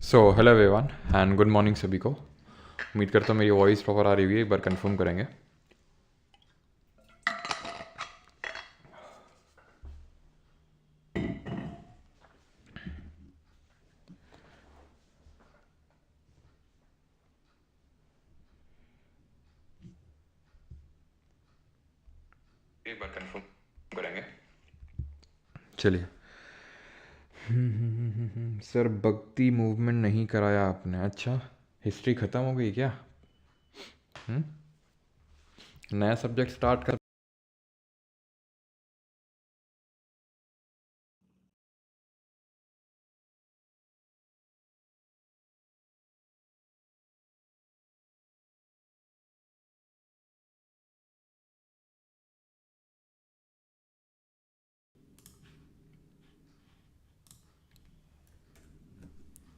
So hello everyone and good morning सभी को। उम्मीद करता हूँ मेरी वॉइस प्रॉपर आ रही है, एक बार कंफर्म करेंगे। एक बार कंफर्म करेंगे। चलिए। सर भक्ति मूवमेंट नहीं कराया आपने, अच्छा हिस्ट्री ख़त्म हो गई क्या? हम्म? नया सब्जेक्ट स्टार्ट कर।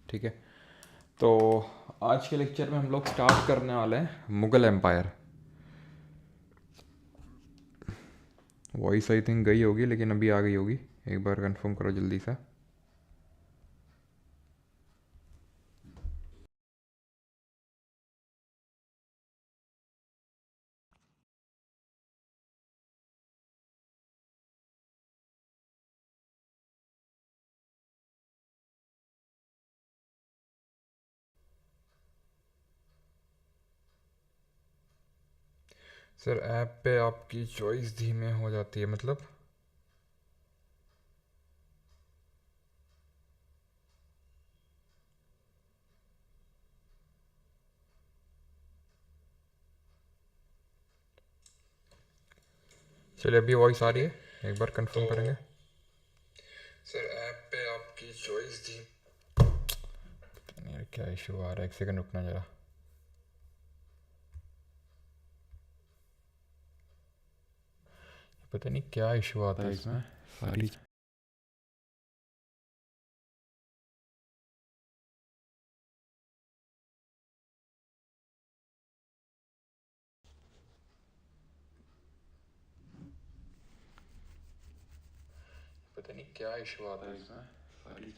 ठीक है, तो आज के लेक्चर में हम लोग स्टार्ट करने वाले हैं Mughal empire. Voice I think गई होगी, लेकिन अभी आ गई होगी। एक बार कंफर्म करो जल्दी से। सर ऐप पे आपकी चॉइस धीमे हो जाती है, मतलब चलिए अभी वॉइस आ रही है, एक बार कंफर्म करेंगे। सर ऐप पे आपकी चॉइस थी। पता नहीं यार क्या इशू आ रहा है, एक सेकंड रुकना जरा। पता नहीं क्या इशू आता है इसमें सारी। पता नहीं क्या इशू आता है इसमें सारी।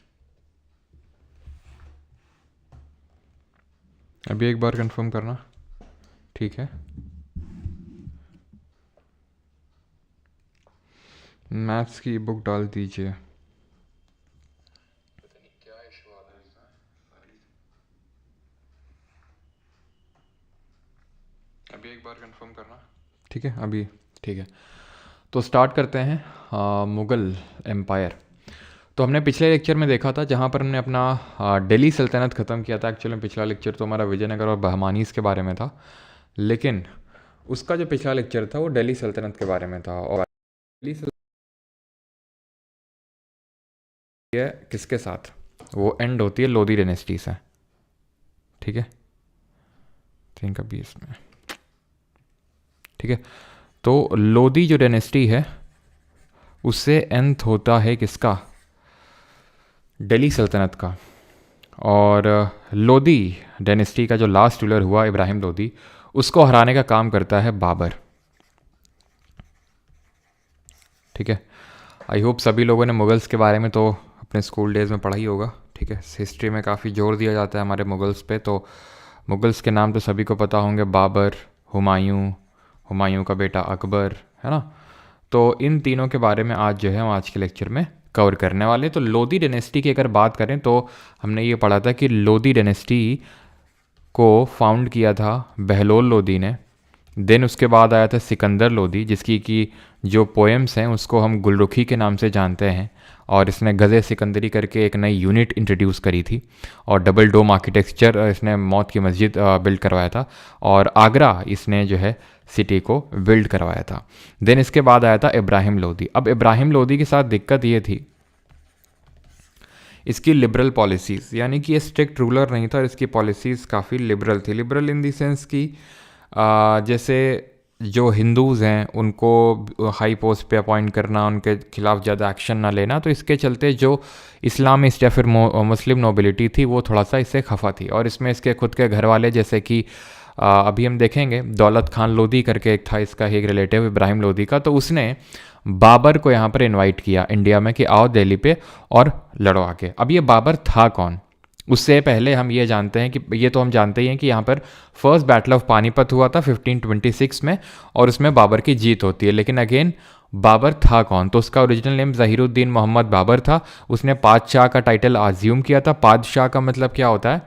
अभी एक बार कंफर्म करना, ठीक है। मैथ्स की बुक डाल दीजिए। पता नहीं क्या इशू आता है इसमें सारी। अभी एक बार कंफर्म करना, ठीक है। अभी ठीक है, तो स्टार्ट करते हैं मुग़ल एम्पायर। तो हमने पिछले लेक्चर में देखा था, जहाँ पर हमने अपना दिल्ली सल्तनत ख़त्म किया था। एक्चुअली में पिछला लेक्चर तो हमारा विजयनगर और बहमानीस के बारे में था, लेकिन उसका जो पिछला लेक्चर था वो दिल्ली सल्तनत के बारे में था। और दिल्ली सल्तनत है किसके साथ? वो एंड होती है लोधी डायनेस्टी से, ठीक है। थिंक अभी इसमें ठीक है, तो लोधी जो डायनेस्टी है उससे एंड होता है किसका? दिल्ली सल्तनत का। और लोधी डायनेस्टी का जो लास्ट रूलर हुआ इब्राहिम लोधी, उसको हराने का काम करता है बाबर, ठीक है। आई होप सभी लोगों ने मुगल्स के बारे में तो अपने स्कूल डेज़ में पढ़ा ही होगा, ठीक है। हिस्ट्री में काफ़ी जोर दिया जाता है हमारे मुगल्स पे, तो मुगल्स के नाम तो सभी को पता होंगे, बाबर, हुमायूं, हुमायूं का बेटा अकबर, है ना। तो इन तीनों के बारे में आज जो है हम आज के लेक्चर में कवर करने वाले हैं। तो लोधी डायनेस्टी की अगर बात करें तो हमने ये पढ़ा था कि लोधी डायनेस्टी को फाउंड किया था बहलोल लोधी ने। देन उसके बाद आया था सिकंदर लोधी, जिसकी की जो पोएम्स हैं उसको हम गुलरुखी के नाम से जानते हैं। और इसने गज़े सिकंदरी करके एक नई यूनिट इंट्रोड्यूस करी थी, और डबल डोम आर्किटेक्चर इसने मौत की मस्जिद बिल्ड करवाया था, और आगरा इसने जो है सिटी को बिल्ड करवाया था। देन इसके बाद आया था इब्राहिम लोधी। अब इब्राहिम लोधी के साथ दिक्कत ये थी, इसकी लिबरल पॉलिसीज़, यानी कि ये स्ट्रिक्ट रूलर नहीं था और इसकी पॉलिसीज़ काफ़ी लिबरल थी। लिबरल इन दी सेंस की जैसे जो हिंदूज़ हैं उनको हाई पोस्ट पे अपॉइंट करना, उनके खिलाफ ज़्यादा एक्शन ना लेना। तो इसके चलते जो इस्लामिस्ट या फिर मुस्लिम नोबिलिटी थी वो थोड़ा सा इससे खफा थी। और इसमें इसके खुद के घर वाले, जैसे कि अभी हम देखेंगे दौलत खान लोधी करके एक था इसका एक रिलेटिव इब्राहिम लोधी का, तो उसने बाबर को यहाँ पर इनवाइट किया इंडिया में कि आओ दिल्ली पे और लड़ो आके। अब ये बाबर था कौन? उससे पहले हम ये जानते हैं कि ये तो हम जानते ही हैं कि यहाँ पर फर्स्ट बैटल ऑफ पानीपत हुआ था 1526 में, और उसमें बाबर की जीत होती है। लेकिन अगेन बाबर था कौन? तो उसका ओरिजिनल नेम ज़हीरुद्दीन मोहम्मद बाबर था। उसने पादशाह का टाइटल अज्यूम किया था। पादशाह का मतलब क्या होता है,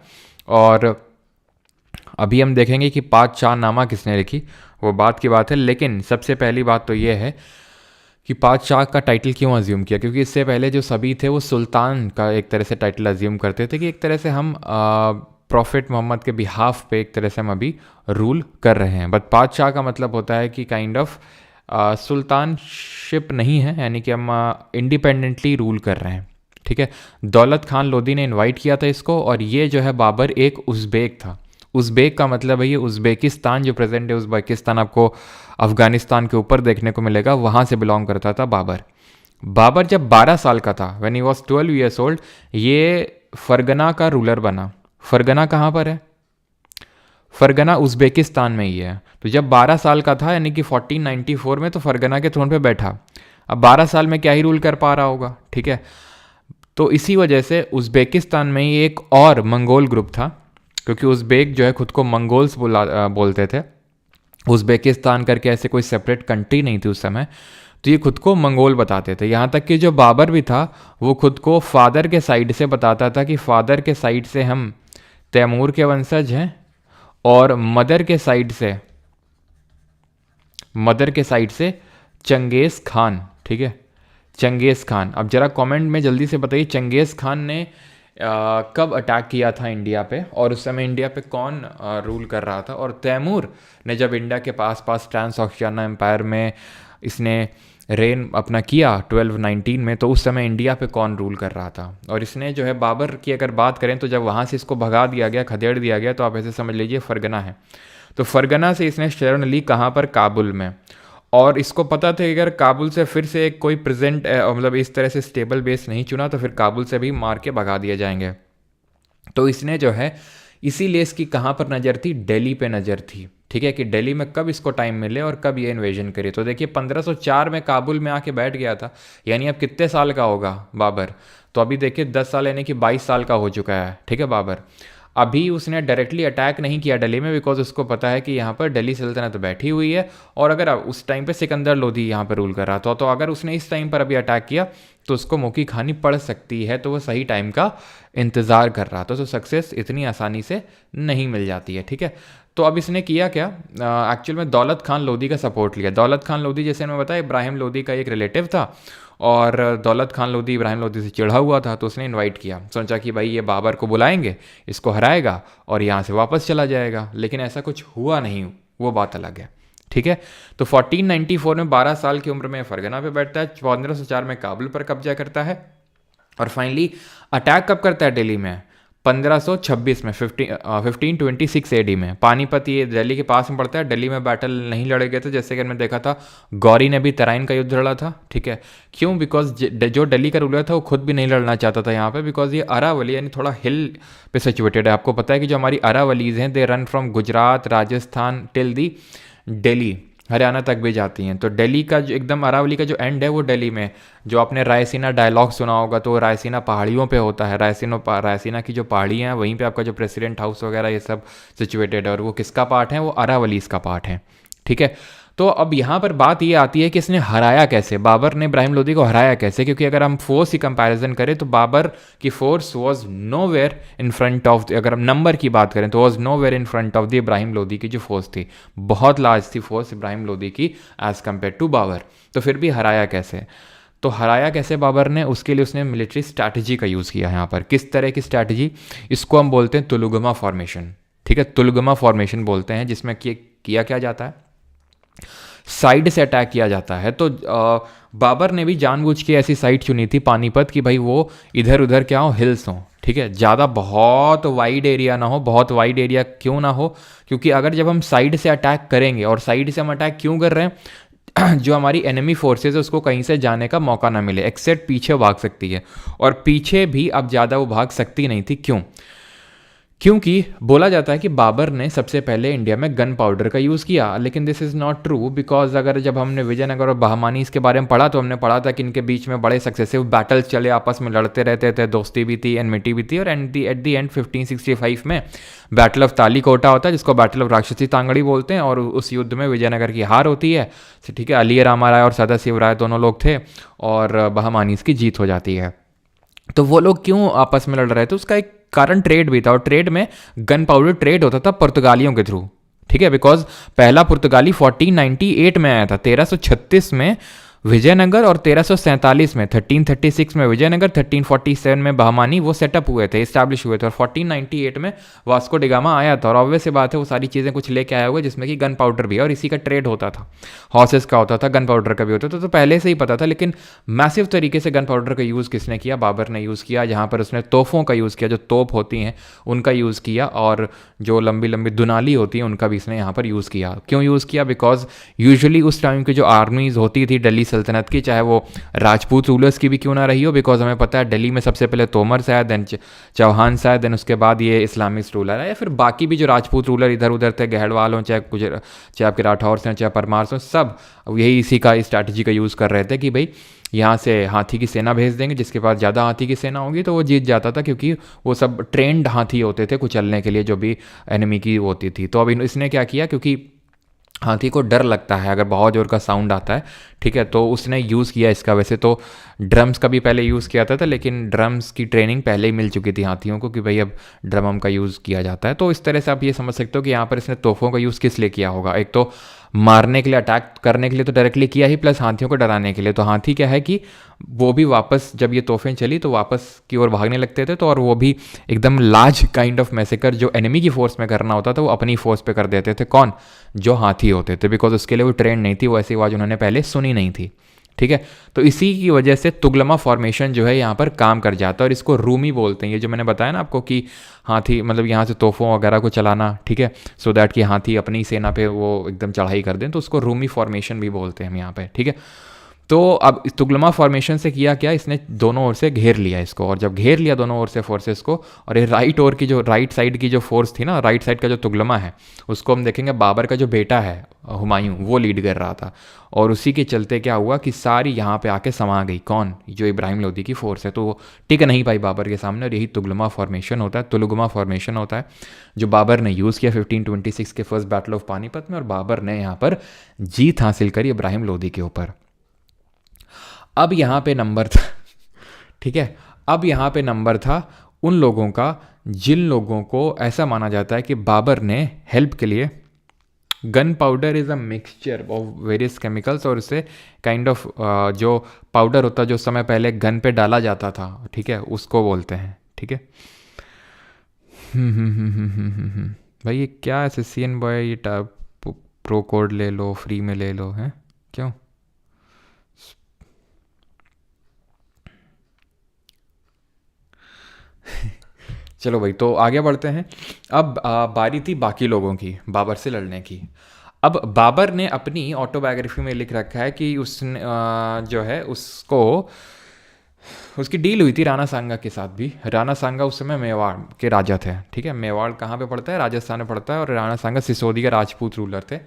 और अभी हम देखेंगे कि पादशाह नामा किसने लिखी, वो बात की बात है। लेकिन सबसे पहली बात तो ये है कि पादशाह का टाइटल क्यों अज्यूम किया, क्योंकि इससे पहले जो सभी थे वो सुल्तान का एक तरह से टाइटल अज्यूम करते थे कि एक तरह से हम प्रॉफिट मोहम्मद के बिहाफ पे एक तरह से हम अभी रूल कर रहे हैं। बट पादशाह का मतलब होता है कि काइंड ऑफ सुल्तानशिप नहीं है, यानी कि हम इंडिपेंडेंटली रूल कर रहे हैं। ठीक है, दौलत खान लोदी ने इनवाइट किया था इसको, और ये जो है बाबर एक उज़्बेक था। उज़्बेक का मतलब है ये उज़्बेकिस्तान जो प्रेजेंट है, उज़्बेकिस्तान आपको अफ़गानिस्तान के ऊपर देखने को मिलेगा, वहाँ से बिलोंग करता था बाबर। बाबर जब 12 साल का था, when he was 12 years old, ये फरगना का रूलर बना। फरगना कहाँ पर है? फरगना उज़्बेकिस्तान में ही है। तो जब 12 साल का था, यानी कि 1494 में, तो फरगना के थ्रोन पे बैठा। अब 12 साल में क्या ही रूल कर पा रहा होगा, ठीक है। तो इसी वजह से उज़्बेकिस्तान में ही एक और मंगोल ग्रुप था, क्योंकि उज़्बेक जो है खुद को मंगोल्स बोलते थे। उज़्बेकिस्तान करके ऐसे कोई सेपरेट कंट्री नहीं थी उस समय, तो ये खुद को मंगोल बताते थे। यहाँ तक कि जो बाबर भी था वो खुद को फादर के साइड से बताता था कि फादर के साइड से हम तैमूर के वंशज हैं, और मदर के साइड से चंगेज़ खान। ठीक है, चंगेज़ खान। अब जरा कमेंट में जल्दी से बताइए चंगेज़ खान ने कब अटैक किया था इंडिया पे, और उस समय इंडिया पे कौन रूल कर रहा था, और तैमूर ने जब इंडिया के पास ट्रांस ऑक्शियाना एम्पायर में इसने रेन अपना किया 1219 में, तो उस समय इंडिया पे कौन रूल कर रहा था। और इसने जो है बाबर की अगर बात करें तो जब वहाँ से इसको भगा दिया गया, खदेड़ दिया गया, तो आप ऐसे समझ लीजिए फरगना है। तो फरगना से इसने शरण ली कहाँ पर? काबुल में। और इसको पता था कि अगर काबुल से फिर से एक कोई प्रेजेंट मतलब इस तरह से स्टेबल बेस नहीं चुना तो फिर काबुल से भी मार के भगा दिए जाएंगे। तो इसने जो है, इसीलिए इसकी कहाँ पर नज़र थी? दिल्ली पे नज़र थी। ठीक है, कि दिल्ली में कब इसको टाइम मिले और कब ये इन्वेजन करे। तो देखिए 1504 में काबुल में आके बैठ गया था, यानी अब कितने साल का होगा बाबर? तो अभी देखिए 10 साल यानी कि 22 साल का हो चुका है। ठीक है, बाबर अभी उसने डायरेक्टली अटैक नहीं किया दिल्ली में, बिकॉज उसको पता है कि यहाँ पर दिल्ली सल्तनत बैठी हुई है, और अगर उस टाइम पे सिकंदर लोधी यहाँ पर रूल कर रहा था, तो अगर उसने इस टाइम पर अभी अटैक किया तो उसको मुँह की खानी पड़ सकती है। तो वो सही टाइम का इंतज़ार कर रहा था, तो सक्सेस इतनी आसानी से नहीं मिल जाती है। ठीक है, तो अब इसने किया क्या? एक्चुअल में दौलत खान लोधी का सपोर्ट लिया। दौलत खान लोधी, जैसे मैं बताया, इब्राहिम लोधी का एक रिलेटिव था, और दौलत खान लोधी इब्राहिम लोधी से चिढ़ा हुआ था, तो उसने इनवाइट किया। सोचा कि भाई ये बाबर को बुलाएंगे, इसको हराएगा और यहाँ से वापस चला जाएगा। लेकिन ऐसा कुछ हुआ नहीं, वो बात अलग है। ठीक है, तो 1494 में 12 साल की उम्र में फरगना पे बैठता है, 1504 में काबुल पर कब्जा करता है, और फाइनली अटैक कब करता है दिल्ली में? 1526 में, 1526 एडी में। पानीपत ये दिल्ली के पास में पड़ता है। दिल्ली में बैटल नहीं लड़े गए थे, जैसे कि मैंने देखा था गौरी ने भी तराइन का युद्ध लड़ा था। ठीक है, क्यों? बिकॉज जो दिल्ली का रूलर था वो खुद भी नहीं लड़ना चाहता था यहाँ पे, बिकॉज ये अरावली यानी थोड़ा हिल पे सिचुएटेड है। आपको पता है कि जो हमारी अरावलीज हैं, they run from Gujarat, Rajasthan till the Delhi, Haryana तक भी जाती हैं। तो दिल्ली का जो एकदम अरावली का जो एंड है वो दिल्ली में, जो आपने रायसीना डायलॉग सुना होगा, तो रायसीना पहाड़ियों पे होता है। रायसीना की जो पहाड़ियाँ हैं वहीं पे आपका जो प्रेसिडेंट हाउस वगैरह ये सब सिचुएटेड है, और वो किसका पार्ट है? वो अरावलीज का पार्ट है। ठीक है, तो अब यहाँ पर बात ये आती है कि इसने हराया कैसे, बाबर ने इब्राहिम लोधी को हराया कैसे? क्योंकि अगर हम फोर्स की कंपैरिजन करें तो बाबर की force was nowhere in front of, अगर हम नंबर की बात करें तो was nowhere in front of the Ibrahim Lodhi की जो फोर्स थी। बहुत लार्ज थी फोर्स इब्राहिम लोधी की एज कम्पेयर टू बाबर। तो फिर भी हराया कैसे? तो हराया कैसे बाबर ने? उसके लिए उसने मिलिट्री स्ट्रैटेजी का यूज़ किया। यहाँ पर किस तरह की स्ट्रैटेजी? इसको हम बोलते हैं तुलगमा फॉर्मेशन। ठीक है, तुलगमा फॉर्मेशन बोलते हैं, जिसमें किया क्या जाता है? साइड से अटैक किया जाता है। तो बाबर ने भी जानबूझ के ऐसी साइड चुनी थी पानीपत की भाई वो इधर उधर क्या हो, हिल्स हो। ठीक है, ज़्यादा बहुत वाइड एरिया ना हो। बहुत वाइड एरिया क्यों ना हो? क्योंकि अगर जब हम साइड से अटैक करेंगे, और साइड से हम अटैक क्यों कर रहे हैं? जो हमारी एनिमी फोर्सेज है उसको कहीं से जाने का मौका ना मिले, एक्सेप्ट पीछे भाग सकती है, और पीछे भी अब ज़्यादा वो भाग सकती नहीं थी। क्यों? क्योंकि बोला जाता है कि बाबर ने सबसे पहले इंडिया में गन पाउडर का यूज़ किया, लेकिन this is not true. Because अगर जब हमने विजयनगर और बहमानी इसके बारे में पढ़ा तो हमने पढ़ा था कि इनके बीच में बड़े सक्सेसिव बैटल्स चले, आपस में लड़ते रहते थे, दोस्ती भी थी, एनमिटी भी थी। और एट दी एंड 1565 में बैटल ऑफ तालीकोटा होता है, जिसको बैटल ऑफ राक्षसी तांगड़ी बोलते हैं, और उस युद्ध में विजयनगर की हार होती है। ठीक है, अली रामा राय और सदाशिव राय दोनों लोग थे, और बहमानी इसकी जीत हो जाती है। तो वो लोग क्यों आपस में लड़ रहे थे, उसका एक कारण ट्रेड भी था, और ट्रेड में गन पाउडर ट्रेड होता था पुर्तगालियों के थ्रू। ठीक है, बिकॉज पहला पुर्तगाली 1498 में आया था, 1336 में विजयनगर, और 1347 में 1336 में विजयनगर, 1347 में बहमानी वो सेटअप हुए थे, इस्टेब्लिश हुए थे। और 1498 में वास्को डिगामा आया था, और ऑब्वियस सी बात है वो सारी चीज़ें कुछ लेके आया हुआ, जिसमें कि गन पाउडर भी है, और इसी का ट्रेड होता था। हॉर्सेस का होता था, गन पाउडर का भी होता था, तो पहले से ही पता था। लेकिन मैसिव तरीके से गन पाउडर का यूज़ किसने किया? बाबर ने यूज़ किया, जहाँ पर उसने तोपों का यूज़ किया, जो तोप होती हैं उनका यूज़ किया, और जो लंबी लंबी दुनाली होती है उनका भी इसने यहाँ पर यूज़ किया। क्यों यूज़ किया? बिकॉज यूजुअली उस टाइम की जो आर्मीज़ होती थी दिल्ली सल्तनत की, चाहे वो राजपूत रूलर्स की भी क्यों ना रही हो, बिकॉज हमें पता है दिल्ली में सबसे पहले तोमर से आया, देन चौहान से आया, देन उसके बाद ये इस्लामिस्ट रूलर है, या फिर बाकी भी जो राजपूत रूलर इधर उधर थे, गहड़वाल हों, चाहे आपके राठौर से, चाहे परमार से, सब यही इसी का स्ट्रैटेजी का यूज़ कर रहे थे कि भाई यहाँ से हाथी की सेना भेज देंगे, जिसके पास ज़्यादा हाथी की सेना होगी तो वो जीत जाता था, क्योंकि वो सब ट्रेंड हाथी होते थे कुचलने के लिए जो भी एनिमी की होती थी। तो अब इसने क्या किया, क्योंकि हाथी को डर लगता है अगर बहुत जोर का साउंड आता है, ठीक है, तो उसने यूज़ किया इसका। वैसे तो ड्रम्स का भी पहले यूज़ किया था, लेकिन ड्रम्स की ट्रेनिंग पहले ही मिल चुकी थी हाथियों को कि भाई अब ड्रम का यूज़ किया जाता है। तो इस तरह से आप ये समझ सकते हो कि यहाँ पर इसने तोहफों का यूज़ किस लिए किया होगा। एक तो मारने के लिए, अटैक करने के लिए तो डायरेक्टली किया ही, प्लस हाथियों को डराने के लिए। तो हाथी क्या है कि वो भी वापस, जब ये तोहफें चली तो वापस की ओर भागने लगते थे, तो और वो भी एकदम लार्ज काइंड ऑफ मैसेकर जो एनिमी की फोर्स में करना होता था वो अपनी फोर्स पे कर देते थे। कौन? जो हाथी होते थे, बिकॉज उसके लिए वो ट्रेंड नहीं थी, वो ऐसी आवाज़ उन्होंने पहले सुनी नहीं थी। ठीक है, तो इसी की वजह से तुगलमा फॉर्मेशन जो है यहाँ पर काम कर जाता है, और इसको रूमी बोलते हैं। ये जो मैंने बताया ना आपको कि हाथी मतलब यहाँ से तोहफों वगैरह को चलाना, ठीक है, सो दैट कि हाथी अपनी सेना पे वो एकदम चढ़ाई कर दें, तो उसको रूमी फॉर्मेशन भी बोलते हैं हम यहाँ पे। ठीक है, तो अब इस तुगलमा फॉर्मेशन से किया क्या, इसने दोनों ओर से घेर लिया इसको, और जब घेर लिया दोनों ओर से फोर्सेस को, और ये राइट साइड की जो फोर्स थी ना, राइट साइड का जो तुगलमा है, उसको हम देखेंगे बाबर का जो बेटा है हुमायूं, वो लीड कर रहा था। और उसी के चलते क्या हुआ कि सारी यहाँ पे आके समा गई, कौन? जो इब्राहिम लोदी की फोर्स है, तो वो टिक नहीं पाई बाबर के सामने, और यही तुगलमा फॉर्मेशन होता है, तुलगमा फॉर्मेशन होता है, जो बाबर ने यूज़ किया 1526 के फर्स्ट बैटल ऑफ पानीपत में, और बाबर ने यहाँ पर जीत हासिल करी इब्राहिम लोदी के ऊपर। अब यहाँ पे नंबर था ठीक है, अब यहाँ पे नंबर था उन लोगों का जिन लोगों को ऐसा माना जाता है कि बाबर ने हेल्प के लिए, gun powder is a mixture of various chemicals, और उससे काइंड ऑफ जो पाउडर होता है जो समय पहले गन पे डाला जाता था, ठीक है, उसको बोलते हैं। ठीक है, भाई ये क्या है SSCN बॉय, ये प्रो कोड ले लो, फ्री में ले लो, हैं क्यों? चलो भाई, तो आगे बढ़ते हैं। अब बारी थी बाकी लोगों की बाबर से लड़ने की। अब बाबर ने अपनी ऑटोबायोग्राफी में लिख रखा है कि उसने जो है उसको, उसकी डील हुई थी राणा सांगा के साथ भी। राणा सांगा उस समय मेवाड़ के राजा थे। ठीक है, मेवाड़ कहाँ पे पड़ता है? राजस्थान में पड़ता है, और राणा सांगा सिसोदी के राजपूत रूलर थे।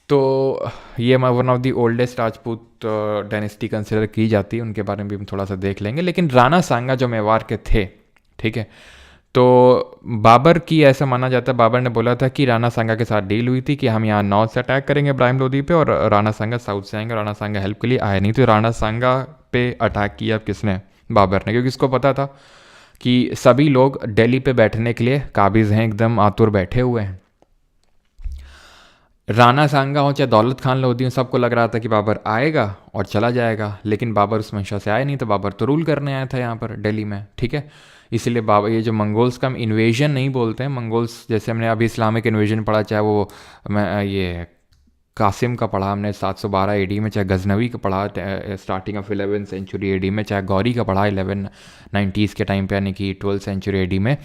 तो ये one of the oldest Rajput dynasty consider की जाती है, उनके बारे में भी हम थोड़ा सा देख लेंगे। लेकिन राणा सांगा जो मेवाड़ के थे, ठीक है, तो बाबर की ऐसा माना जाता है, बाबर ने बोला था कि राणा सांगा के साथ डील हुई थी कि हम यहाँ नॉर्थ से अटैक करेंगे इब्राहिम लोदी पे, और राणा सांगा साउथ से आएंगे। राणा सांगा हेल्प के लिए आए नहीं, तो राणा सांगा पे अटैक किया अब किसने? बाबर ने, क्योंकि इसको पता था कि सभी लोग दिल्ली पे बैठने के लिए काबिज हैं, एकदम आतुर बैठे हुए हैं। राणा सांगा हो चाहे दौलत खान लोधी हो, सबको लग रहा था कि बाबर आएगा और चला जाएगा, लेकिन बाबर उस मंशा से आया नहीं, तो बाबर तो रूल करने आया था यहाँ पर दिल्ली में। ठीक है, इसलिए बाबर, ये जो मंगोल्स का हम इन्वेजन नहीं बोलते हैं, मंगोल्स जैसे हमने अभी इस्लामिक इन्वेजन पढ़ा, चाहे वो ये कासिम का पढ़ा हमने 712 AD में, चाहे गजनवी का पढ़ा starting of 11th century AD में, चाहे गौरी का पढ़ा 1190s के टाइम पे, यानी कि 12th सेंचुरी AD में,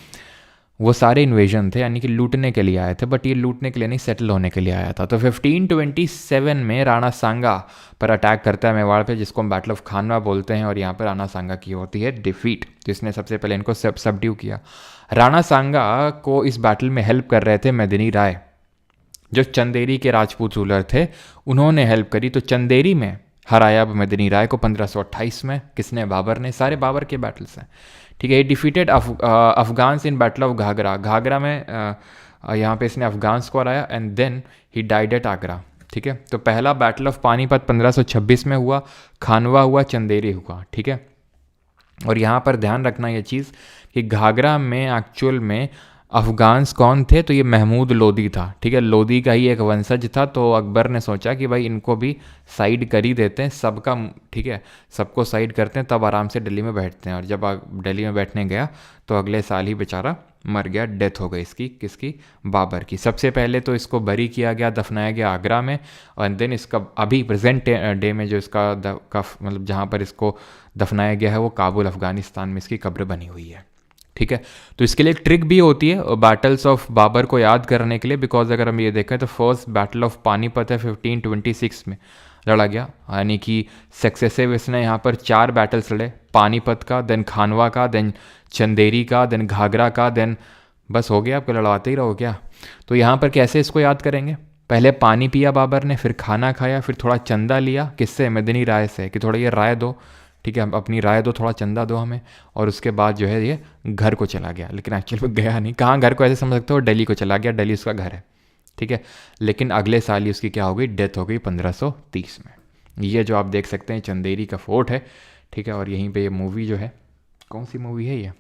वो सारे इन्वेजन थे, यानी कि लूटने के लिए आए थे, बट ये लूटने के लिए नहीं, सेटल होने के लिए आया था। तो 1527 में राणा सांगा पर अटैक करता है मेवाड़ पे, जिसको हम बैटल ऑफ खानवा बोलते हैं, और यहाँ पर राणा सांगा की होती है डिफीट, जिसने सबसे पहले इनको सबड्यू किया। राणा सांगा को इस बैटल में हेल्प कर रहे थे मेदिनी राय, जो चंदेरी के राजपूत रूलर थे, उन्होंने हेल्प करी। तो चंदेरी में हराया मेदिनी राय को 1528 में। किसने? बाबर ने। सारे बाबर के बैटल्स हैं, ठीक है। ये defeated Afghans in battle of Ghaghra. Ghaghra में यहाँ पे इसने अफगान्स को हराया, and then he died at Agra, ठीक है। तो पहला बैटल ऑफ पानीपत 1526 में हुआ, खानवा हुआ, चंदेरी हुआ, ठीक है। और यहाँ पर ध्यान रखना ये चीज़ कि घाघरा में एक्चुअल में अफगान्स कौन थे? तो ये महमूद लोदी था, ठीक है। लोदी का ही एक वंशज था। तो अकबर ने सोचा कि भाई इनको भी साइड कर ही देते हैं, सबका, ठीक है, सबको साइड करते हैं, तब आराम से दिल्ली में बैठते हैं। और जब दिल्ली में बैठने गया तो अगले साल ही बेचारा मर गया, डेथ हो गई इसकी। किसकी? बाबर की। सबसे पहले तो इसको बरी किया गया, दफनाया गया आगरा में, और देन इसका अभी प्रेजेंट डे में जो इसका मतलब जहाँ पर इसको दफनाया गया है वो काबुल अफगानिस्तान में इसकी कब्र बनी हुई है, ठीक है। तो इसके लिए एक ट्रिक भी होती है बैटल्स ऑफ बाबर को याद करने के लिए, बिकॉज अगर हम ये देखें तो फर्स्ट बैटल ऑफ पानीपत है 1526 में लड़ा गया, यानी कि सक्सेसिव इसने यहाँ पर 4 बैटल्स लड़े, पानीपत का, देन खानवा का, देन चंदेरी का, देन घाघरा का, देन बस हो गया, आपको लड़वाते ही रहो क्या। तो यहाँ पर कैसे इसको याद करेंगे? पहले पानी पिया बाबर ने, फिर खाना खाया, फिर थोड़ा चंदा लिया, किससे? मेदिनी राय से, कि थोड़ा ये राय दो, ठीक है, अपनी राय दो, थोड़ा चंदा दो हमें। और उसके बाद जो है ये घर को चला गया, लेकिन एक्चुअली में गया नहीं। कहाँ घर को ऐसे समझ सकते हो? दिल्ली को चला गया, दिल्ली उसका घर है, ठीक है। लेकिन अगले साल ही उसकी क्या हो गई? डेथ हो गई 1530 में। ये जो आप देख सकते हैं चंदेरी का फोर्ट है, ठीक है। और यहीं पे ये मूवी जो है, कौन सी मूवी है ये?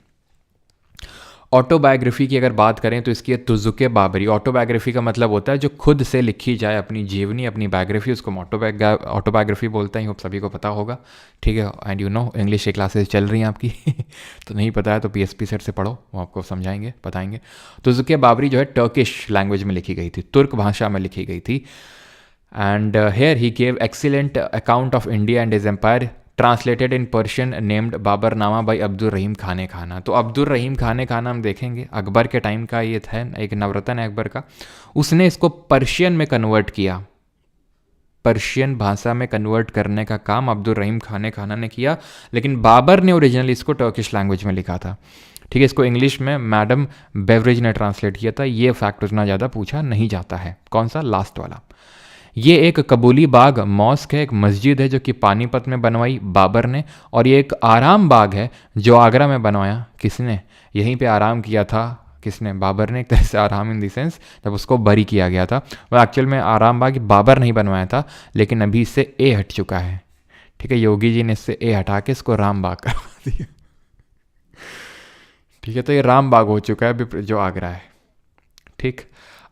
ऑटोबायोग्राफी की अगर बात करें तो इसकी है तुजुके बाबरी। ऑटोबायोग्राफी का मतलब होता है जो खुद से लिखी जाए, अपनी जीवनी, अपनी बायोग्राफी, उसको ऑटोबायोग्राफी बोलते हैं। सभी को पता होगा, ठीक है। एंड यू नो इंग्लिश की क्लासेस चल रही हैं आपकी तो नहीं पता है तो PSP सर से पढ़ो, वो आपको समझाएंगे, बताएंगे। तुजुके बाबरी जो है टर्किश लैंग्वेज में लिखी गई थी, तुर्क भाषा में लिखी गई थी। And here he gave excellent account of India and his empire, translated in Persian, named Baburnama by Abdul Rahim Khane Khana. तो अब्दुल रहीम खाने खाना हम देखेंगे अकबर के टाइम का ये था, एक नवरत्न है अकबर का। उसने इसको पर्शियन में कन्वर्ट किया, पर्शियन भाषा में कन्वर्ट करने का काम अब्दुल रहीम खाने खाना ने किया। लेकिन बाबर ने ओरिजिनली इसको टर्किश लैंग्वेज में लिखा था, ठीक है। इसको इंग्लिश में मैडम बेवरेज ने ट्रांसलेट किया था। ये फैक्ट उतना ज़्यादा पूछा नहीं जाता है। कौन सा? लास्ट वाला। ये एक कबूली बाग मॉस्क है, एक मस्जिद है जो कि पानीपत में बनवाई बाबर ने, और ये एक आराम बाग है जो आगरा में बनवाया। किसने? यहीं पे आराम किया था, किसने? बाबर ने। एक तरह से आराम इन दी सेंस जब उसको बरी किया गया था। वो एक्चुअल में आराम बाग बाबर नहीं बनवाया था, लेकिन अभी इससे ए हट चुका है, ठीक है। योगी जी ने इससे ए हटा के इसको राम बाग करवा दिया, ठीक है। तो ये राम बाग हो चुका है अभी जो आगरा है, ठीक।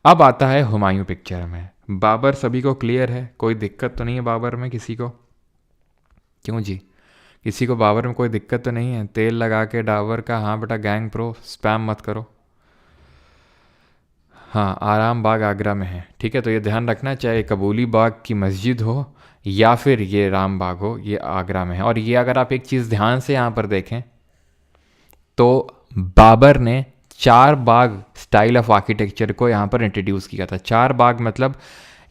अब आता है हुमायूं पिक्चर में। बाबर सभी को क्लियर है, कोई दिक्कत तो नहीं है बाबर में किसी को? क्यों जी, किसी को बाबर में कोई दिक्कत तो नहीं है? तेल लगा के डाबर का, हाँ बेटा गैंग प्रो, स्पैम मत करो। हाँ, आराम बाग आगरा में है, ठीक है। तो ये ध्यान रखना, चाहे कबूली बाग की मस्जिद हो या फिर ये राम बाग हो, ये आगरा में है। और ये अगर आप एक चीज़ ध्यान से यहाँ पर देखें तो बाबर ने 4 बाग स्टाइल ऑफ आर्किटेक्चर को यहाँ पर इंट्रोड्यूस किया था। 4 बाग मतलब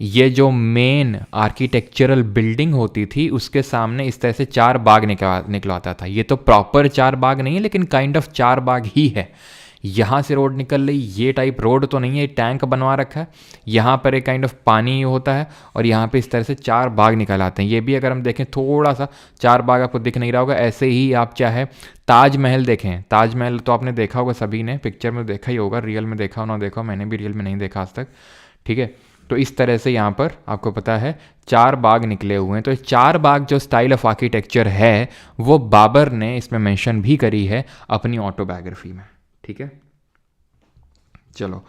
ये जो मेन आर्किटेक्चरल बिल्डिंग होती थी उसके सामने इस तरह से 4 बाग निकलवाता था। ये तो प्रॉपर 4 बाग नहीं है, लेकिन काइंड ऑफ 4 बाग ही है। यहाँ से रोड निकल रही, ये टाइप रोड तो नहीं है, टैंक बनवा रखा है। यहाँ पर एक काइंड ऑफ पानी होता है और यहाँ पे इस तरह से 4 बाग निकल आते हैं। ये भी अगर हम देखें थोड़ा सा, 4 बाग आपको दिख नहीं रहा होगा। ऐसे ही आप चाहे ताजमहल देखें, ताजमहल तो आपने देखा होगा, सभी ने पिक्चर में देखा ही होगा, रियल में देखा हो ना देखा, मैंने भी रियल में नहीं देखा आज तक, ठीक है। तो इस तरह से यहाँ पर आपको पता है 4 बाग निकले हुए हैं। तो 4 बाग जो स्टाइल ऑफ आर्किटेक्चर है वो बाबर ने इसमें मेंशन भी करी है अपनी ऑटोबायोग्राफी में, ठीक है। चलो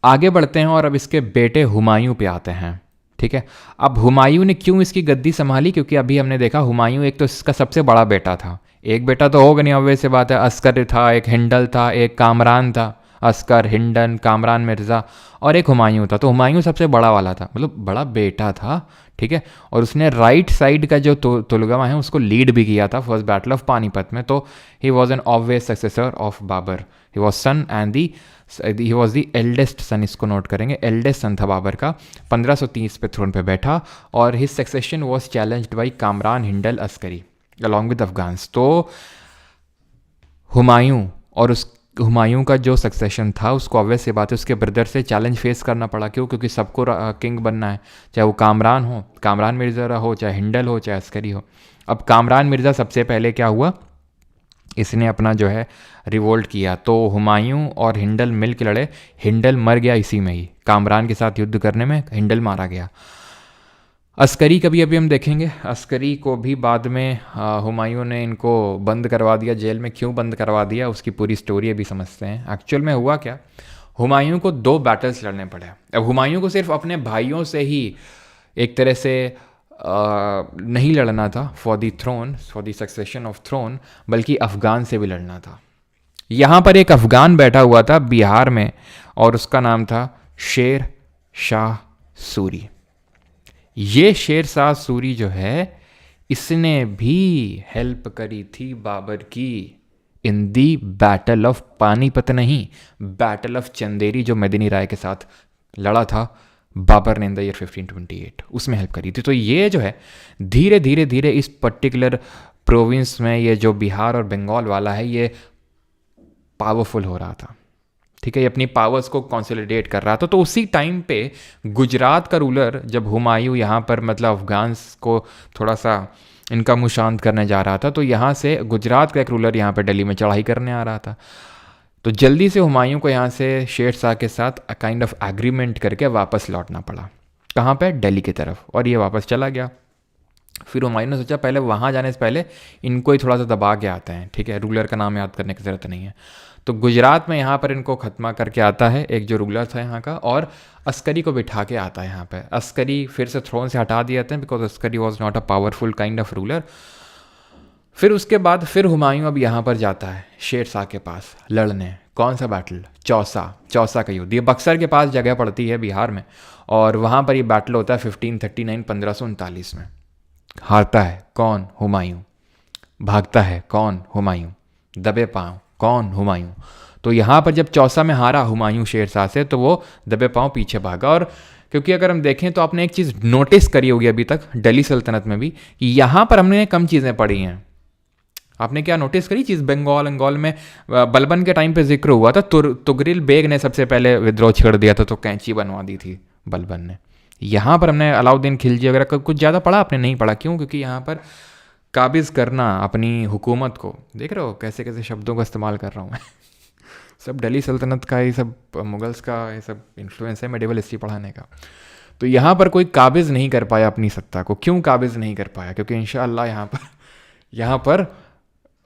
आगे बढ़ते हैं और अब इसके बेटे हुमायूं पे आते हैं, ठीक है। अब हुमायूं ने क्यों इसकी गद्दी संभाली? क्योंकि अभी हमने देखा हुमायूं एक तो इसका सबसे बड़ा बेटा था, एक बेटा तो होगा नहीं, ऑब्वियस सी बात है। अस्कर था, एक हिंडल था, एक कामरान था, अस्कर, हिंडन, कामरान मिर्ज़ा और एक हुमायूं था। तो हुमायूं सबसे बड़ा वाला था, मतलब बड़ा बेटा था, ठीक है। और उसने राइट साइड का जो तुलगमा है उसको लीड भी किया था फर्स्ट बैटल ऑफ पानीपत में। तो he was an obvious successor of Babur. He was son and he was the eldest son, इसको नोट करेंगे, एल्डेस्ट सन था बाबर का। 1530 पे थ्रोन पे बैठा और his succession was challenged by Kamran Hindle Askari along with Afghans. तो हुमायूं और उस हुमायूं का जो सक्सेशन था उसको ऑब्वियस सी बात है उसके ब्रदर से चैलेंज फेस करना पड़ा। क्यों? क्योंकि सबको किंग बनना है, चाहे वो कामरान हो, कामरान मिर्ज़ा हो, चाहे हिंडल हो, चाहे अस्करी हो। अब कामरान मिर्ज़ा सबसे पहले क्या हुआ, इसने अपना जो है रिवोल्ट किया, तो हुमायूं और हिंडल मिल के लड़े। हिंडल मर गया इसी में ही, कामरान के साथ युद्ध करने में हिंडल मारा गया। अस्करी का भी अभी हम देखेंगे, अस्करी को भी बाद में हुमायूं ने इनको बंद करवा दिया जेल में। क्यों बंद करवा दिया उसकी पूरी स्टोरी अभी समझते हैं। एक्चुअल में हुआ क्या, हुमायूं को 2 बैटल्स लड़ने पड़े। अब हुमायूं को सिर्फ अपने भाइयों से ही एक तरह से नहीं लड़ना था for the throne, for the succession of throne, बल्कि अफ़गान से भी लड़ना था। यहाँ पर एक अफ़गान बैठा हुआ था बिहार में और उसका नाम था शेर शाह सूरी। ये शेर शाह सूरी जो है इसने भी हेल्प करी थी बाबर की इन दी बैटल ऑफ पानीपत, नहीं बैटल ऑफ चंदेरी, जो मदनी राय के साथ लड़ा था बाबर ने इन द ईयर 1528, उसमें हेल्प करी थी। तो ये जो है धीरे धीरे धीरे इस पर्टिकुलर प्रोविंस में ये जो बिहार और बंगाल वाला है ये पावरफुल हो रहा था, ठीक है, ये अपनी पावर्स को कंसोलिडेट कर रहा था। तो उसी टाइम पे गुजरात का रूलर जब हुमायूं यहाँ पर मतलब अफगान्स को थोड़ा सा इनका मुँह शांत करने जा रहा था, तो यहाँ से गुजरात का एक रूलर यहाँ पे दिल्ली में चढ़ाई करने आ रहा था। तो जल्दी से हुमायूं को यहाँ से शेर शाह के साथ काइंड ऑफ एग्रीमेंट करके वापस लौटना पड़ा। कहाँ पे? दिल्ली की तरफ। और ये वापस चला गया। फिर हुमायूं ने सोचा पहले वहाँ जाने से पहले इनको ही थोड़ा सा दबा के आते हैं, ठीक है, रूलर का नाम याद करने की ज़रूरत नहीं है। तो गुजरात में यहाँ पर इनको खत्मा करके आता है एक जो रूलर था यहाँ का, और अस्करी को बिठा के आता है यहाँ पे। अस्करी फिर से थ्रोन से हटा दिए जाते हैं because Askari was not a powerful kind of ruler. फिर उसके बाद फिर हुमायूं अब यहाँ पर जाता है शेर शाह के पास लड़ने। कौन सा बैटल? चौसा का युद्ध। ये बक्सर के पास जगह पड़ती है बिहार में, और वहाँ पर ये बैटल होता है 1539 1539 में। हारता है कौन? हुमायूं। भागता है कौन? हुमायूं। दबे पाँव कौन? हुमायूं। तो यहाँ पर जब चौसा में हारा हुमायूं शेर शाह से, तो वो दबे पाँव पीछे भागा। और क्योंकि अगर हम देखें तो आपने एक चीज़ नोटिस करी होगी अभी तक दिल्ली सल्तनत में भी, कि यहाँ पर हमने कम चीज़ें पढ़ी हैं। आपने क्या नोटिस करी चीज़? बंगाल में बलबन के टाइम पे जिक्र हुआ था, तुगरिल बेग ने सबसे पहले विद्रोह छेड़ दिया था, तो कैंची बनवा दी थी बलबन ने। यहाँ पर हमने अलाउद्दीन खिलजी वगैरह कुछ ज़्यादा पढ़ा, आपने नहीं पढ़ा। क्यों? क्योंकि यहाँ पर काबिज़ करना अपनी हुकूमत को, देख रहे हो कैसे कैसे शब्दों का इस्तेमाल कर रहा हूँ मैं सब दिल्ली सल्तनत का, ये सब मुगल्स का, ये सब इन्फ्लुएंस है मेडिवल हिस्ट्री पढ़ाने का। तो यहाँ पर कोई काबिज़ नहीं कर पाया अपनी सत्ता को। क्यों काबिज़ नहीं कर पाया? क्योंकि इंशाअल्लाह यहाँ पर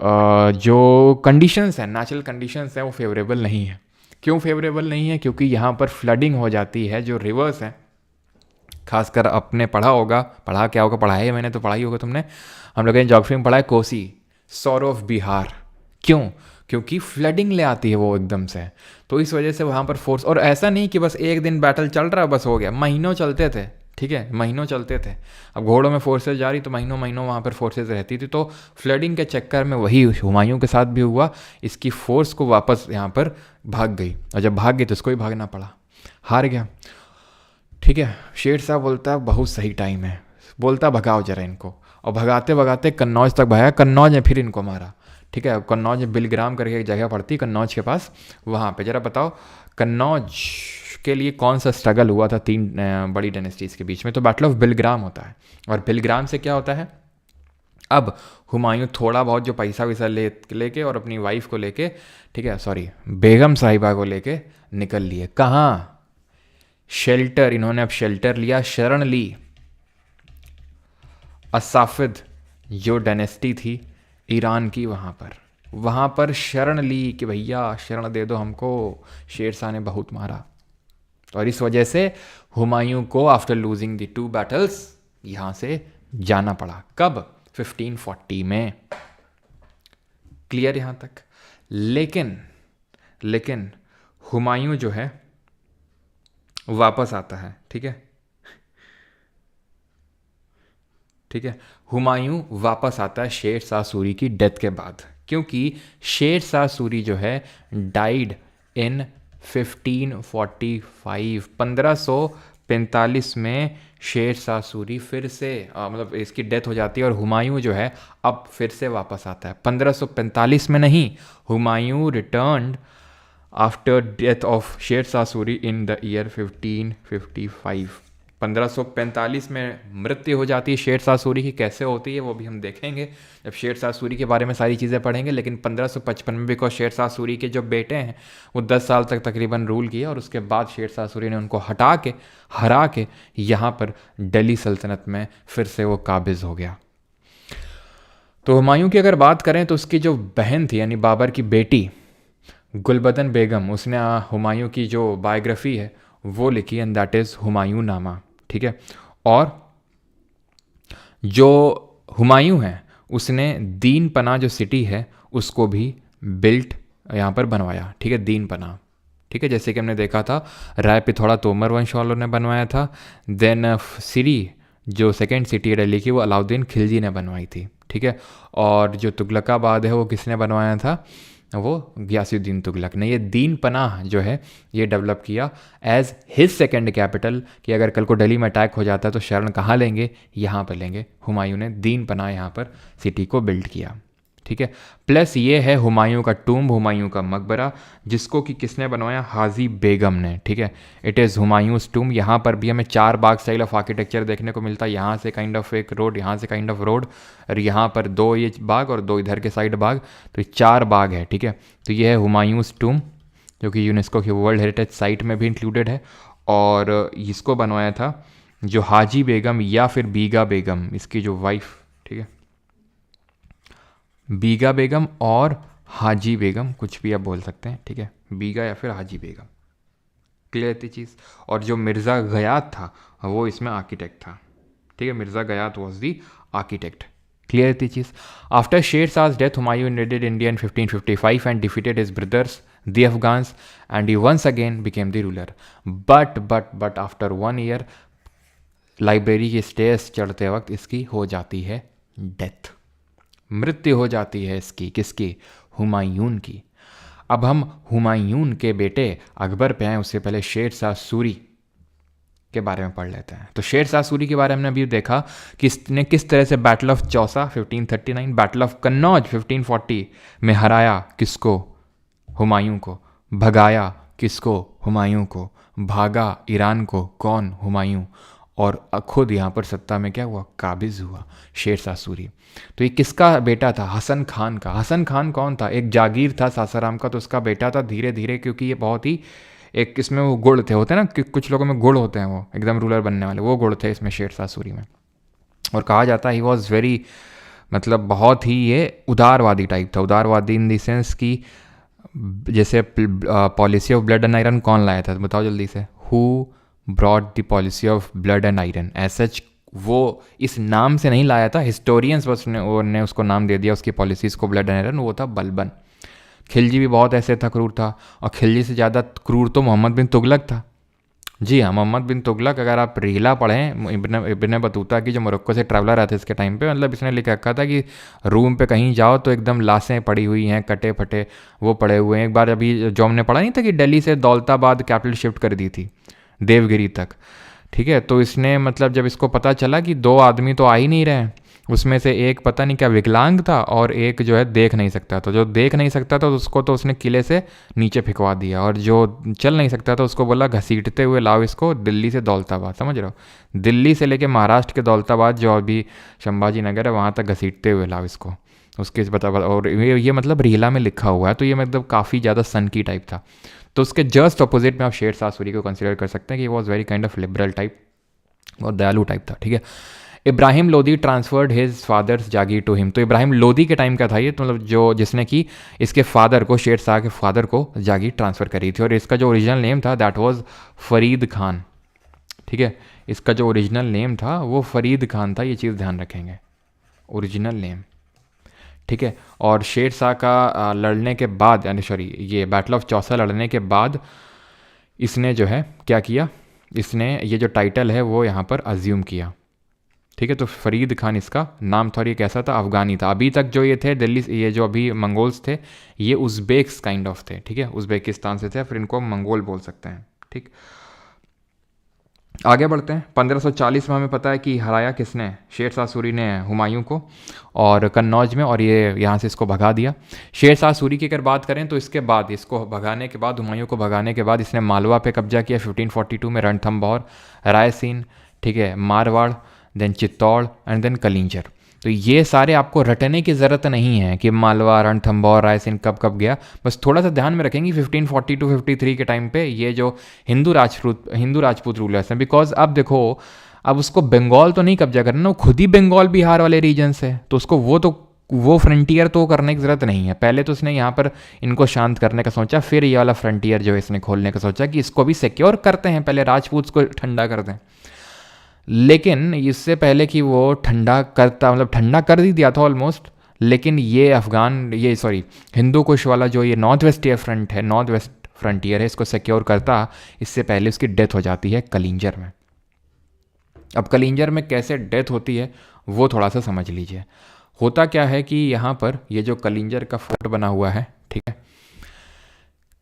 जो कंडीशंस हैं, नेचुरल कंडीशंस हैं, वो फेवरेबल नहीं है। क्यों फेवरेबल नहीं है? क्योंकि यहाँ पर फ्लडिंग हो जाती है। जो रिवर्स हैं, खासकर आपने पढ़ा क्या होगा, पढ़ा है, मैंने तो पढ़ा ही होगा तुमने, हम लोगों ने ज्योग्राफी में पढ़ा है, कोसी, सौर ऑफ बिहार। क्यों? क्योंकि फ्लडिंग ले आती है वो एकदम से। तो इस वजह से वहाँ पर फोर्स, और ऐसा नहीं कि बस एक दिन बैटल चल रहा बस हो गया, महीनों चलते थे, ठीक है, महीनों चलते थे। अब घोड़ों में फोर्सेज जा रही तो महीनों महीनों वहाँ पर फोर्सेज रहती थी। तो फ्लडिंग के चक्कर में वही हुमायूं के साथ भी हुआ, इसकी फोर्स को वापस यहाँ पर भाग गई, और जब भाग गई तो उसको ही भागना पड़ा, हार गया। ठीक है, शेर शाह बोलता बहुत सही टाइम है, बोलता भगाओ जरा इनको, और भगाते भगाते कन्नौज तक भागा। कन्नौज में फिर इनको मारा, ठीक है। कन्नौज में बिलग्राम करके एक जगह पड़ती कन्नौज के पास, वहाँ पे जरा बताओ कन्नौज के लिए कौन सा स्ट्रगल हुआ था 3 बड़ी डायनेस्टीज़ के बीच में? तो बैटल ऑफ बिलग्राम होता है। और बिलग्राम से क्या होता है, अब हुमायूं थोड़ा बहुत जो पैसा वैसा लेके और अपनी वाइफ को लेके, ठीक है, सॉरी बेगम साहिबा को लेके निकल लिए। कहाँ? शेल्टर, इन्होंने अब शेल्टर लिया, शरण ली। असाफिद जो डायनेस्टी थी ईरान की, वहाँ पर शरण ली कि भैया शरण दे दो हमको, शेर शाह ने बहुत मारा। और इस वजह से हुमायूं को आफ्टर लूजिंग द 2 बैटल्स यहाँ से जाना पड़ा। कब? 1540 में। क्लियर यहाँ तक? लेकिन हुमायूं जो है वापस आता है, ठीक है। ठीक है। हुमायूं वापस आता है शेर शाह सूरी की डेथ के बाद, क्योंकि शेर शाह सूरी जो है डाइड इन 1545, 1545 में शेर शाह सूरी फिर से मतलब इसकी डेथ हो जाती है और हुमायूं जो है अब फिर से वापस आता है। 1545 में नहीं, Humayun returned after death of Sher Shah Suri in the year 1555। 1545 में मृत्यु हो जाती है शेर शाह सूरी की। कैसे होती है वो भी हम देखेंगे जब शेर शाह सूरी के बारे में सारी चीज़ें पढ़ेंगे। लेकिन 1555 में बिकॉज शेर शाह सूरी के जो बेटे हैं वो 10 साल तक तकरीबन रूल किए और उसके बाद शेर शाह सूरी ने उनको हरा के यहाँ पर दिल्ली सल्तनत में फिर से वो काबिज हो गया। तो हुमायूं की अगर बात करें तो उसकी जो बहन थी यानी बाबर की बेटी गुलबदन बेगम, उसने हुमायूं की जो बायोग्राफी है वो लिखी एंड दैट इज़ हुमायूं नामा। ठीक है। और जो हुमायूं है उसने दीन पना जो सिटी है उसको भी बिल्ट यहाँ पर बनवाया। ठीक है, दीन पना। ठीक है, जैसे कि हमने देखा था राय पिथौड़ा तोमर वंश वालों ने बनवाया था। देन सिरी जो सेकेंड सिटी है दिल्ली की वो अलाउद्दीन खिलजी ने बनवाई थी। ठीक है। और जो तुगलकाबाद है वो किसने बनवाया था? वो गयासुद्दीन तुगलक ने। ये दीन पनाह जो है ये डेवलप किया एज हिज सेकेंड कैपिटल, कि अगर कल को दिल्ली में अटैक हो जाता है तो शरण कहाँ लेंगे? यहाँ पर लेंगे। हुमायूं ने दीन पनाह यहाँ पर सिटी को बिल्ड किया। ठीक है। प्लस ये है हुमायूं का टूम्ब, हुमायूं का मकबरा, जिसको कि किसने बनवाया? हाजी बेगम ने। ठीक है। It is Humayun's tomb. यहाँ पर भी हमें 4 बाग स्टाइल ऑफ आर्किटेक्चर देखने को मिलता है। यहाँ से काइंड ऑफ एक रोड, यहाँ से काइंड ऑफ रोड, और यहाँ पर 2 ये बाग और 2 इधर के साइड बाग, तो 4 बाग है। ठीक है। तो ये है हुमायूंस टूम्ब जो कि यूनेस्को की वर्ल्ड हेरिटेज साइट में भी इंक्लूडेड है। और इसको बनवाया था जो हाजी बेगम या फिर बीगा बेगम, इसकी जो वाइफ, ठीक है, बीगा बेगम और हाजी बेगम, कुछ भी आप बोल सकते हैं। ठीक है, बीगा या फिर हाजी बेगम, क्लियर थी चीज़। और जो मिर्ज़ा गयात था वो इसमें आर्किटेक्ट था। ठीक है, मिर्ज़ा गयात वॉज दी आर्किटेक्ट, क्लियर थी चीज़। आफ्टर शेर शाह's death Humayun invaded India in 1555 and defeated his brothers the Afghans and he once again became the ruler. But after 1 year library के स्टेयर्स चढ़ते वक्त इसकी हो जाती है डेथ, मृत्यु हो जाती है इसकी। किसकी? हुमायूं की। अब हम हुमायूं के बेटे अकबर पे आए, उससे पहले शेर शाह सूरी के बारे में पढ़ लेते हैं। तो शेर शाह सूरी के बारे में हमने अभी देखा कि इसने किस तरह से battle of Chausa 1539, battle of Kannauj 1540 में हराया किसको? हुमायूं को। भगाया किसको? हुमायूं को। भागा ईरान को। कौन? हुमायूं। और खुद यहाँ पर सत्ता में क्या हुआ? काबिज हुआ शेर शाह सूरी। तो ये किसका बेटा था? हसन खान का। हसन खान कौन था? एक जागीर था सासाराम का, तो उसका बेटा था। धीरे धीरे, क्योंकि ये बहुत ही एक इसमें वो गुण थे, होते हैं ना कि कुछ लोगों में गुण होते हैं, वो एकदम रूलर बनने वाले, वो गुण थे इसमें शेर शाह सूरी में। और कहा जाता है ही वॉज वेरी, मतलब बहुत ही ये उदारवादी टाइप था। उदारवादी इन द सेंस कि जैसे policy of blood and iron कौन लाया था? बताओ जल्दी से। Who brought the policy of blood and iron? As such वो इस नाम से नहीं लाया था, हिस्टोरियंस बस ने उसको नाम दे दिया उसकी पॉलिसीज़ को, ब्लड एंड आयरन। वो था बलबन। खिलजी भी बहुत ऐसे था, क्रूर था। और खिलजी से ज़्यादा क्रूर तो मोहम्मद बिन तुगलक था। जी हाँ, मोहम्मद बिन तुगलक, अगर आप रिहला पढ़ें इब्न बतूता की, जो मोरक्को से ट्रैवलर आते इसके टाइम पे, मतलब इसने लिख रखा था कि रूम पे कहीं जाओ तो एकदम लाशें पड़ी हुई हैं, कटे फटे वो पड़े हुए हैं। एक बार अभी जो हमने पढ़ा नहीं था कि दिल्ली से दौलताबाद कैपिटल शिफ्ट कर दी थी देवगिरी तक। ठीक है, तो इसने मतलब जब इसको पता चला कि 2 आदमी तो आ ही नहीं रहे हैं, उसमें से एक पता नहीं क्या विकलांग था और एक जो है देख नहीं सकता था। जो देख नहीं सकता था उसको तो उसने किले से नीचे फेंकवा दिया, और जो चल नहीं सकता था उसको बोला घसीटते हुए लाओ इसको दिल्ली से दौलताबाद। समझ रहे हो? दिल्ली से लेके महाराष्ट्र के दौलताबाद जो अभी संभाजी नगर है वहाँ तक घसीटते हुए लाओ इसको, उसके बता। और ये मतलब रिहला में लिखा हुआ है, तो ये मतलब काफ़ी ज़्यादा सन की टाइप था। तो उसके जस्ट अपोजिट में आप शेर शाह सूरी को कंसिडर कर सकते हैं कि was very kind of liberal type और दयालु टाइप था। ठीक है। Ibrahim Lodi transferred his father's jagir to him. तो इब्राहिम लोदी के टाइम का था ये, तो मतलब जो जिसने कि इसके फादर को, शेर शाह के फादर को जागीर ट्रांसफ़र करी थी। और इसका जो ओरिजिनल नेम था दैट वाज फरीद खान। ठीक है, इसका जो ओरिजिनल नेम था वो फरीद खान था, ये चीज़ ध्यान रखेंगे, ओरिजिनल नेम। ठीक है। और शेर शाह का लड़ने के बाद, यानी सॉरी ये बैटल ऑफ चौसा लड़ने के बाद इसने जो है क्या किया, इसने ये जो टाइटल है वो यहाँ पर अज्यूम किया। ठीक है। तो फरीद खान इसका नाम था और ये कैसा था, अफ़गानी था। अभी तक जो ये थे दिल्ली, ये जो अभी मंगोल्स थे ये उज़्बेक्स काइंड ऑफ थे, ठीक है, उज़्बेकिस्तान से थे, फिर इनको हम मंगोल बोल सकते हैं, ठीक। आगे बढ़ते हैं। 1540 में हमें पता है कि हराया किसने, शेर शाह सूरी ने हुमायूं को और कन्नौज में, और ये यहाँ से इसको भगा दिया। शेर शाह सूरी की अगर बात करें तो इसके बाद, इसको भगाने के बाद, हुमायूं को भगाने के बाद इसने मालवा पे कब्जा किया 1542 में, रणथंभौर, रायसीन, ठीक है, Marwar, then Chittor and then Kalinjar. तो ये सारे आपको रटने की ज़रूरत नहीं है कि मालवा, रणथंभौर, रायसीन कब कब गया, बस थोड़ा सा ध्यान में रखेंगे 1542-53 के टाइम पे ये जो हिंदू राजपूत रूलर्स हैं। बिकॉज अब देखो, अब उसको बंगाल तो नहीं कब्जा करना, वो खुद ही बंगाल बिहार वाले रीजन से, तो उसको वो फ्रंटियर तो करने की ज़रूरत नहीं है। पहले तो उसने यहाँ पर इनको शांत करने का सोचा, फिर ये वाला फ्रंटियर जो है इसने खोलने का सोचा कि इसको भी सिक्योर करते हैं, पहले राजपूत को ठंडा कर दें। लेकिन इससे पहले कि वो ठंडा कर ही दिया था ऑलमोस्ट, लेकिन ये हिंदू कुश वाला जो ये नॉर्थ वेस्ट फ्रंटियर है, इसको सिक्योर करता, इससे पहले उसकी डेथ हो जाती है कलिंजर में। अब कलिंजर में कैसे डेथ होती है वो थोड़ा सा समझ लीजिए। होता क्या है कि यहाँ पर ये जो कलिंजर का फोर्ट बना हुआ है, ठीक है,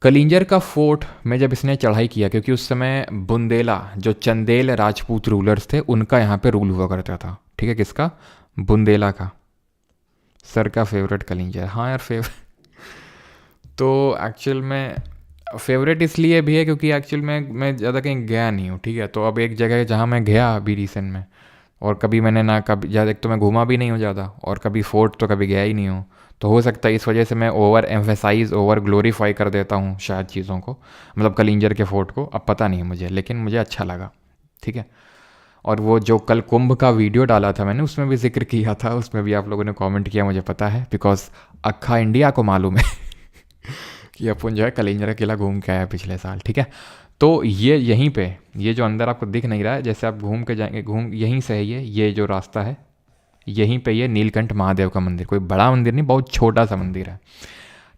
कलिंजर का फोर्ट में जब इसने चढ़ाई किया, क्योंकि उस समय बुंदेला जो चंदेल राजपूत रूलर्स थे उनका यहाँ पे रूल हुआ करता था, ठीक है, किसका, बुंदेला का। सर का फेवरेट कलिंजर, हाँ यार फेवरेट तो एक्चुअल में फेवरेट इसलिए भी है क्योंकि एक्चुअल में मैं ज़्यादा कहीं गया नहीं हूँ, ठीक है। तो अब एक जगह जहाँ मैं गया अभी रिसेंट में, और कभी मैंने ना कभी ज़्यादा, एक तो मैं घूमा भी नहीं हूँ ज़्यादा, और कभी फोर्ट तो कभी गया ही नहीं हूँ, तो हो सकता है इस वजह से मैं ओवर ग्लोरीफाई कर देता हूँ शायद चीज़ों को, मतलब कलिंजर के फोर्ट को। अब पता नहीं मुझे, लेकिन मुझे अच्छा लगा, ठीक है। और वो जो कल कुंभ का वीडियो डाला था मैंने, उसमें भी जिक्र किया था, उसमें भी आप लोगों ने कमेंट किया, मुझे पता है, बिकॉज अक्खा इंडिया को मालूम है कि अपन जो है कलिंजर का किला घूम के आया पिछले साल, ठीक है। तो ये यहीं पे, ये जो अंदर आपको दिख नहीं रहा है, जैसे आप घूम के जाएंगे, यहीं से है ये जो रास्ता है, यहीं पे ये नीलकंठ महादेव का मंदिर, कोई बड़ा मंदिर नहीं, बहुत छोटा सा मंदिर है,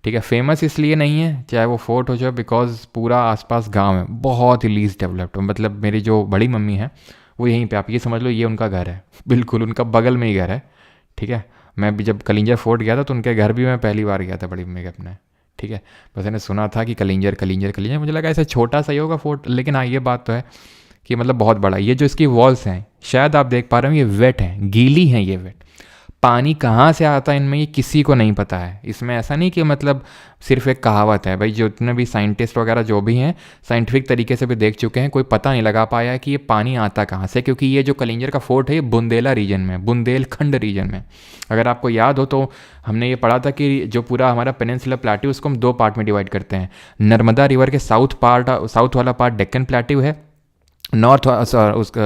ठीक है। फेमस इसलिए नहीं है चाहे वो फोर्ट हो जाए, बिकॉज पूरा आसपास गांव है, बहुत ही लीस्ट डेवलप्ड। मतलब मेरी जो बड़ी मम्मी है वो यहीं पे, आप ये समझ लो ये उनका घर है, बिल्कुल उनका बगल में ही घर है, ठीक है। मैं भी जब कलिंजर फोर्ट गया था तो उनके घर भी मैं पहली बार गया था बड़ी मम्मी के अपने, ठीक है। बस मैंने सुना था कि कलिंजर कलिंजर कलिंजर, मुझे लगा ऐसा छोटा सा ही होगा फोर्ट, लेकिन हाँ ये बात तो है कि मतलब बहुत बड़ा। ये जो इसकी वॉल्स हैं, शायद आप देख पा रहे हो, ये वेट हैं, गीली हैं ये वेट। पानी कहाँ से आता है इनमें ये किसी को नहीं पता है। इसमें ऐसा नहीं कि मतलब सिर्फ एक कहावत है भाई, जितने भी साइंटिस्ट वगैरह जो भी हैं साइंटिफिक तरीके से भी देख चुके हैं, कोई पता नहीं लगा पाया है कि ये पानी आता कहाँ से, क्योंकि ये जो कलिंजर का फोर्ट है ये बुंदेला रीजन में, बुंदेलखंड रीजन में। अगर आपको याद हो तो हमने ये पढ़ा था कि जो पूरा हमारा पेनिनसुलर प्लेट्यू, उसको हम 2 पार्ट में डिवाइड करते हैं। नर्मदा रिवर के साउथ वाला पार्ट डेक्कन प्लेट्यू है, उसका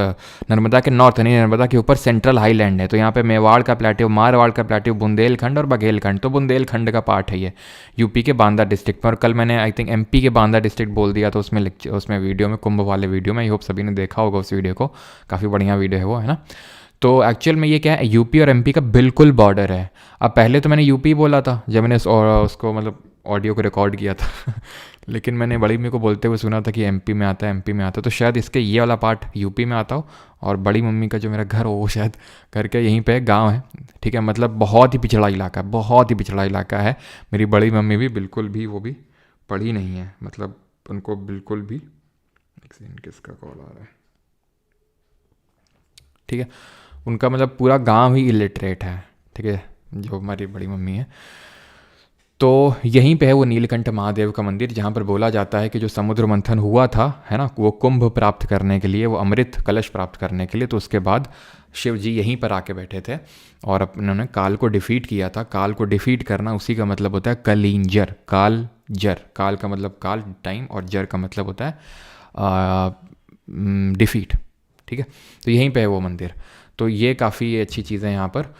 नर्मदा के नॉर्थ नहीं, नर्मदा के ऊपर सेंट्रल हाईलैंड है। तो यहाँ पे मेवाड़ का प्लेट्यू, मारवाड़ का प्लेट्यू, बुंदेलखंड और बघेलखंड, तो बुंदेलखंड का पार्ट है ये, यूपी के बांदा डिस्ट्रिक्ट में। और कल मैंने आई थिंक एमपी के बांदा डिस्ट्रिक्ट बोल दिया, तो उसमें वीडियो में, कुंभ वाले वीडियो में, आई होप सभी ने देखा होगा उस वीडियो को, काफ़ी बढ़िया वीडियो है वो, है ना। तो एक्चुअल में ये क्या है, यूपी और एमपी का बिल्कुल बॉर्डर है। अब पहले तो मैंने यूपी बोला था जब मैंने उसको मतलब ऑडियो को रिकॉर्ड किया था लेकिन मैंने बड़ी मम्मी को बोलते हुए सुना था कि एमपी में आता है, तो शायद इसके ये वाला पार्ट यूपी में आता हो, और बड़ी मम्मी का जो मेरा घर हो वो शायद घर के यहीं पे गांव है, ठीक है। मतलब बहुत ही पिछड़ा इलाका है, बहुत ही पिछड़ा इलाका है। मेरी बड़ी मम्मी भी बिल्कुल भी वो भी पढ़ी नहीं है, मतलब उनको बिल्कुल भी, किसका कॉल आ रहा है, ठीक है, उनका मतलब पूरा गांव ही इलिटरेट है, ठीक है, जो हमारी बड़ी मम्मी है। तो यहीं पे है वो नीलकंठ महादेव का मंदिर, जहाँ पर बोला जाता है कि जो समुद्र मंथन हुआ था, है ना, वो कुंभ प्राप्त करने के लिए, वो अमृत कलश प्राप्त करने के लिए, तो उसके बाद शिव जी यहीं पर आके बैठे थे और उन्होंने काल को डिफीट किया था। काल को डिफीट करना उसी का मतलब होता है कलिंजर, काल का मतलब काल टाइम, और जर का मतलब होता है डिफीट, ठीक है। तो यहीं पे है वो मंदिर। तो ये काफ़ी अच्छी चीज़ है यहाँ पर।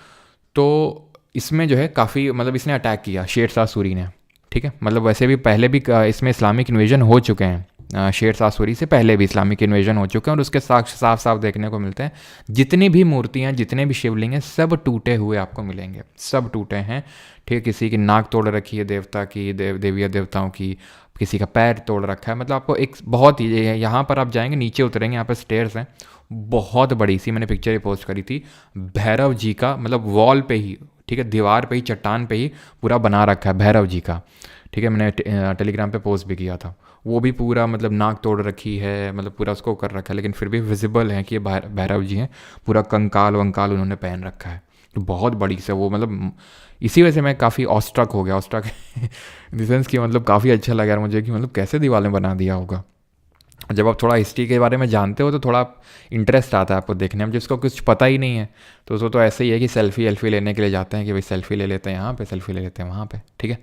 तो इसमें जो है काफ़ी, मतलब इसने अटैक किया शेर शाह सूरी ने, ठीक है। मतलब वैसे भी पहले भी इसमें इस्लामिक इन्वेजन हो चुके हैं, शेर शाह सूरी से पहले भी इस्लामिक इन्वेजन हो चुके हैं और उसके साक्ष्य साफ साफ देखने को मिलते हैं। जितनी भी मूर्तियाँ, जितने भी शिवलिंग हैं, सब टूटे हुए आपको मिलेंगे, सब टूटे हैं। ठीक है, किसी की नाक तोड़ रखी है देवता की, देवी देवताओं की, किसी का पैर तोड़ रखा है। मतलब आपको एक बहुत ही, यहाँ पर आप जाएंगे, नीचे उतरेंगे, यहाँ पर स्टेयर्स हैं, बहुत बड़ी सी, मैंने पिक्चर ही पोस्ट करी थी, भैरव जी का, मतलब वॉल पे ही, ठीक है, दीवार पे ही, चट्टान पे ही पूरा बना रखा है भैरव जी का। ठीक है, मैंने टेलीग्राम पे पोस्ट भी किया था। वो भी पूरा मतलब नाक तोड़ रखी है, मतलब पूरा उसको कर रखा है, लेकिन फिर भी विजिबल है कि ये भैरव जी हैं। पूरा कंकाल वंकाल उन्होंने पहन रखा है, तो बहुत बड़ी से वो, मतलब इसी वजह से मैं काफ़ी ऑस्ट्रक हो गया, ऑस्ट्रक इन द सेंस कि मतलब काफ़ी अच्छा लगा यार मुझे कि मतलब कैसे दीवार में बना दिया होगा। जब आप थोड़ा हिस्ट्री के बारे में जानते हो तो थोड़ा इंटरेस्ट आता है आपको देखने में। जिसको कुछ पता ही नहीं है तो उसको तो ऐसे ही है कि सेल्फी लेने के लिए जाते हैं कि भाई सेल्फी ले लेते हैं यहाँ पे, सेल्फी ले लेते हैं वहाँ पे। ठीक है,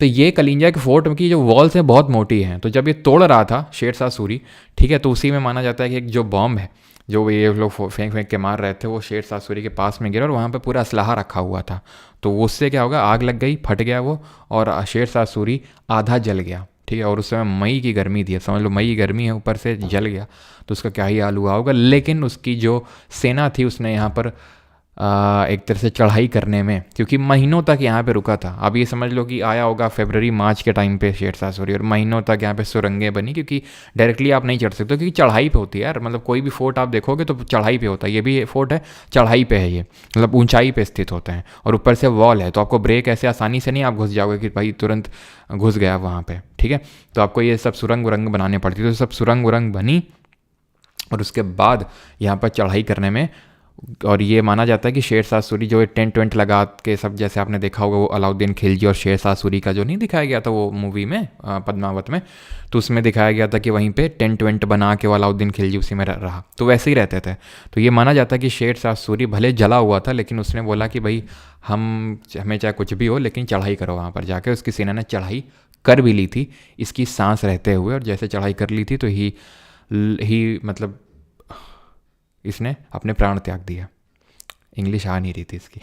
तो ये कलिंजा के फोर्ट की जो वॉल्स हैं बहुत मोटी हैं। तो जब ये तोड़ रहा था शेर शाह सूरी, ठीक है, तो उसी में माना जाता है कि एक जो बॉम्ब है जो ये लोग फेंक के मार रहे थे, वो शेर शाह सूरी के पास में गिरा और वहाँ पे पूरा असलाहा रखा हुआ था। तो उससे क्या होगा, आग लग गई, फट गया वो, और शेर शाह सूरी आधा जल गया। ठीक है, और उस समय मई की गर्मी थी, समझ लो मई की गर्मी है, ऊपर से जल गया, तो उसका क्या ही हाल हुआ होगा। लेकिन उसकी जो सेना थी उसने यहाँ पर एक तरह से चढ़ाई करने में, क्योंकि महीनों तक यहाँ पे रुका था। अब ये समझ लो कि आया होगा फरवरी मार्च के टाइम पे शेर शाह सूरी, और महीनों तक यहाँ पे सुरंगें बनी, क्योंकि डायरेक्टली आप नहीं चढ़ सकते, क्योंकि चढ़ाई पे होती है यार। मतलब कोई भी फोर्ट आप देखोगे तो चढ़ाई पे होता है, ये भी फोर्ट है चढ़ाई पे है, ये मतलब ऊंचाई पे स्थित होते हैं, और ऊपर से वॉल है, तो आपको ब्रेक ऐसे आसानी से नहीं आप घुस जाओगे कि भाई तुरंत घुस गया वहाँ पर। ठीक है, तो आपको ये सब सुरंग उरंग बनाने पड़ती, तो सब सुरंग उरंग बनी, और उसके बाद यहाँ पर चढ़ाई करने में, और ये माना जाता है कि शेर शाह सूरी जो टेंट वेंट लगा के सब, जैसे आपने देखा होगा वो अलाउद्दीन खिलजी और शेर शाह सूरी का जो नहीं दिखाया गया था वो मूवी में पद्मावत में, तो उसमें दिखाया गया था कि वहीं पे टेंट वेंट बना के वो अलाउद्दीन खिलजी उसी में रहा, तो वैसे ही रहते थे। तो ये माना जाता है कि शेर शाह सूरी भले जला हुआ था, लेकिन उसने बोला कि भाई हमें चाहे कुछ भी हो लेकिन चढ़ाई करो वहाँ पर जाके। उसकी सेना ने चढ़ाई कर भी ली थी इसकी सांस रहते हुए, और जैसे चढ़ाई कर ली थी तो ही मतलब इसने अपने प्राण त्याग दिया। इंग्लिश आ नहीं रही थी इसकी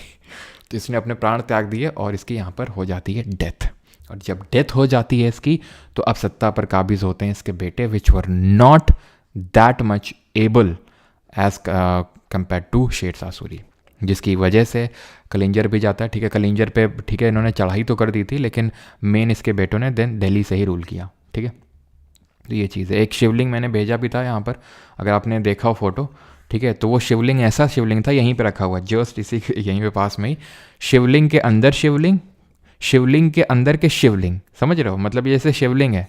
तो इसने अपने प्राण त्याग दिए और इसकी यहाँ पर हो जाती है डेथ। और जब डेथ हो जाती है इसकी, तो अब सत्ता पर काबिज होते हैं इसके बेटे, which were not that much able as compare to Sher Shah Suri, जिसकी वजह से कलिंजर भी जाता है। ठीक है, कलिंजर पे ठीक है इन्होंने चढ़ाई तो कर दी थी, लेकिन मेन इसके बेटों ने देन दिल्ली से ही रूल किया। ठीक है, तो ये चीज़ है। एक शिवलिंग मैंने भेजा भी था यहाँ पर, अगर आपने देखा हो फोटो, ठीक है, तो वो शिवलिंग ऐसा शिवलिंग था, यहीं पे रखा हुआ जस्ट इसी यहीं पे पास में ही, शिवलिंग के अंदर शिवलिंग, शिवलिंग के अंदर के शिवलिंग, समझ रहे हो, मतलब जैसे शिवलिंग है,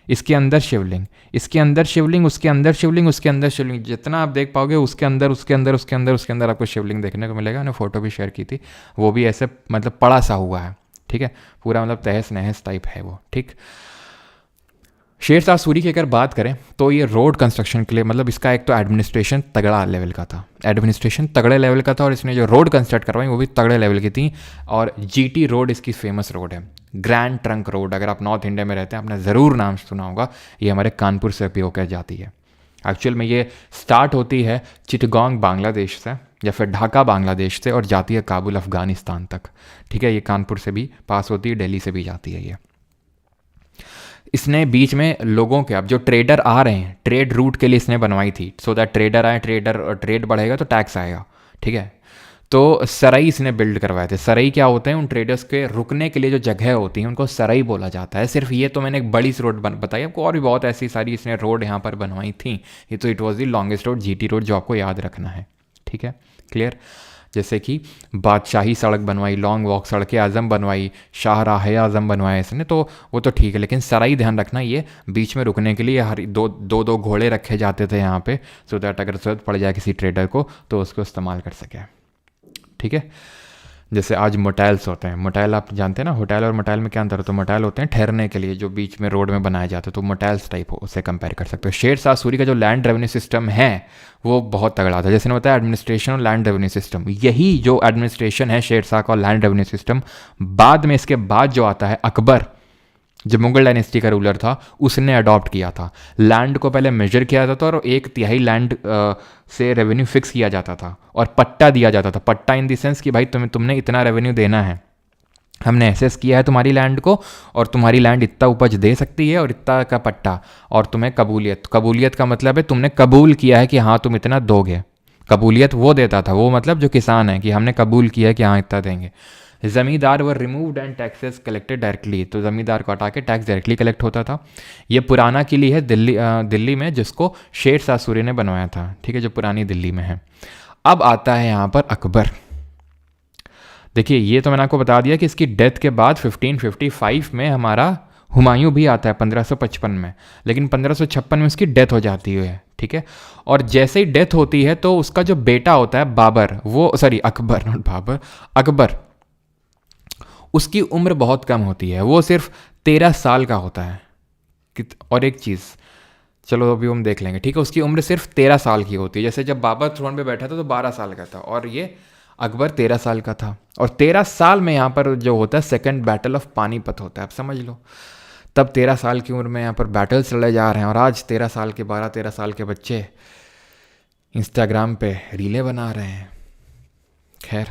इसके अंदर शिवलिंग, इसके अंदर शिवलिंग, उसके अंदर शिवलिंग, उसके अंदर शिवलिंग, जितना आप देख पाओगे उसके अंदर उसके अंदर उसके अंदर उसके अंदर आपको शिवलिंग देखने को मिलेगा। मैंने फोटो भी शेयर की थी, वो भी ऐसे मतलब पड़ा सा हुआ है। ठीक है, पूरा मतलब तहस नहस टाइप है वो। ठीक, शेर शाह सूरी की अगर बात करें तो ये रोड कंस्ट्रक्शन के लिए, मतलब इसका एक तो एडमिनिस्ट्रेशन तगड़ा लेवल का था, एडमिनिस्ट्रेशन तगड़े लेवल का था, और इसने जो रोड कंस्ट्रक्ट करवाई वो भी तगड़े लेवल की थी। और जीटी रोड इसकी फेमस रोड है, ग्रैंड ट्रंक रोड। अगर आप नॉर्थ इंडिया में रहते हैं आपने ज़रूर नाम सुना होगा, ये हमारे कानपुर से भी होकर जाती है। एक्चुअल में ये स्टार्ट होती है चिटगांग बांग्लादेश से, या फिर ढाका बांग्लादेश से, और जाती है काबुल अफ़गानिस्तान तक। ठीक है, ये कानपुर से भी पास होती है, दिल्ली से भी जाती है ये। इसने बीच में लोगों के, अब जो ट्रेडर आ रहे हैं, ट्रेड रूट के लिए इसने बनवाई थी, सो दैट ट्रेडर आए, ट्रेड बढ़ेगा तो टैक्स आएगा। ठीक है, तो सराई इसने बिल्ड करवाए थे। सराई क्या होते हैं, उन ट्रेडर्स के रुकने के लिए जो जगह होती है उनको सराई बोला जाता है। सिर्फ ये तो मैंने एक बड़ी सी रोड बताई आपको, और भी बहुत ऐसी सारी इसने रोड यहाँ पर बनवाई थी। ये तो it was the longest road, GT road, जो आपको याद रखना है। ठीक है, क्लियर। जैसे कि बादशाही सड़क बनवाई, लॉन्ग वॉक, सड़क आज़म बनवाई, शाहराह आज़म बनवाया इसने, तो वो तो ठीक है, लेकिन सराई ध्यान रखना, ये बीच में रुकने के लिए हर दो घोड़े रखे जाते थे यहाँ पे, सो दैट अगर जरूरत पड़ जाए किसी ट्रेडर को तो उसको इस्तेमाल कर सके। ठीक है, जैसे आज मोटेल्स होते हैं, मोटेल आप जानते हैं ना, होटल और मोटेल में क्या अंतर होता है। मोटेल होते हैं ठहरने के लिए जो बीच में रोड में बनाए जाते हैं, तो मोटेल्स टाइप हो, उससे कंपेयर कर सकते हो। शेर शाह सूरी का जो लैंड रेवेन्यू सिस्टम है वो बहुत तगड़ा था। जैसे ने बताया एडमिनिस्ट्रेशन और लैंड रेवेन्यू सिस्टम, यही जो एडमिनिस्ट्रेशन है शेर शाह का, लैंड रेवेन्यू सिस्टम, बाद में इसके बाद जो आता है अकबर, जो मुगल डायनेस्टी का रूलर था, उसने अडॉप्ट किया था। लैंड को पहले मेजर किया जाता था और 1/3 लैंड से रेवेन्यू फिक्स किया जाता था, और पट्टा दिया जाता था। पट्टा इन द सेंस कि भाई तुमने इतना रेवेन्यू देना है, हमने एसेस किया है तुम्हारी लैंड को, और तुम्हारी लैंड इतना उपज दे सकती है और इतना का पट्टा, और तुम्हें कबूलियत, कबूलियत का मतलब है तुमने कबूल किया है कि हाँ तुम इतना दोगे। कबूलियत वो देता था, वो मतलब जो किसान है, कि हमने कबूल किया है कि हाँ इतना देंगे। Zamindar were removed and taxes collected directly, तो ज़मींदार को हटा के टैक्स डायरेक्टली कलेक्ट होता था। ये पुराना किली है दिल्ली में, जिसको शेर शाह सूरी ने बनवाया था, ठीक है, जो पुरानी दिल्ली में है। अब आता है यहाँ पर अकबर। देखिए ये तो मैंने आपको बता दिया कि इसकी डेथ के बाद 1555 में हमारा हुमायूं भी आता है 1555 में, लेकिन 1556 में उसकी डेथ हो जाती है, ठीक है। और जैसे ही डेथ होती है तो उसका जो बेटा होता है बाबर, वो सॉरी अकबर, नॉट बाबर, अकबर, उसकी उम्र बहुत कम होती है, वो सिर्फ 13 साल का होता है। और एक चीज़, चलो अभी हम देख लेंगे, ठीक है, उसकी उम्र सिर्फ 13 साल की होती है। जैसे जब बाबर थ्रोन पे बैठा था तो 12 साल का था, और ये अकबर 13 साल का था। और 13 साल में यहाँ पर जो होता है सेकंड बैटल ऑफ पानीपत होता है, आप समझ लो। तब 13 साल की उम्र में यहाँ पर बैटल्स लड़े जा रहे हैं, और आज 13 साल के 12-13 साल के बच्चे इंस्टाग्राम पे रीलें बना रहे हैं। खैर,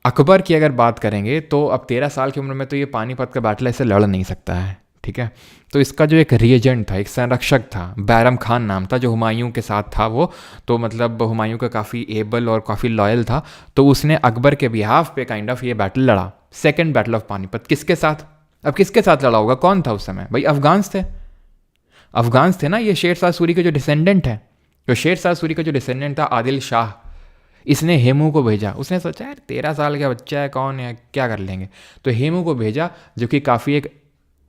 अकबर की अगर बात करेंगे तो अब 13 साल की उम्र में तो ये पानीपत का बैटल ऐसे लड़ नहीं सकता है, ठीक है। तो इसका जो एक रिएजेंट था, एक संरक्षक था, बैरम खान नाम था, जो हुमायूं के साथ था वो, तो मतलब हुमायूं का काफ़ी एबल और काफ़ी लॉयल था। तो उसने अकबर के बिहाफ पे काइंड ऑफ ये बैटल लड़ा, सेकेंड बैटल ऑफ पानीपत। किसके साथ? अब किसके साथ लड़ा होगा? कौन था उस समय? भाई अफगान्स थे, अफगान्स थे ना। ये शेर शाह सूरी के जो डिसेंडेंट है, तो शेर शाह सूरी का जो डिसेंडेंट था आदिल शाह, इसने हेमू को भेजा। उसने सोचा यार 13 साल का बच्चा है, कौन है, क्या कर लेंगे, तो हेमू को भेजा, जो कि काफ़ी एक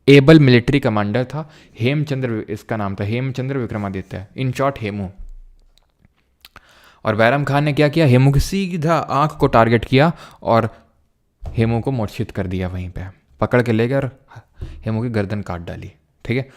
एबल मिलिट्री कमांडर था। हेमचंद्र इसका नाम था, हेमचंद्र विक्रमादित्य, इन शॉर्ट हेमू। और बैरम खान ने क्या किया, हेमू की सीधा आंख को टारगेट किया और हेमू को मूर्छित कर दिया, वहीं पे पकड़ के ले गया और हेमू की गर्दन काट डाली, ठीक है।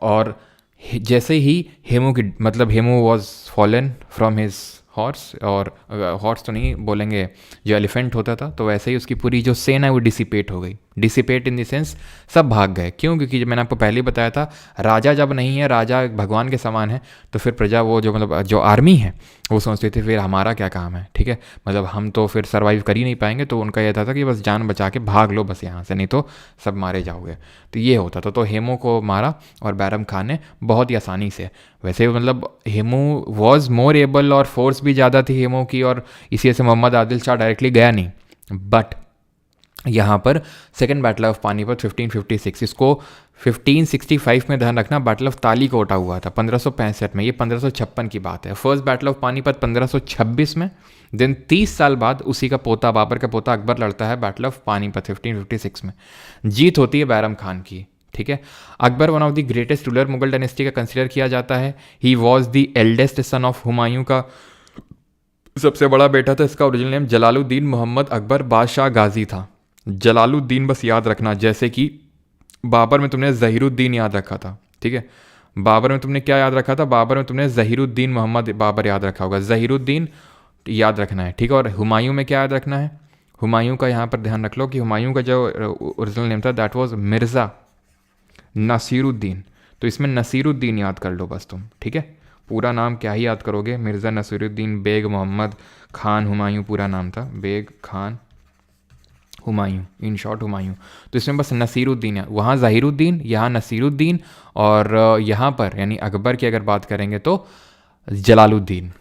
और जैसे ही हेमू की मतलब Hemu was fallen from his horse, और हॉर्स तो नहीं बोलेंगे, जो एलिफेंट होता था, तो वैसे ही उसकी पूरी जो सेना है वो डिसिपेट हो गई। डिसिपेट इन द सेंस सब भाग गए। क्यों? क्योंकि जब मैंने आपको पहले ही बताया था, राजा जब नहीं है, राजा भगवान के समान है, तो फिर प्रजा वो जो मतलब जो आर्मी है वो सोचती थी फिर हमारा क्या काम है, ठीक है, मतलब हम तो फिर सर्वाइव कर ही नहीं पाएंगे। तो उनका यह था कि बस जान बचा के भाग लो बस यहाँ से, नहीं तो सब मारे जाओगे। तो ये होता था। तो हेमू को मारा और बैरम खान ने बहुत ही आसानी से, वैसे मतलब हेमू वॉज मोर एबल और फोर्स भी ज़्यादा थी हेमू की, और इसी वजह से मोहम्मद आदिल शाह डायरेक्टली गया नहीं। बट यहाँ पर सेकेंड बैटल ऑफ पानीपत 1556, इसको 1565 में ध्यान रखना, बैटल ऑफ तालीकोटा हुआ था 1565 में, ये 1556 की बात है। फर्स्ट बैटल ऑफ पानीपत 1526 में, देन 30 साल बाद उसी का पोता, बाबर का पोता अकबर लड़ता है बैटल ऑफ पानीपत 1556 में। जीत होती है बैरम खान की, ठीक है। Akbar one of the greatest ruler Mughal dynasty का कंसिडर किया जाता है। ही was the eldest son of Humayun का सबसे बड़ा बेटा था। इसका ओरिजिनल नेम जलालुद्दीन मोहम्मद अकबर बादशाह गाजी था। जलालुद्दीन बस याद रखना, जैसे कि बाबर में तुमने ज़हीरुद्दीन याद रखा था, ठीक है। बाबर में तुमने क्या याद रखा था? बाबर में तुमने ज़हीरुद्दीन मोहम्मद बाबर याद रखा होगा, ज़हीरुद्दीन याद रखना है, ठीक है। और हुमायूं में क्या याद रखना है? हुमायूं का यहाँ पर ध्यान रख लो कि हुमायूं का जो ओरिजिनल नेम था दैट वाज मिर्ज़ा नसीरुद्दीन। तो इसमें नसीरुद्दीन याद कर लो बस तुम, ठीक है। पूरा नाम क्या ही याद करोगे, मिर्ज़ा नसीरुद्दीन बेग मोहम्मद खान हुमायूं पूरा नाम था, बेग खान हुमायूं, इन शॉर्ट हुमायूं। तो इसमें बस नसीरुद्दीन है, वहाँ ज़हीरुद्दीन, यहाँ नसीरुद्दीन, और यहाँ पर यानी अकबर की अगर बात करेंगे तो जलालुद्दीन,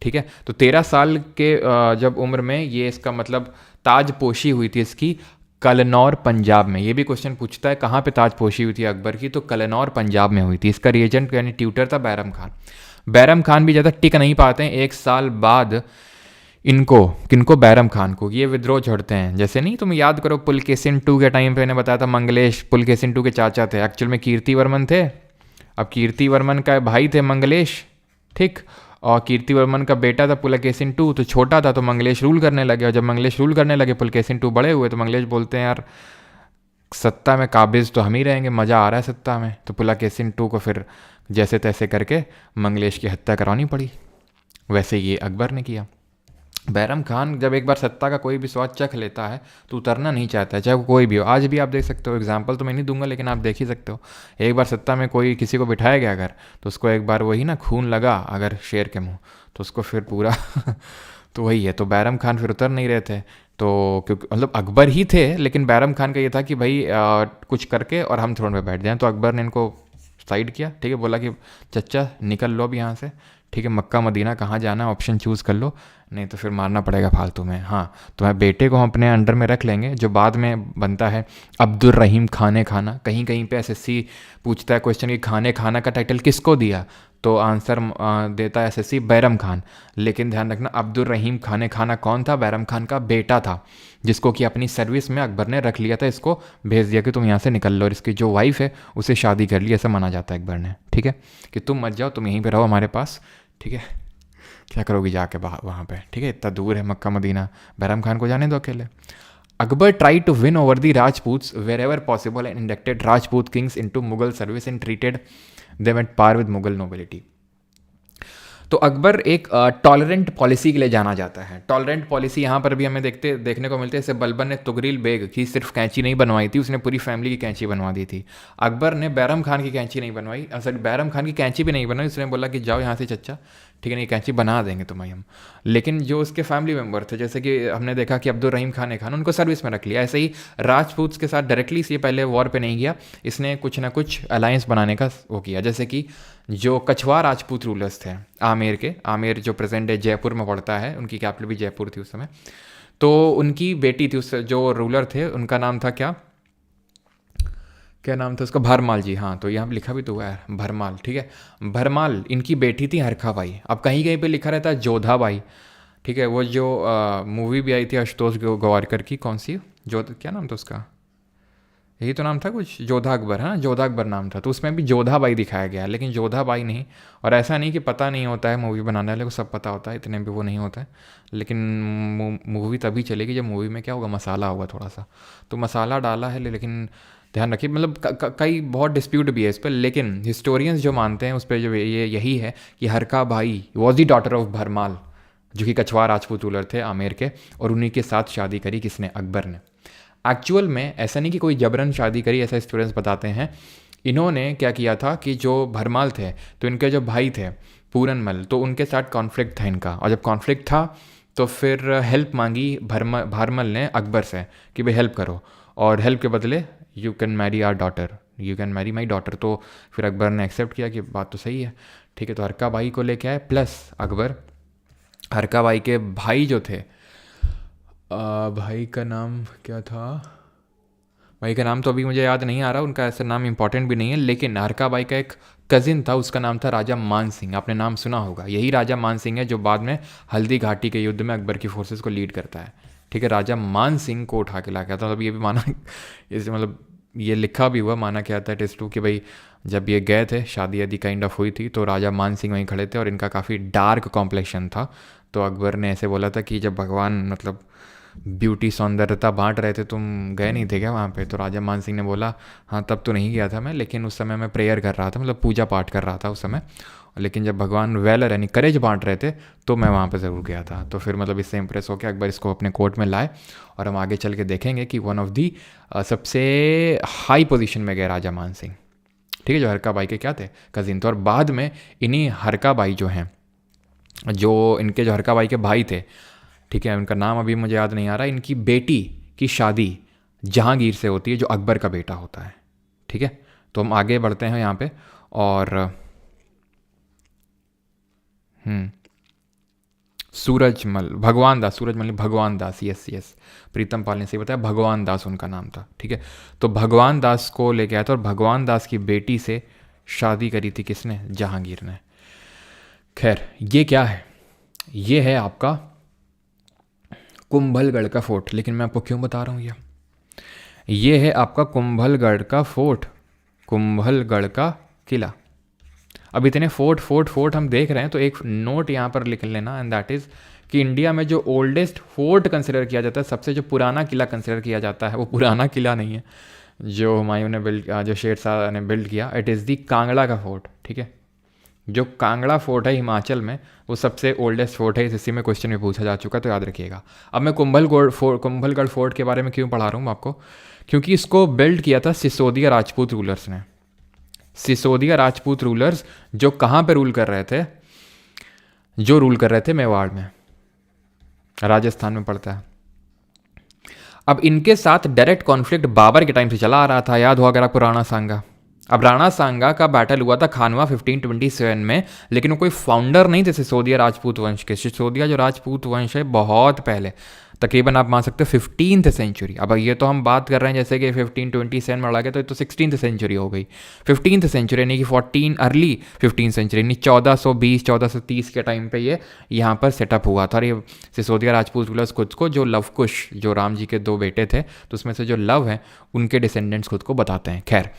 ठीक है। तो 13 साल के जब उम्र में ये इसका मतलब ताजपोशी हुई थी इसकी कलनौर पंजाब में। ये भी क्वेश्चन पूछता है कहाँ पे ताजपोशी हुई थी अकबर की, तो कलनौर पंजाब में हुई थी। इसका रिएजेंट यानी ट्यूटर था बैरम खान। बैरम खान भी ज़्यादा टिक नहीं पाते हैं, 1 साल बाद इनको, किनको, बैरम खान को, ये विद्रोह छोड़ते हैं। जैसे नहीं तुम याद करो पुलकेशिन टू के टाइम पे मैंने बताया था, मंगलेश पुलकेशिन टू के चाचा थे, एक्चुअल में कीर्तिवर्मन थे। अब कीर्तिवर्मन का भाई थे मंगलेश, ठीक, और कीर्तिवर्मन का बेटा था पुलकेशिन टू, तो छोटा था तो मंगलेश रूल करने लगे। और जब मंगलेश रूल करने लगे, पुलकेशिन टू बड़े हुए, तो मंगलेश बोलते हैं यार सत्ता में काबिज तो हम ही रहेंगे, मज़ा आ रहा है सत्ता में। तो पुलकेशिन टू को फिर जैसे तैसे करके मंगलेश की हत्या करवानी पड़ी। वैसे ये अकबर ने किया। बैरम खान जब एक बार सत्ता का कोई भी स्वाद चख लेता है तो उतरना नहीं चाहता है, चाहे वो कोई भी हो। आज भी आप देख सकते हो, एग्जाम्पल तो मैं नहीं दूंगा लेकिन आप देख ही सकते हो, एक बार सत्ता में कोई किसी को बिठाया गया अगर, तो उसको एक बार वही ना खून लगा अगर शेर के मुंह, तो उसको फिर पूरा तो वही है, तो बैरम खान फिर उतर नहीं रहे थे। तो क्योंकि मतलब अकबर ही थे, लेकिन बैरम खान का ये था कि भाई कुछ करके और हम थ्रोन पे बैठ जाएं। तो अकबर ने इनको साइड किया, ठीक है, बोला कि चच्चा निकल लो अब यहाँ से, ठीक है, मक्का मदीना कहाँ जाना है ऑप्शन चूज़ कर लो, नहीं तो फिर मारना पड़ेगा फालतू में। हाँ, तुम्हारे बेटे को हम अपने अंडर में रख लेंगे, जो बाद में बनता है अब्दुल रहीम खाने खाना। कहीं कहीं पे एसएससी पूछता है क्वेश्चन कि खाने खाना का टाइटल किसको दिया, तो आंसर देता है एसएससी बैरम खान। लेकिन ध्यान रखना, अब्दुल रहीम खाने खाना कौन था? बैरम खान का बेटा था, जिसको कि अपनी सर्विस में अकबर ने रख लिया था, इसको भेज दिया कि तुम यहाँ से निकल लो, और इसकी जो वाइफ है उसे शादी कर ली, ऐसा माना जाता है अकबर ने, ठीक है, कि तुम मत जाओ, तुम यहीं पे रहो हमारे पास, ठीक है, क्या करोगी जाके वहाँ पे, ठीक है, इतना दूर है मक्का मदीना, बैरम खान को जाने दो अकेले। Akbar try to win over the Rajputs wherever possible and inducted Rajput kings into Mughal service and treated them at par with Mughal nobility. तो अकबर एक टॉलरेंट पॉलिसी के लिए जाना जाता है। टॉलरेंट पॉलिसी यहाँ पर भी हमें देखने को मिलती है। जैसे बलबन ने तुगरिल बेग की सिर्फ कैंची नहीं बनवाई थी, उसने पूरी फैमिली की कैंची बनवा दी थी। अकबर ने बैरम खान की कैंची नहीं बनवाई, सॉरी बैरम खान की कैंची भी नहीं बनवाई, उसने बोला कि जाओ यहाँ से चच्चा, ठीक है, नहीं कैंची बना देंगे तुम्हें हम। लेकिन जो उसके फैमिली मेम्बर थे, जैसे कि हमने देखा कि अब्दुल रहीम खान उनको सर्विस में रख लिया। ऐसे ही राजपूत के साथ डायरेक्टली ये पहले वॉर पे नहीं गया, इसने कुछ ना कुछ अलायंस बनाने का वो किया। जैसे कि जो कछवार राजपूत रूलर्स थे आमेर जो प्रेजेंट है जयपुर में पड़ता है, उनकी कैपिटल भी जयपुर थी उस समय। तो उनकी बेटी थी, उस जो रूलर थे उनका नाम था क्या नाम था उसका? भरमाल जी, हाँ, तो यहाँ पे लिखा भी तो हुआ है भरमाल, ठीक है, भरमाल। इनकी बेटी थी हरखा बाई। अब कहीं कहीं पे लिखा रहता है जोधा बाई, ठीक है, वो जो मूवी भी आई थी आशुतोष गोवारिकर की, कौन सी, जो क्या नाम था उसका, यही तो नाम था कुछ, जोधा अकबर है ना, जोधा अकबर नाम था, तो उसमें भी जोधा बाई दिखाया गया है, लेकिन जोधा बाई नहीं। और ऐसा नहीं कि पता नहीं होता है मूवी बनाने वाले को, सब पता होता है, इतने भी वो नहीं होता है। लेकिन मूवी तभी चलेगी जब मूवी में क्या होगा, मसाला होगा थोड़ा सा, तो मसाला डाला है, लेकिन ध्यान रखिए, मतलब कई बहुत डिस्प्यूट भी है इस पर, लेकिन हिस्टोरियंस जो मानते हैं उस पर जो ये यही है कि Harka Bai was the daughter of Bharmal, जो कि कछवार राजपूत रूलर थे आमेर के, और उन्हीं के साथ शादी करी किसने? अकबर ने। एक्चुअल में ऐसा नहीं कि कोई जबरन शादी करी, ऐसा स्टूडेंट्स बताते हैं। इन्होंने क्या किया था कि जो भरमाल थे, तो इनके जो भाई थे पूरनमल, तो उनके साथ कॉन्फ्लिक्ट था इनका, और जब कॉन्फ्लिक्ट था तो फिर हेल्प मांगी भरमल ने अकबर से कि भाई हेल्प करो, और हेल्प के बदले you can marry our daughter, you can marry my daughter. तो फिर अकबर ने एक्सेप्ट किया कि बात तो सही है, ठीक है, तो हरका बाई को लेके आए, प्लस अकबर हरका बाई के भाई जो थे, भाई का नाम क्या था, भाई का नाम तो अभी मुझे याद नहीं आ रहा, उनका ऐसा नाम इंपॉर्टेंट भी नहीं है, लेकिन हरका बाई का एक कजिन था, उसका नाम था राजा मान सिंह, आपने नाम सुना होगा। यही राजा मान सिंह है जो बाद में हल्दी घाटी के युद्ध में अकबर की फोर्सेस को लीड करता है, ठीक है, राजा मान सिंह को उठा के ला गया था। मतलब ये भी माना इसे, मतलब ये लिखा भी हुआ, माना क्या था टेस्ट टू कि भाई जब ये गए थे, शादी आदि काइंड ऑफ हुई थी, तो राजा मान सिंह वहीं खड़े थे, और इनका काफ़ी डार्क कॉम्प्लेक्शन था। तो अकबर ने ऐसे बोला था कि जब भगवान मतलब ब्यूटी सौंदर्यता बांट रहे थे, तुम गए नहीं थे क्या वहाँ पे? तो राजा मान सिंह ने बोला हाँ तब तो नहीं गया था मैं, लेकिन उस समय मैं प्रेयर कर रहा था, मतलब पूजा पाठ कर रहा था उस समय, लेकिन जब भगवान वेलर यानी करेज बांट रहे थे तो मैं वहाँ पे ज़रूर गया था। तो फिर मतलब इससे इंप्रेस होकर अकबर इसको अपने कोर्ट में लाए, और हम आगे चल के देखेंगे कि वन ऑफ दी सबसे हाई पोजीशन में गए राजा मान सिंह, ठीक है, जो हरका बाई के क्या थे? कजिन थे। और बाद में इन्हीं हरका बाई जो हैं, जो इनके जो हरका बाई के भाई थे, ठीक है, उनका नाम अभी मुझे याद नहीं आ रहा, इनकी बेटी की शादी जहांगीर से होती है, जो अकबर का बेटा होता है, ठीक है। तो हम आगे बढ़ते हैं यहाँ पे, और सूरजमल भगवान दास, सूरजमल भगवान दास, यस यस, प्रीतम पाल ने सही बताया, भगवान दास उनका नाम था, ठीक है। तो भगवान दास को लेके आया था, और भगवान दास की बेटी से शादी करी थी किसने? जहांगीर ने। खैर ये क्या है? ये है आपका कुंभलगढ़ का फोर्ट। लेकिन मैं आपको क्यों बता रहा हूँ ये है आपका कुंभलगढ़ का फोर्ट, कुंभलगढ़ का किला। अब इतने फोर्ट फोर्ट फोर्ट हम देख रहे हैं, तो एक नोट यहाँ पर लिख लेना, एंड दैट इज़ कि इंडिया में जो ओल्डेस्ट फोर्ट कंसिडर किया जाता है, सबसे जो पुराना किला कंसिडर किया जाता है, वो पुराना किला नहीं है जो हुमायूं ने बिल्ड, जो शेर शाह ने बिल्ड किया, इट इज़ दी कांगड़ा का फोर्ट, ठीक है। जो कांगड़ा फोर्ट है हिमाचल में, वो सबसे ओल्डेस्ट फोर्ट है, इसी में क्वेश्चन में पूछा जा चुका है, तो याद रखिएगा। अब मैं कुंभलगढ़ फोर्ट के बारे में क्यों पढ़ा रहा हूँ आपको? क्योंकि इसको बिल्ड किया था सिसोदिया राजपूत रूलर्स ने। सिसोदिया राजपूत रूलर्स जो कहाँ पे रूल कर रहे थे? जो रूल कर रहे थे मेवाड़ में, राजस्थान में पड़ता है। अब इनके साथ डायरेक्ट कॉन्फ्लिक्ट बाबर के टाइम से चला आ रहा था, याद हो अगर आपको राणा सांगा। अब राणा सांगा का बैटल हुआ था खानवा 1527 में, लेकिन वो कोई फाउंडर नहीं थे सिसोदिया राजपूत वंश के। सिसोदिया जो राजपूत वंश है बहुत पहले, तकरीबन आप मान सकते हो 15th सेंचुरी। अब ये तो हम बात कर रहे हैं जैसे कि 1527 में लड़ा गया, तो ये तो 16th सेंचुरी हो गई। 15th सेंचुरी यानी कि 15 अर्ली 15 सेंचुरी यानी 1420 1430 के टाइम पे ये यहाँ पर सेटअप हुआ था। और ये सिसोदिया राजपूत रूलर्स खुद को जो लव कुश, जो राम जी के दो बेटे थे, तो उसमें से जो लव है उनके डिसेंडेंट्स खुद को बताते हैं। खैर,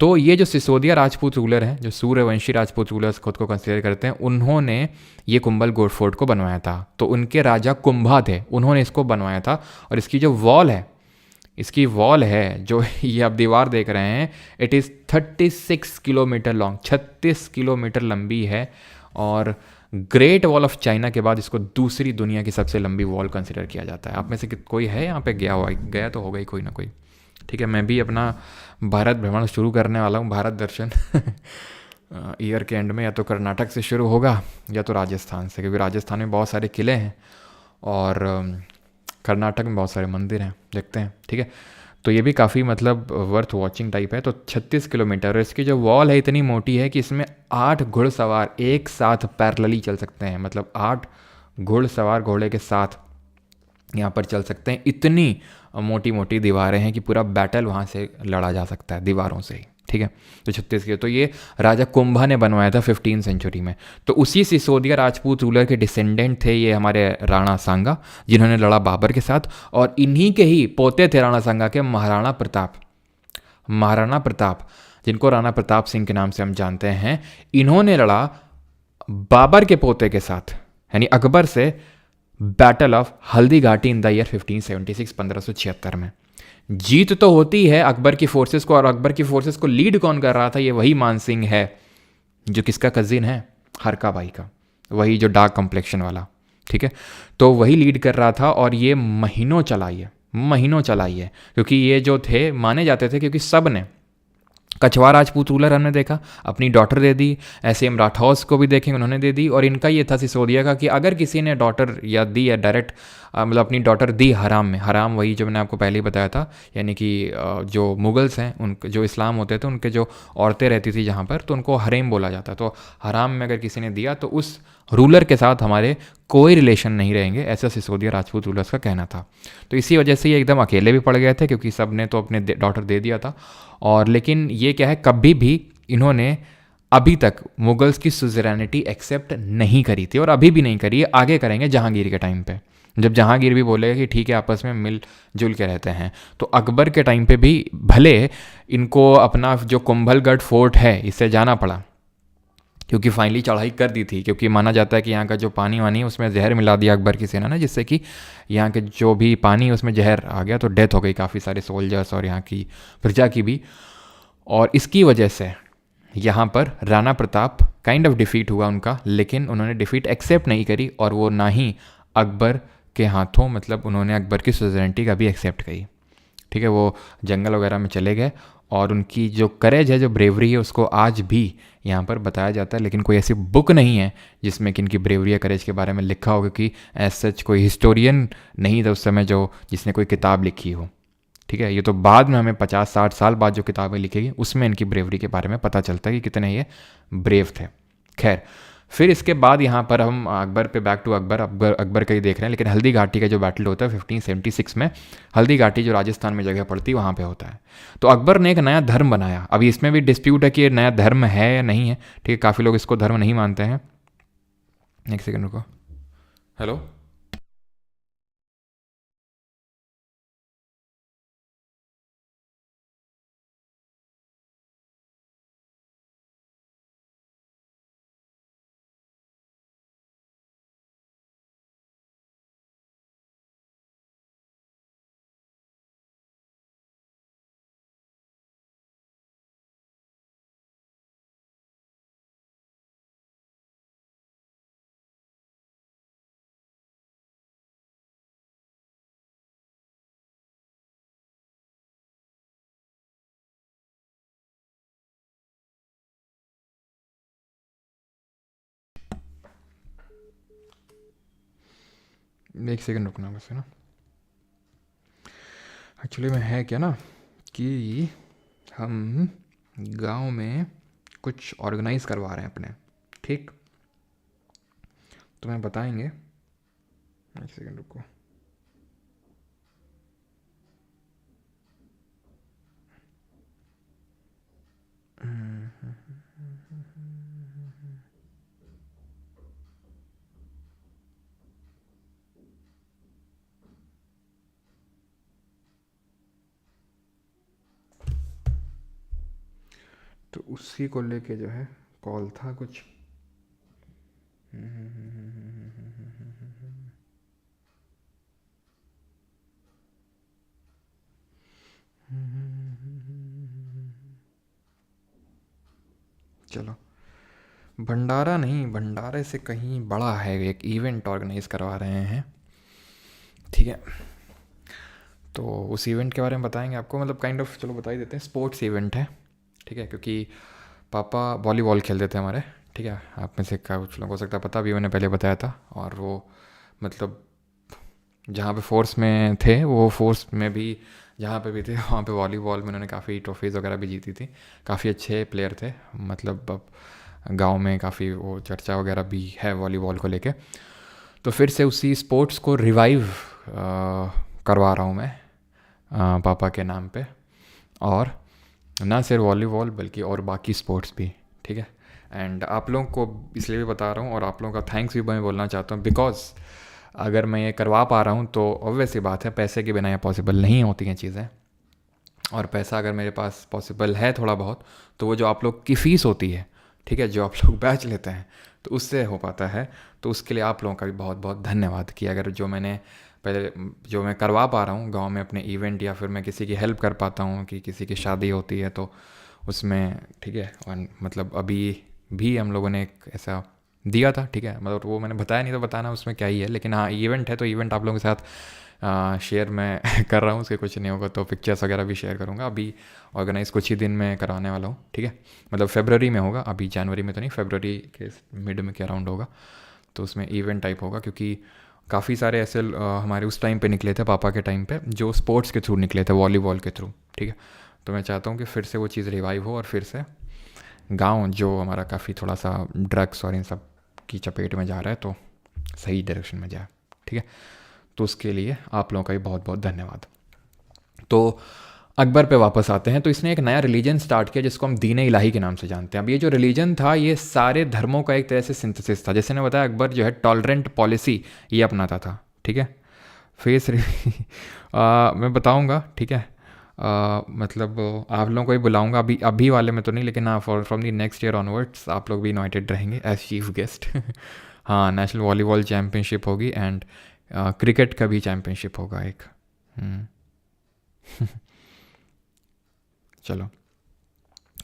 तो ये जो सिसोदिया राजपूत रूलर हैं, जो सूर्यवंशी राजपूत रूलर्स खुद को कंसिडर करते हैं, उन्होंने ये कुंभल गोट फोर्ट को बनवाया था। तो उनके राजा कुंभा थे, उन्होंने इसको बनवाया था। और इसकी जो वॉल है, इसकी वॉल है जो ये आप दीवार देख रहे हैं, it is 36 kilometre long, 36 kilometre लंबी है। और ग्रेट वॉल ऑफ चाइना के बाद इसको दूसरी दुनिया की सबसे लंबी वॉल कंसिडर किया जाता है। आप में से कोई है यहाँ पे गया हुआ? गया तो होगा ही कोई ना कोई। ठीक है, मैं भी अपना भारत भ्रमण शुरू करने वाला हूँ, भारत दर्शन ईयर के एंड में। या तो कर्नाटक से शुरू होगा या तो राजस्थान से, क्योंकि राजस्थान में बहुत सारे किले हैं और कर्नाटक में बहुत सारे मंदिर हैं, देखते हैं। ठीक है, तो ये भी काफ़ी मतलब वर्थ वॉचिंग टाइप है। तो 36 किलोमीटर, और इसकी जो वॉल है इतनी मोटी है कि इसमें 8 घुड़सवार एक साथ पैरेलली चल सकते हैं। मतलब 8 घुड़सवार घोड़े के साथ यहाँ पर चल सकते हैं। इतनी मोटी मोटी दीवारें हैं कि पूरा बैटल वहाँ से लड़ा जा सकता है दीवारों से ही। ठीक है, तो 36 की, तो ये राजा कुंभा ने बनवाया था 15 सेंचुरी में। तो उसी सिसोदिया राजपूत रूलर के डिसेंडेंट थे ये हमारे राणा सांगा, जिन्होंने लड़ा बाबर के साथ। और इन्हीं के ही पोते थे राणा सांगा के महाराणा प्रताप। महाराणा प्रताप, जिनको राणा प्रताप सिंह के नाम से हम जानते हैं, इन्होंने लड़ा बाबर के पोते के साथ यानी अकबर से battle of Haldi Ghati in the year 1576, 1576 में। जीत तो होती है अकबर की फोर्सेस को, और अकबर की फोर्सेस को लीड कौन कर रहा था? ये वही मान सिंह है, जो किसका कजिन है, हरका भाई का, वही जो डार्क कम्प्लेक्शन वाला। ठीक है, तो वही लीड कर रहा था। और ये महीनों चलाई है, महीनों चलाई है, क्योंकि ये जो थे माने जाते थे, क्योंकि सब ने, कछवा राजपूत रूलर हमने देखा, अपनी डॉटर दे दी। ऐसे हम राठौस को भी देखेंगे, उन्होंने दे दी। और इनका ये था सिसोदिया का कि अगर किसी ने डॉटर या दी या डायरेक्ट मतलब अपनी डॉटर दी हराम में, हराम वही जो मैंने आपको पहले ही बताया था, यानी कि जो मुगल्स हैं, उन जो इस्लाम होते थे, उनके जो औरतें रहती थी जहाँ पर, तो उनको हरेम बोला जाता। तो हराम में अगर किसी ने दिया तो उस रूलर के साथ हमारे कोई रिलेशन नहीं रहेंगे, ऐसा सिसोदिया राजपूत रूलर्स का कहना था। तो इसी वजह से ये एकदम अकेले भी पड़ गए थे, क्योंकि सब ने तो अपने डॉटर दे दिया था। और लेकिन ये क्या है, कभी भी इन्होंने अभी तक मुगल्स की सुजरैनिटी एक्सेप्ट नहीं करी थी, और अभी भी नहीं करी है, आगे करेंगे जहांगीर के टाइम पे। जब जहांगीर भी बोलेगा कि ठीक है आपस में मिल जुल के रहते हैं, तो अकबर के टाइम पे भी भले इनको अपना जो कुंभलगढ़ फोर्ट है इससे जाना पड़ा, क्योंकि फाइनली चढ़ाई कर दी थी, क्योंकि माना जाता है कि यहाँ का जो पानी वानी है उसमें जहर मिला दिया अकबर की सेना ने, जिससे कि यहाँ के जो भी पानी उसमें जहर आ गया, तो डेथ हो गई काफ़ी सारे सोल्जर्स और यहाँ की प्रजा की भी। और इसकी वजह से यहाँ पर Rana Pratap kind of defeat हुआ उनका, लेकिन उन्होंने डिफीट एक्सेप्ट नहीं करी, और वो ना ही अकबर के हाथों मतलब उन्होंने अकबर की सुजरेंटी का भी एक्सेप्ट करी। ठीक है, वो जंगल वगैरह में चले गए, और उनकी जो करेज है, जो ब्रेवरी है, उसको आज भी यहाँ पर बताया जाता है। लेकिन कोई ऐसी बुक नहीं है जिसमें कि इनकी ब्रेवरी या करेज के बारे में लिखा हो, क्योंकि एज सच कोई हिस्टोरियन नहीं था उस समय जो जिसने कोई किताब लिखी हो। ठीक है, ये तो बाद में हमें 50-60 साल बाद जो किताबें लिखेगी उसमें इनकी ब्रेवरी के बारे में पता चलता है कि कितने ये ब्रेव थे। खैर, फिर इसके बाद यहाँ पर हम अकबर पे बैक टू अकबर अकबर अकबर का ही देख रहे हैं। लेकिन हल्दी घाटी का जो बैटल होता है 1576 में, हल्दी घाटी जो राजस्थान में जगह पड़ती है वहाँ पे होता है। तो अकबर ने एक नया धर्म बनाया। अभी इसमें भी डिस्प्यूट है कि ये नया धर्म है या नहीं है। ठीक है, काफ़ी लोग इसको धर्म नहीं मानते हैं। एक सेकंड रुको, हेलो। एक सेकंड रुकना बस, है ना। एक्चुअली में है क्या ना कि हम गांव में कुछ ऑर्गेनाइज करवा रहे हैं अपने, ठीक। तुम्हें बताएंगे, एक सेकंड रुको। तो उसी को लेके जो है कॉल था कुछ। चलो, भंडारा नहीं, भंडारे से कहीं बड़ा है, एक इवेंट ऑर्गेनाइज करवा रहे हैं, ठीक है। तो उस इवेंट के बारे में बताएंगे आपको, मतलब काइंड ऑफ, चलो बता ही देते हैं। स्पोर्ट्स इवेंट है, ठीक है, क्योंकि पापा वॉलीबॉल खेलते थे हमारे, ठीक है। आप में से क्या कुछ लोगों को हो सकता है पता भी, मैंने पहले बताया था। और वो मतलब जहाँ पे फोर्स में थे, वो फोर्स में भी जहाँ पे भी थे वहाँ पे वॉलीबॉल में उन्होंने काफ़ी ट्रॉफीज़ वगैरह भी जीती थी। काफ़ी अच्छे प्लेयर थे, मतलब अब गांव में काफ़ी वो चर्चा वगैरह भी है वॉलीबॉल को लेके। तो फिर से उसी स्पोर्ट्स को रिवाइव करवा रहा हूँ मैं पापा के नाम पे। और ना सिर्फ वॉलीबॉल बल्कि और बाकी स्पोर्ट्स भी, ठीक है। एंड आप लोगों को इसलिए भी बता रहा हूँ, और आप लोगों का थैंक्स भी मैं बोलना चाहता हूँ, बिकॉज अगर मैं ये करवा पा रहा हूँ तो ऑब्वियस सी बात है, पैसे के बिना ये पॉसिबल नहीं होती हैं चीज़ें। और पैसा अगर मेरे पास पॉसिबल है थोड़ा बहुत, तो वो जो आप लोग की फ़ीस होती है, ठीक है, जो आप लोग बैच लेते हैं, तो उससे हो पाता है। तो उसके लिए आप लोगों का भी बहुत बहुत धन्यवाद कि अगर जो मैंने पहले जो मैं करवा पा रहा हूँ गांव में अपने इवेंट, या फिर मैं किसी की हेल्प कर पाता हूँ कि किसी की शादी होती है तो उसमें, ठीक है। और मतलब अभी भी हम लोगों ने एक ऐसा दिया था, ठीक है, मतलब वो मैंने बताया नहीं तो बताना उसमें क्या ही है, लेकिन हाँ इवेंट है तो इवेंट आप लोगों के साथ शेयर मैं कर रहा हूँ। उसके कुछ नहीं होगा तो पिक्चर्स वगैरह भी शेयर करूँगा। अभी ऑर्गेनाइज कुछ ही दिन में कराने वाला हूँ, ठीक है। मतलब फरवरी में होगा, अभी जनवरी में तो नहीं, फरवरी के मिड में के अराउंड होगा। तो उसमें इवेंट टाइप होगा, क्योंकि काफ़ी सारे ऐसे हमारे उस टाइम पे निकले थे, पापा के टाइम पे, जो स्पोर्ट्स के थ्रू निकले थे, वॉलीबॉल के थ्रू, ठीक है। तो मैं चाहता हूँ कि फिर से वो चीज़ रिवाइव हो, और फिर से गांव जो हमारा काफ़ी थोड़ा सा ड्रग्स और इन सब की चपेट में जा रहा है तो सही डायरेक्शन में जाए, ठीक है। तो उसके लिए आप लोगों का भी बहुत बहुत धन्यवाद। तो अकबर पे वापस आते हैं। तो इसने एक नया रिलीजन स्टार्ट किया जिसको हम दीन इलाही के नाम से जानते हैं। अब ये जो रिलीजन था ये सारे धर्मों का एक तरह से सिंथेसिस था। जैसे ने बताया, अकबर जो है टॉलरेंट पॉलिसी ये अपनाता था, ठीक है। फेस मैं बताऊंगा, ठीक है। मतलब आप लोगों को ही बुलाऊंगा, अभी अभी वाले में तो नहीं, लेकिन हाँ from the next year onwards आप लोग भी इन्वाइटेड रहेंगे एज चीफ गेस्ट। हाँ, नेशनल वॉलीबॉल चैम्पियनशिप होगी, एंड क्रिकेट का भी चैम्पियनशिप होगा एक। चलो,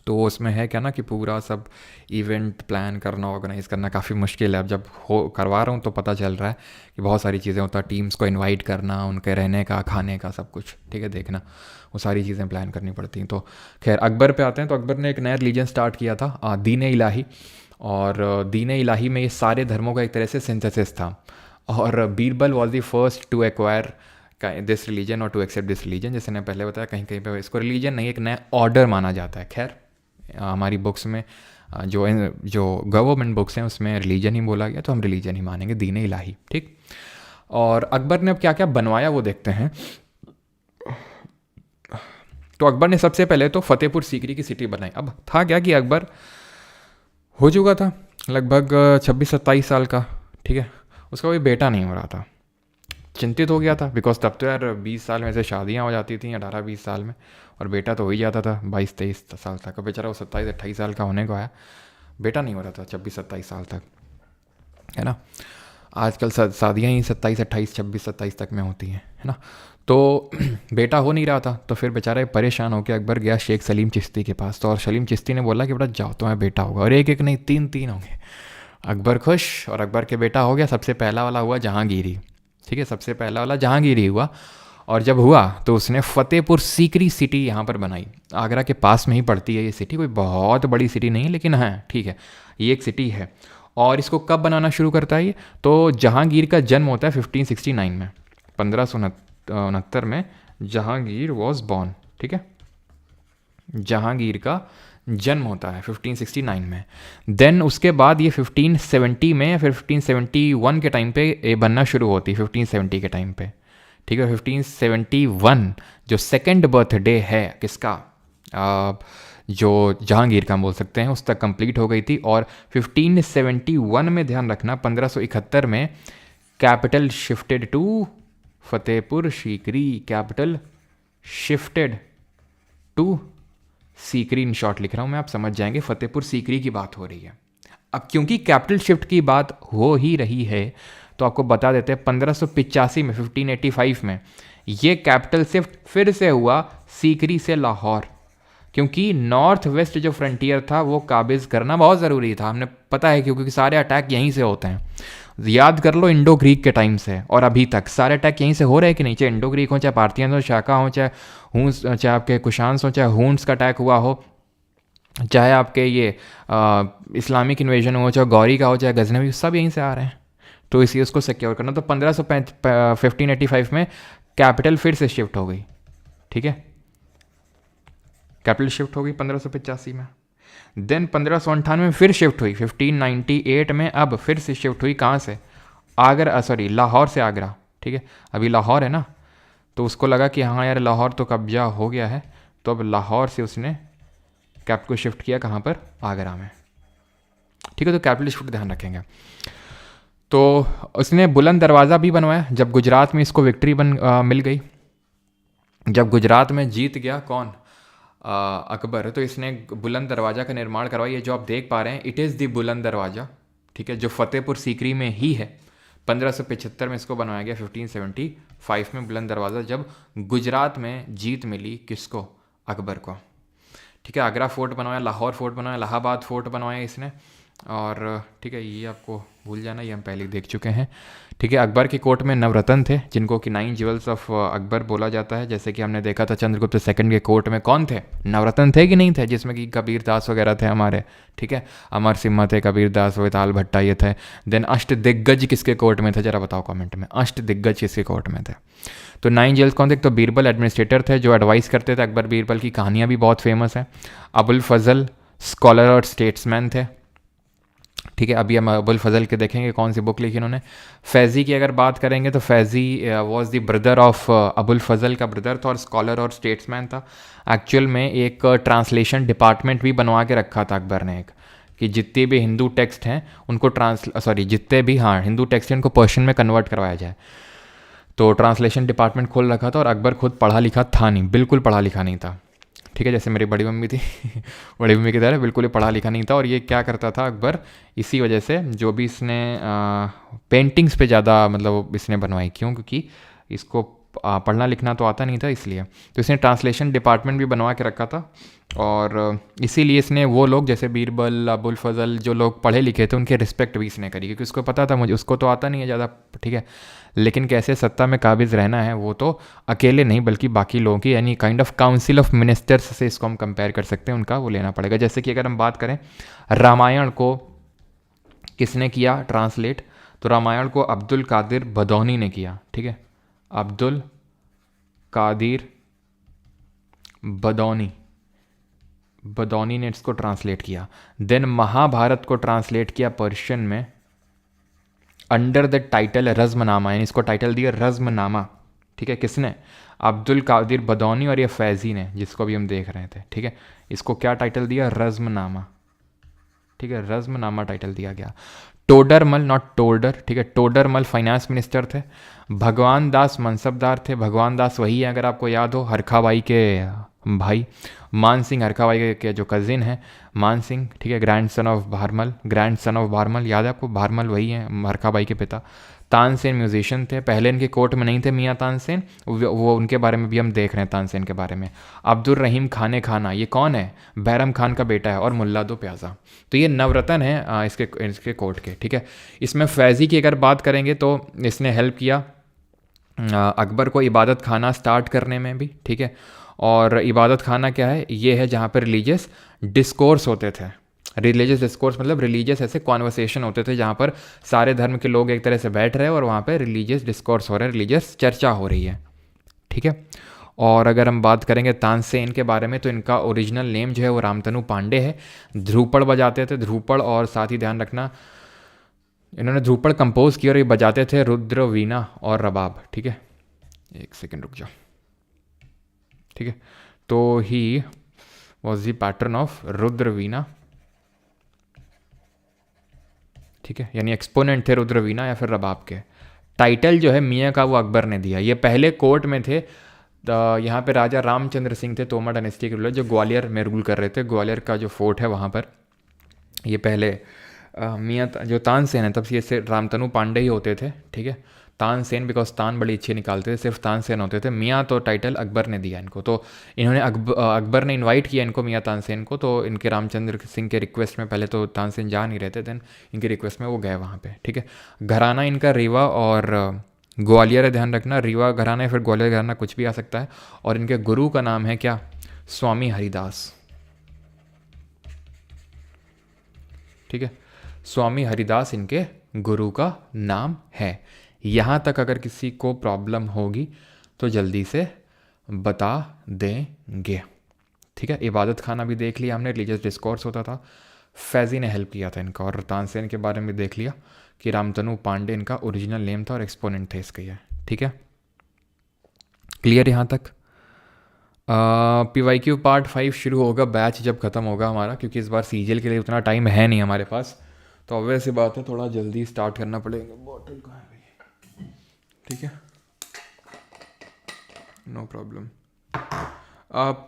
तो उसमें है क्या ना कि पूरा सब इवेंट प्लान करना, ऑर्गेनाइज करना काफ़ी मुश्किल है। अब जब हो करवा रहा हूँ तो पता चल रहा है कि बहुत सारी चीज़ें होता है, टीम्स को इनवाइट करना, उनके रहने का, खाने का, सब कुछ, ठीक है, देखना, वो सारी चीज़ें प्लान करनी पड़ती हैं। तो खैर अकबर पे आते हैं। तो अकबर ने एक नया रिलीजन स्टार्ट किया था, दीन इलाही। और दीन इलाही में ये सारे धर्मों का एक तरह से सिंथेसिस था। और Birbal was the first to acquire this religion और टू एक्सेप्ट दिस रिलीजन। जैसे मैंने पहले बताया, कहीं कहीं पे इसको रिलीजन नहीं, एक नया ऑर्डर माना जाता है। खैर हमारी बुक्स में जो जो गवर्नमेंट बुक्स हैं उसमें रिलीजन ही बोला गया, तो हम रिलीजन ही मानेंगे, दीन इलाही, ठीक। और अकबर ने अब क्या क्या बनवाया वो देखते हैं। तो अकबर ने सबसे पहले तो फतेहपुर सीकरी की सिटी बनाई। अब था क्या कि अकबर हो चुका था लगभग 26-27 साल का, ठीक है। उसका कोई बेटा नहीं हो रहा था। चिंतित हो गया था, बिकॉज तब तो यार 20 साल में से शादियाँ हो जाती थी, 18-20 साल में, और बेटा तो हो ही जाता था 22-23 साल तक। अब बेचारा वो 27-28 साल का होने को आया, बेटा नहीं हो रहा था 26-27 साल तक, है ना। आजकल शादियाँ ही 27-28, 26-27 तक में होती हैं, है ना। तो बेटा हो नहीं रहा था, तो फिर बेचारा परेशान होकर अकबर गया शेख सलीम चिश्ती के पास। तो और सलीम चिश्ती ने बोला कि बेटा जाओ, तुम्हें बेटा होगा, और एक एक नहीं 3-3 होंगे। अकबर खुश, और अकबर के बेटा हो गया। सबसे पहला वाला हुआ जहांगीरी, ठीक है, सबसे पहला वाला जहांगीरी हुआ। और जब हुआ तो उसने फतेहपुर सीकरी सिटी यहाँ पर बनाई। आगरा के पास में ही पड़ती है ये सिटी, कोई बहुत बड़ी सिटी नहीं है, लेकिन हाँ ठीक है, ये एक सिटी है। और इसको कब बनाना शुरू करता है ये? तो जहांगीर का जन्म होता है 1569 में, 1569 में जहांगीर वॉज बॉर्न, ठीक है। जहांगीर का जन्म होता है 1569 में। देन उसके बाद ये 1570 में या फिर 1571 के टाइम पे ये बनना शुरू होती है, 1570 के टाइम पे, ठीक है। 1571 जो सेकेंड बर्थडे है किसका, जो जहांगीर का हम बोल सकते हैं, उस तक कंप्लीट हो गई थी। और 1571 में ध्यान रखना 1571 में capital shifted to Fatehpur Sikri, capital shifted to Sikri, in short लिख रहा हूँ मैं, आप समझ जाएंगे फतेहपुर सीकरी की बात हो रही है। अब क्योंकि कैपिटल शिफ्ट की बात हो ही रही है तो आपको बता देते हैं 1585 में, 1585 में ये कैपिटल शिफ्ट फिर से हुआ सीकरी से लाहौर, क्योंकि नॉर्थ वेस्ट जो फ्रंटियर था वो काबिज करना बहुत ज़रूरी था। हमने पता है क्योंकि सारे अटैक यहीं से होते हैं, याद कर लो इंडो ग्रीक के टाइम से और अभी तक सारे अटैक यहीं से हो रहे हैं कि नहीं, चाहे इंडो ग्रीक हो, चाहे पार्थियन हो, शाका हो, चाहे हूंस, चाहे आपके कुशांस हो, चाहे हूंस का अटैक हुआ हो, चाहे आपके ये इस्लामिक इन्वेजन हो, चाहे गौरी का हो, चाहे गजनवी, सब यहीं से आ रहे हैं। तो इसी उसको सिक्योर करना। तो 1585 में कैपिटल फिर से शिफ्ट हो गई, ठीक है, कैपिटल शिफ्ट हो गई 1585 में। देन 1598 में फिर शिफ्ट हुई, 1598 में अब फिर से शिफ्ट हुई, कहाँ से, आगरा, सॉरी लाहौर से आगरा, ठीक है। अभी लाहौर है ना, तो उसको लगा कि हाँ यार लाहौर तो कब्जा हो गया है, तो अब लाहौर से उसने कैपिटल को शिफ्ट किया कहाँ पर, आगरा में, ठीक है। तो कैपिटल शिफ्ट ध्यान रखेंगे। तो उसने बुलंद दरवाज़ा भी बनवाया जब गुजरात में इसको विक्ट्री मिल गई, जब गुजरात में जीत गया कौन, अकबर, तो इसने बुलंद दरवाज़ा का निर्माण करवाया। ये जो आप देख पा रहे हैं इट इज़ दी बुलंद दरवाज़ा, ठीक है, जो फतेहपुर सीकरी में ही है। 1575 में इसको बनवाया गया, 1575 में बुलंद दरवाज़ा, जब गुजरात में जीत मिली किसको, अकबर को, ठीक है। आगरा फोर्ट बनवाया, लाहौर फोर्ट बनवाया, इलाहाबाद फोर्ट बनवाया इसने, और ठीक है ये आपको भूल जाना, ये हम पहले देख चुके हैं, ठीक है। अकबर के कोर्ट में नवरत्न थे जिनको कि 9 ज्वेल्स ऑफ अकबर बोला जाता है, जैसे कि हमने देखा था चंद्रगुप्त सेकंड के कोर्ट में कौन थे, नवरत्न थे कि नहीं थे, जिसमें कि कबीर दास वगैरह थे हमारे, ठीक है, अमर सिम्हा थे, कबीर दास, वेताल भट्टा ये थे। देन अष्ट दिग्गज किसके कोर्ट में थे, जरा बताओ कमेंट में, अष्ट दिग्गज किसके कोर्ट में थे। तो 9 जेल्स कौन थे, तो बीरबल एडमिनिस्ट्रेटर थे जो एडवाइस करते थे, अकबर बीरबल की कहानियाँ भी बहुत फेमस हैं। अबुल फजल स्कॉलर और स्टेट्समैन थे, ठीक है। अभी हम अबुल फजल के देखेंगे कौन सी बुक लिखी उन्होंने। फैज़ी की अगर बात करेंगे तो Faizi was the brother of Abul Fazl का ब्रदर था और स्कॉलर और स्टेट्समैन था। एक्चुअल में एक ट्रांसलेशन डिपार्टमेंट भी बनवा के रखा था अकबर ने, एक कि जितने भी हिंदू टेक्स्ट हैं उनको जितने भी हिंदू टेक्स्ट हैं उनको पर्शियन में कन्वर्ट करवाया जाए। तो ट्रांसलेशन डिपार्टमेंट खोल रखा था और अकबर खुद पढ़ा लिखा था नहीं, बिल्कुल पढ़ा लिखा नहीं था, ठीक है, जैसे मेरी बड़ी मम्मी थी बड़ी मम्मी की तरह बिल्कुल ही पढ़ा लिखा नहीं था। और ये क्या करता था अकबर, इसी वजह से जो भी इसने पेंटिंग्स पे ज़्यादा मतलब इसने बनवाई, क्यों, क्योंकि इसको पढ़ना लिखना तो आता नहीं था, इसलिए तो इसने ट्रांसलेशन डिपार्टमेंट भी बनवा के रखा था। और इसीलिए इसने वो लोग जैसे बीरबल, अबुल फजल जो लोग पढ़े लिखे थे उनके रिस्पेक्ट भी इसने करी, क्योंकि उसको पता था मुझे उसको तो आता नहीं है ज़्यादा, ठीक है, लेकिन कैसे सत्ता में काबिज रहना है वो तो अकेले नहीं बल्कि बाकी लोगों की, यानी kind of council of ministers से इसको हम कंपेयर कर सकते हैं, उनका वो लेना पड़ेगा। जैसे कि अगर हम बात करें रामायण को किसने किया ट्रांसलेट, तो रामायण को अब्दुल कादिर बदौनी ने किया, ठीक है, अब्दुल कादिर बदौनी ने इसको ट्रांसलेट किया। देन महाभारत को ट्रांसलेट किया पर्शियन में अंडर द टाइटल रज़्मनामा, यानी इसको टाइटल दिया रज़्मनामा, ठीक है, किसने, अब्दुल कादिर बदौनी और ये फैज़ी ने, जिसको भी हम देख रहे थे, ठीक है, इसको क्या टाइटल दिया, रज़्मनामा, ठीक है, रज़्मनामा टाइटल दिया गया। टोडरमल, नॉट टोल्डर, ठीक है, टोडरमल फाइनेंस मिनिस्टर थे। भगवान दास मनसबदार थे, भगवान दास वही है अगर आपको याद हो हरखाबाई के भाई, मान सिंह हरखाबाई के जो कज़िन हैं, मान सिंह, ठीक है, ग्रैंड सन ऑफ भारमल, याद है आपको, भारमल वही है हरखाबाई के पिता। तानसेन म्यूजिशियन थे, पहले इनके कोर्ट में नहीं थे मियाँ तानसेन, वो उनके बारे में भी हम देख रहे हैं तानसेन के बारे में। अब्दुल रहीम खाना, ये कौन है, बैरम खान का बेटा है, और मुल्ला दो प्याजा। तो ये नवरत्न है इसके कोर्ट के, ठीक है। इसमें फैज़ी की अगर बात करेंगे तो इसने हेल्प किया अकबर को इबादत खाना स्टार्ट करने में भी, ठीक है। और इबादत खाना क्या है, ये है जहाँ पर रिलीजियस डिस्कोर्स होते थे, रिलीजियस डिस्कोर्स मतलब रिलीजियस ऐसे कॉन्वर्सेशन होते थे जहाँ पर सारे धर्म के लोग एक तरह से बैठ रहे हैं और वहाँ पे रिलीजियस डिस्कोर्स हो रहा है, रिलीजियस चर्चा हो रही है, ठीक है। और अगर हम बात करेंगे तानसेन के बारे में तो इनका ओरिजिनल नेम जो है वो रामतनु पांडे है। ध्रुपड़ बजाते थे, ध्रुपड़, और साथ ही ध्यान रखना इन्होंने ध्रुपड़ कंपोज किया और ये बजाते थे रुद्र, वीणा और रबाब, ठीक है। एक सेकेंड रुक जाओ, ठीक है। तो he was the patron of Rudra, Veena, ठीक है, यानी एक्सपोनेंट थे रुद्र, वीणा या फिर रबाब के। टाइटल जो है मियाँ का वो अकबर ने दिया। ये पहले कोर्ट में थे, यहाँ पे राजा रामचंद्र सिंह थे, तोमर डायनेस्टी के रूलर, जो ग्वालियर में रूल कर रहे थे। ग्वालियर का जो फोर्ट है वहाँ पर ये पहले मियाँ जो तानसेन है तब से ये रामतनु पांडे ही होते थे, ठीक है। तानसेन बिकॉज तान बड़ी अच्छी निकालते थे, सिर्फ तानसेन होते थे। मियाँ तो टाइटल अकबर ने दिया इनको, तो इन्होंने अकबर ने इनवाइट किया इनको, मियाँ तानसेन को। तो इनके रामचंद्र सिंह के रिक्वेस्ट में, पहले तो तानसेन जा नहीं रहते, देन इनकी रिक्वेस्ट में वो गए वहाँ पे, ठीक है। घराना इनका रीवा और ग्वालियर है, ध्यान रखना, रीवा घराना या फिर ग्वालियर घराना कुछ भी आ सकता है। और इनके गुरु का नाम है क्या? स्वामी हरिदास, ठीक है। स्वामी हरिदास इनके गुरु का नाम है। यहाँ तक अगर किसी को प्रॉब्लम होगी तो जल्दी से बता देंगे, ठीक है। इबादत खाना भी देख लिया हमने, रिलीजियस डिस्कोर्स होता था, फैजी ने हेल्प किया था इनका। और तानसेन के बारे में देख लिया कि रामतनु पांडे इनका ओरिजिनल नेम था और एक्सपोनेंट थे इसका, ये ठीक है। क्लियर यहाँ तक? PYQ पार्ट 5 शुरू होगा बैच जब ख़त्म होगा हमारा, क्योंकि इस बार सीजीएल के लिए उतना टाइम है नहीं हमारे पास, तो ऑब्वियस सी बात है थोड़ा जल्दी स्टार्ट करना पड़ेगा। बॉटल कहाँ है भाई? ठीक है, no problem.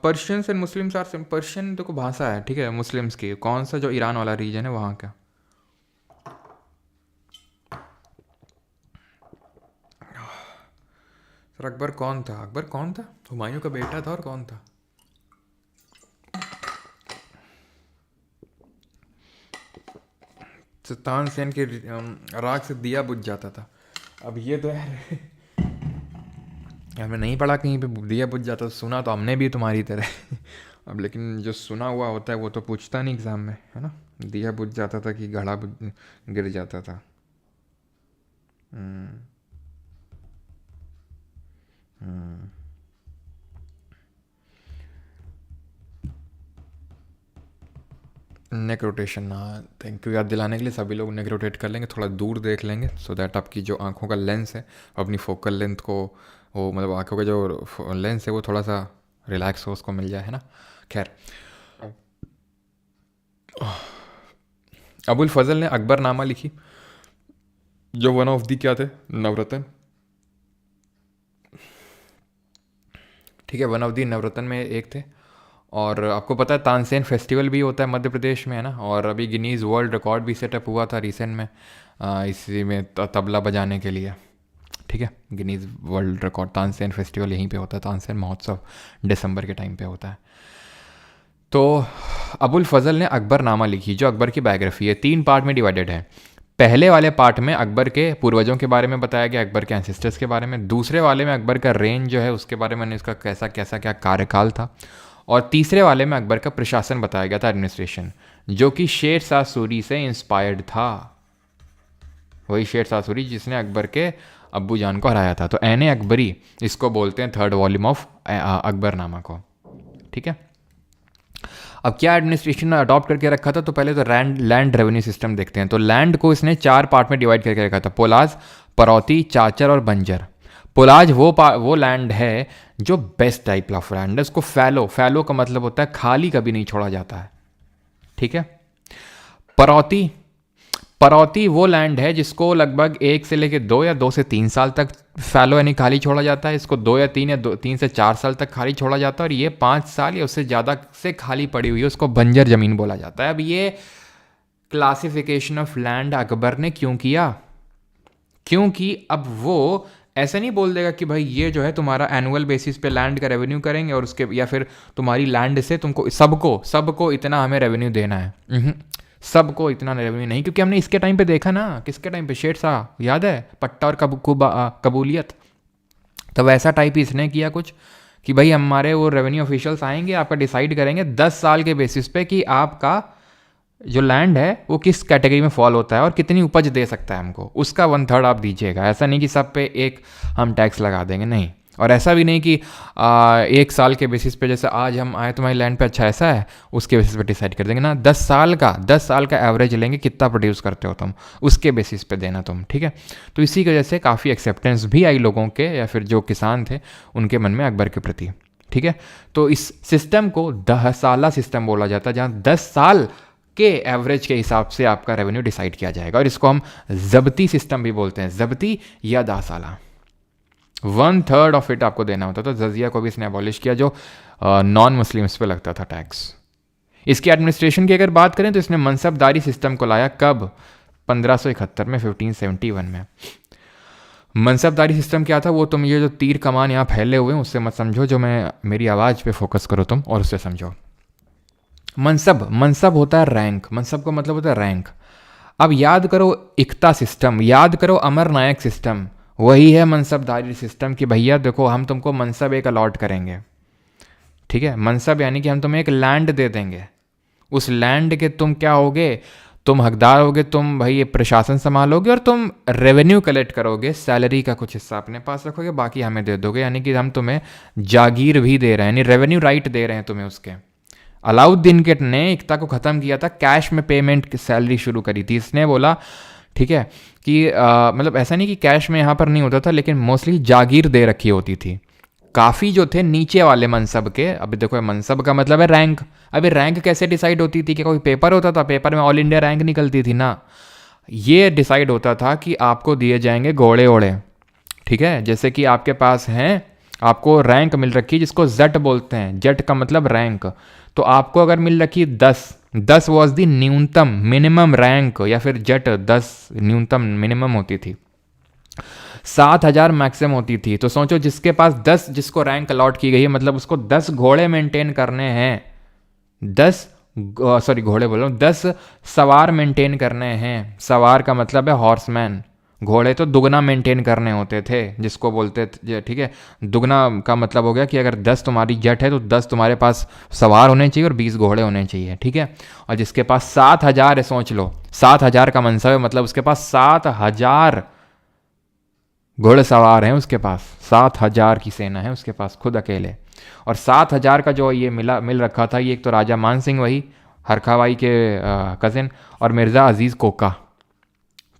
Persians and Muslims are same. Persian तो को भाषा है, ठीक है, मुस्लिम्स की। कौन सा? जो ईरान वाला रीजन है वहाँ का। सर अकबर कौन था? अकबर कौन था? हुमायूं का बेटा था और कौन था? तानसेन के राग से दिया बुझ जाता था। अब ये तो यार हमने नहीं पढ़ा कहीं पे दिया बुझ जाता, सुना तो हमने भी तुम्हारी तरह अब लेकिन जो सुना हुआ होता है वो तो पूछता नहीं एग्ज़ाम में, है ना। दिया बुझ जाता था कि घड़ा गिर जाता था। नेक रोटेशन, हाँ थैंक यू याद दिलाने के लिए। सभी लोग नेक रोटेट कर लेंगे, थोड़ा दूर देख लेंगे, सो दैट आपकी जो आंखों का लेंस है अपनी फोकल लेंथ को, वो मतलब आंखों का जो लेंस है वो थोड़ा सा रिलैक्स हो, उसको मिल जाए, है ना। खैर, अबुल फजल ने अकबरनामा लिखी, जो वन ऑफ दी क्या थे? नवरत्न, ठीक है, वन ऑफ दी नवरत्न में एक थे। और आपको पता है तानसेन फेस्टिवल भी होता है मध्य प्रदेश में, है ना। और अभी गिनीज़ वर्ल्ड रिकॉर्ड भी सेटअप हुआ था रिसेंट में, इसी में तबला बजाने के लिए, ठीक है। Guinness world record, Tansen festival यहीं पे होता है, तानसेन महोत्सव दिसंबर के टाइम पे होता है। तो अबुल फजल ने अकबरनामा लिखी, जो अकबर की बायोग्राफी है, 3 पार्ट में डिवाइडेड है। पहले वाले पार्ट में अकबर के पूर्वजों के बारे में बताया गया, अकबर के एंसेस्टर्स के बारे में। दूसरे वाले में अकबर का रेंज जो है उसके बारे में, उसका कैसा कैसा क्या कार्यकाल था। और तीसरे वाले में अकबर का प्रशासन बताया गया था, एडमिनिस्ट्रेशन, जो कि शेर शाह सूरी से इंस्पायर्ड था। वही शेर शाह सूरी जिसने अकबर के अब्बू जान को हराया था। तो एन अकबरी इसको बोलते हैं, 3rd वॉल्यूम ऑफ अकबरनामा को, ठीक है। अब क्या एडमिनिस्ट्रेशन ने अडॉप्ट करके रखा था? तो पहले तो लैंड रेवेन्यू सिस्टम देखते हैं। तो लैंड को इसने 4 पार्ट में डिवाइड करके रखा था, पोलाज, परौती, चाचर और बंजर। पोलाज वो लैंड है जो बेस्ट टाइप ऑफ लैंड है, उसको फैलो का मतलब होता है खाली कभी नहीं छोड़ा जाता है, ठीक है। परौती वो लैंड है जिसको लगभग 1 से लेकर 2 या 2 से 3 साल तक फैलो यानी खाली छोड़ा जाता है। इसको 2 या 3 या 3 से 4 साल तक खाली छोड़ा जाता है। और ये 5 साल या उससे ज़्यादा से खाली पड़ी हुई है, उसको बंजर ज़मीन बोला जाता है। अब ये क्लासिफिकेशन ऑफ लैंड अकबर ने क्यों किया? क्योंकि अब वो ऐसा नहीं बोल देगा कि भाई ये जो है तुम्हारा एनुअल बेसिस पे लैंड का रेवेन्यू करेंगे और उसके, या फिर तुम्हारी लैंड से तुमको सबको इतना हमें रेवेन्यू देना है। सबको इतना रेवेन्यू नहीं, क्योंकि हमने इसके टाइम पे देखा ना, किसके टाइम पे? शेर शाह, याद है? पट्टा और कबूलियत। तो वैसा टाइप ही इसने किया कुछ कि भाई हमारे वो रेवेन्यू ऑफिशियल्स आएंगे, आपका डिसाइड करेंगे 10 साल के बेसिस पे कि आपका जो लैंड है वो किस कैटेगरी में फॉल होता है और कितनी उपज दे सकता है हमको, उसका 1/3 आप दीजिएगा। ऐसा नहीं कि सब पे एक हम टैक्स लगा देंगे, नहीं। और ऐसा भी नहीं कि 1 साल के बेसिस पे, जैसे आज हम आए तुम्हारी लैंड पे अच्छा ऐसा है उसके बेसिस पे डिसाइड कर देंगे ना। 10 साल का एवरेज लेंगे, कितना प्रोड्यूस करते हो तुम, उसके बेसिस पे देना तुम, ठीक है। तो इसी की वजह से काफ़ी एक्सेप्टेंस भी आई लोगों के, या फिर जो किसान थे उनके मन में अकबर के प्रति, ठीक है। तो इस सिस्टम को 10 साला सिस्टम बोला जाता है, जहाँ 10 साल के एवरेज के हिसाब से आपका रेवेन्यू डिसाइड किया जाएगा, और इसको हम जब्ती सिस्टम भी बोलते हैं, जब्ती या 10 साला। 1/3 ऑफ इट आपको देना होता था। तो जजिया को भी इसने अबॉलिश किया, जो नॉन मुस्लिम्स पे लगता था टैक्स। इसकी एडमिनिस्ट्रेशन की अगर बात करें तो इसने मनसबदारी सिस्टम को लाया, कब? 1571 में, 1571 में। मनसबदारी सिस्टम क्या था वो तुम ये जो तीर कमान यहाँ फैले हुए हैं उससे मत समझो, जो मैं मेरी आवाज़ पे फोकस करो तुम और उससे समझो। मनसब होता है रैंक, मनसब का मतलब होता है रैंक। अब याद करो इक्ता सिस्टम, याद करो अमर नायक सिस्टम, वही है मनसबदारी सिस्टम कि भैया देखो हम तुमको मनसब एक अलॉट करेंगे, ठीक है। मनसब यानी कि हम तुम्हें एक लैंड दे देंगे, उस लैंड के तुम क्या होगे, तुम हकदार होगे, तुम भाई ये प्रशासन संभालोगे और तुम रेवेन्यू कलेक्ट करोगे, सैलरी का कुछ हिस्सा अपने पास रखोगे, बाकी हमें दे दोगे। यानी कि हम तुम्हें जागीर भी दे रहे हैं, यानी रेवेन्यू राइट दे रहे हैं तुम्हें उसके। अलाउद्दीन के ने इक्ता को ख़त्म किया था, कैश में पेमेंट की सैलरी शुरू करी थी। इसने बोला ठीक है कि मतलब ऐसा नहीं कि कैश में यहाँ पर नहीं होता था, लेकिन मोस्टली जागीर दे रखी होती थी। काफ़ी जो थे नीचे वाले मनसब के, अभी देखो मनसब का मतलब है रैंक। अभी रैंक कैसे डिसाइड होती थी? कि कोई पेपर होता था, पेपर में ऑल इंडिया रैंक निकलती थी ना। ये डिसाइड होता था कि आपको दिए जाएंगे घोड़े ओड़े, ठीक है। जैसे कि आपके पास हैं, आपको रैंक मिल रखी है जिसको जट बोलते हैं, जट का मतलब रैंक। तो आपको अगर मिल रखी 10 वॉज दी न्यूनतम मिनिमम रैंक, या फिर जट 10 न्यूनतम मिनिमम होती थी, 7,000 मैक्सिमम होती थी। तो सोचो जिसके पास 10, जिसको रैंक अलॉट की गई है, मतलब उसको 10 घोड़े मेंटेन करने हैं, 10 घोड़े बोल रहा हूँ, 10 सवार मेंटेन करने हैं। सवार का मतलब है हॉर्समैन, घोड़े तो दुगना मेंटेन करने होते थे जिसको बोलते थे, ठीक है। दुगना का मतलब हो गया कि अगर 10 तुम्हारी जट है तो 10 तुम्हारे पास सवार होने चाहिए और 20 घोड़े होने चाहिए, ठीक है। और जिसके पास 7,000 है, सोच लो 7,000 का मनसब है, मतलब उसके पास 7,000 घोड़े सवार हैं, उसके पास 7,000 की सेना है उसके पास खुद अकेले। और 7,000 का जो ये मिल रखा था, ये एक तो राजा मान सिंह वही हरखाबाई के कज़िन, और मिर्ज़ा अजीज़ कोका,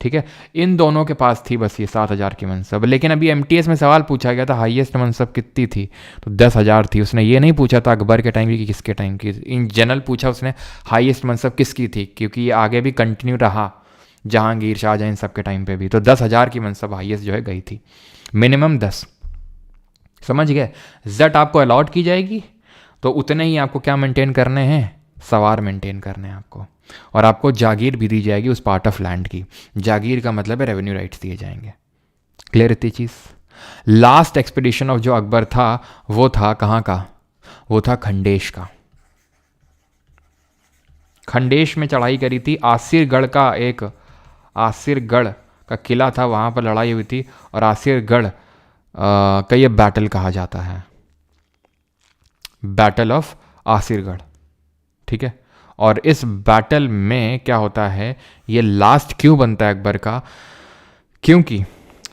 ठीक है। इन दोनों के पास थी बस ये 7,000 की मनसब। लेकिन अभी एमटीएस में सवाल पूछा गया था हाईएस्ट मनसब कितनी थी, तो 10,000 थी। उसने ये नहीं पूछा था अकबर के टाइम की कि किसके टाइम की, इन जनरल पूछा उसने हाईएस्ट मनसब किसकी थी, क्योंकि ये आगे भी कंटिन्यू रहा जहांगीर, शाहजहां, इन सब के टाइम पे भी। तो 10,000 की मनसब हाईएस्ट जो है गई थी, मिनिमम 10, समझ गए। जट आपको अलॉट की जाएगी तो उतने ही आपको क्या मेंटेन करने हैं, सवार मेंटेन करने हैं आपको। और आपको जागीर भी दी जाएगी उस पार्ट ऑफ लैंड की। जागीर का मतलब है रेवेन्यू राइट्स दिए जाएंगे। क्लियर इतनी चीज़। लास्ट एक्सपीडिशन ऑफ जो अकबर था वो था कहाँ का, वो था खंडेश का। खंडेश में चढ़ाई करी थी, आसिरगढ़ का एक, आसिरगढ़ का किला था, वहाँ पर लड़ाई हुई थी। और आसिरगढ़ का ये बैटल कहा जाता है, बैटल ऑफ आसिरगढ़, ठीक है। और इस बैटल में क्या होता है, ये लास्ट क्यों बनता है अकबर का, क्योंकि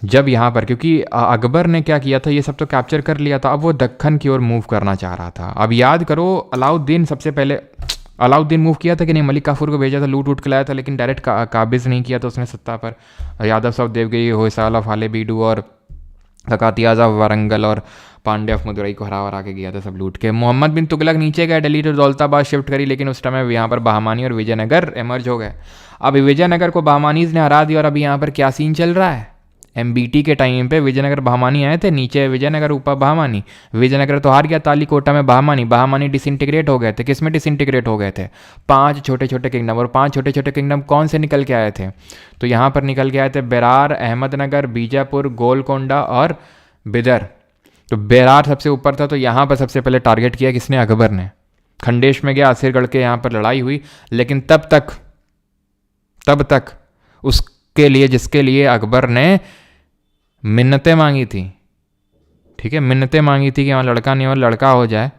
जब यहाँ पर, क्योंकि अकबर ने क्या किया था, ये सब तो कैप्चर कर लिया था, अब वो दक्खन की ओर मूव करना चाह रहा था। अब याद करो अलाउद्दीन सबसे पहले, अलाउद्दीन मूव किया था कि नहीं, मलिक काफूर को भेजा था, लूट उठ के लाया था, लेकिन डायरेक्ट काबिज नहीं किया था उसने सत्ता पर। यादव साहब देवगिरी, होयसाल ऑफ हाले बीडू और ककातियाज ऑफ वारंगल और पांडे ऑफ मदुरई को हरा वरा के गया था सब लूट के। मोहम्मद बिन तुगलक नीचे गए, दिल्ली तो दौलताबाद शिफ्ट करी, लेकिन उस टाइम यहाँ पर बहमानी और विजयनगर एमर्ज हो गए। अब विजयनगर को बहमानीज ने हरा दिया, और अभी यहाँ पर क्या सीन चल रहा है, एमबीटी के टाइम पे विजयनगर बहमानी आए थे, नीचे विजयनगर ऊपर बहमानी। विजयनगर तो हार गया तालीकोटा में, बहमानी डिसइंटीग्रेट हो गए थे। किस में डिसइंटीग्रेट हो गए थे, 5 छोटे छोटे किंगडम। और 5 छोटे छोटे किंगडम कौन से निकल के आए थे, तो यहाँ पर निकल के आए थे बेरार, अहमदनगर, बीजापुर, गोलकोंडा और बिदर। तो बेरार सबसे ऊपर था, तो यहाँ पर सबसे पहले टारगेट किया किसने, अकबर ने। खंडेश में गया, आसिरगढ़ के यहाँ पर लड़ाई हुई, लेकिन तब तक उसके लिए, जिसके लिए अकबर ने मिन्नतें मांगी थी, ठीक है, मिन्नतें मांगी थी कि वहाँ लड़का नहीं हो, लड़का हो जाए,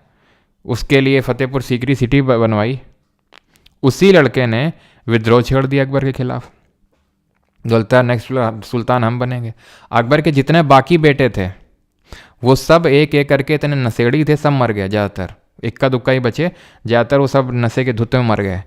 उसके लिए फतेहपुर सीकरी सिटी बनवाई, उसी लड़के ने विद्रोह छेड़ दिया अकबर के खिलाफ। बोलता है नेक्स्ट सुल्तान हम बनेंगे। अकबर के जितने बाकी बेटे थे वो सब एक एक करके इतने नशेड़ी थे, सब मर गए ज़्यादातर, इक्का दुक्का ही बचे, ज़्यादातर वो सब नशे के धुत में मर गए।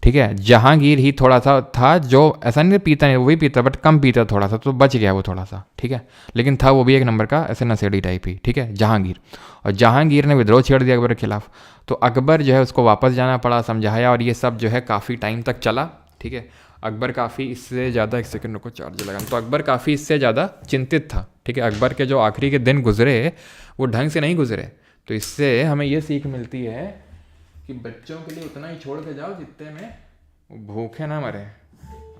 ठीक है, जहांगीर ही थोड़ा सा था जो ऐसा नहीं पीता, नहीं वो भी पीता बट कम पीता थोड़ा सा, तो बच गया वो थोड़ा सा। ठीक है, लेकिन था वो भी एक नंबर का ऐसे नशेड़ी टाइप ही। ठीक है, जहांगीर, और जहांगीर ने विद्रोह छेड़ दिया अकबर के खिलाफ। तो अकबर जो है उसको वापस जाना पड़ा, समझाया, और ये सब जो है काफ़ी टाइम तक चला। ठीक है, अकबर काफ़ी इससे ज़्यादा, एक सेकंड को चार्ज लगा, तो अकबर काफ़ी इससे ज़्यादा चिंतित था। ठीक है, अकबर के जो आखिरी के दिन गुजरे वो ढंग से नहीं गुजरे। तो इससे हमें ये सीख मिलती है कि बच्चों के लिए उतना ही छोड़ के जाओ जितने में वो भूखे ना मरे,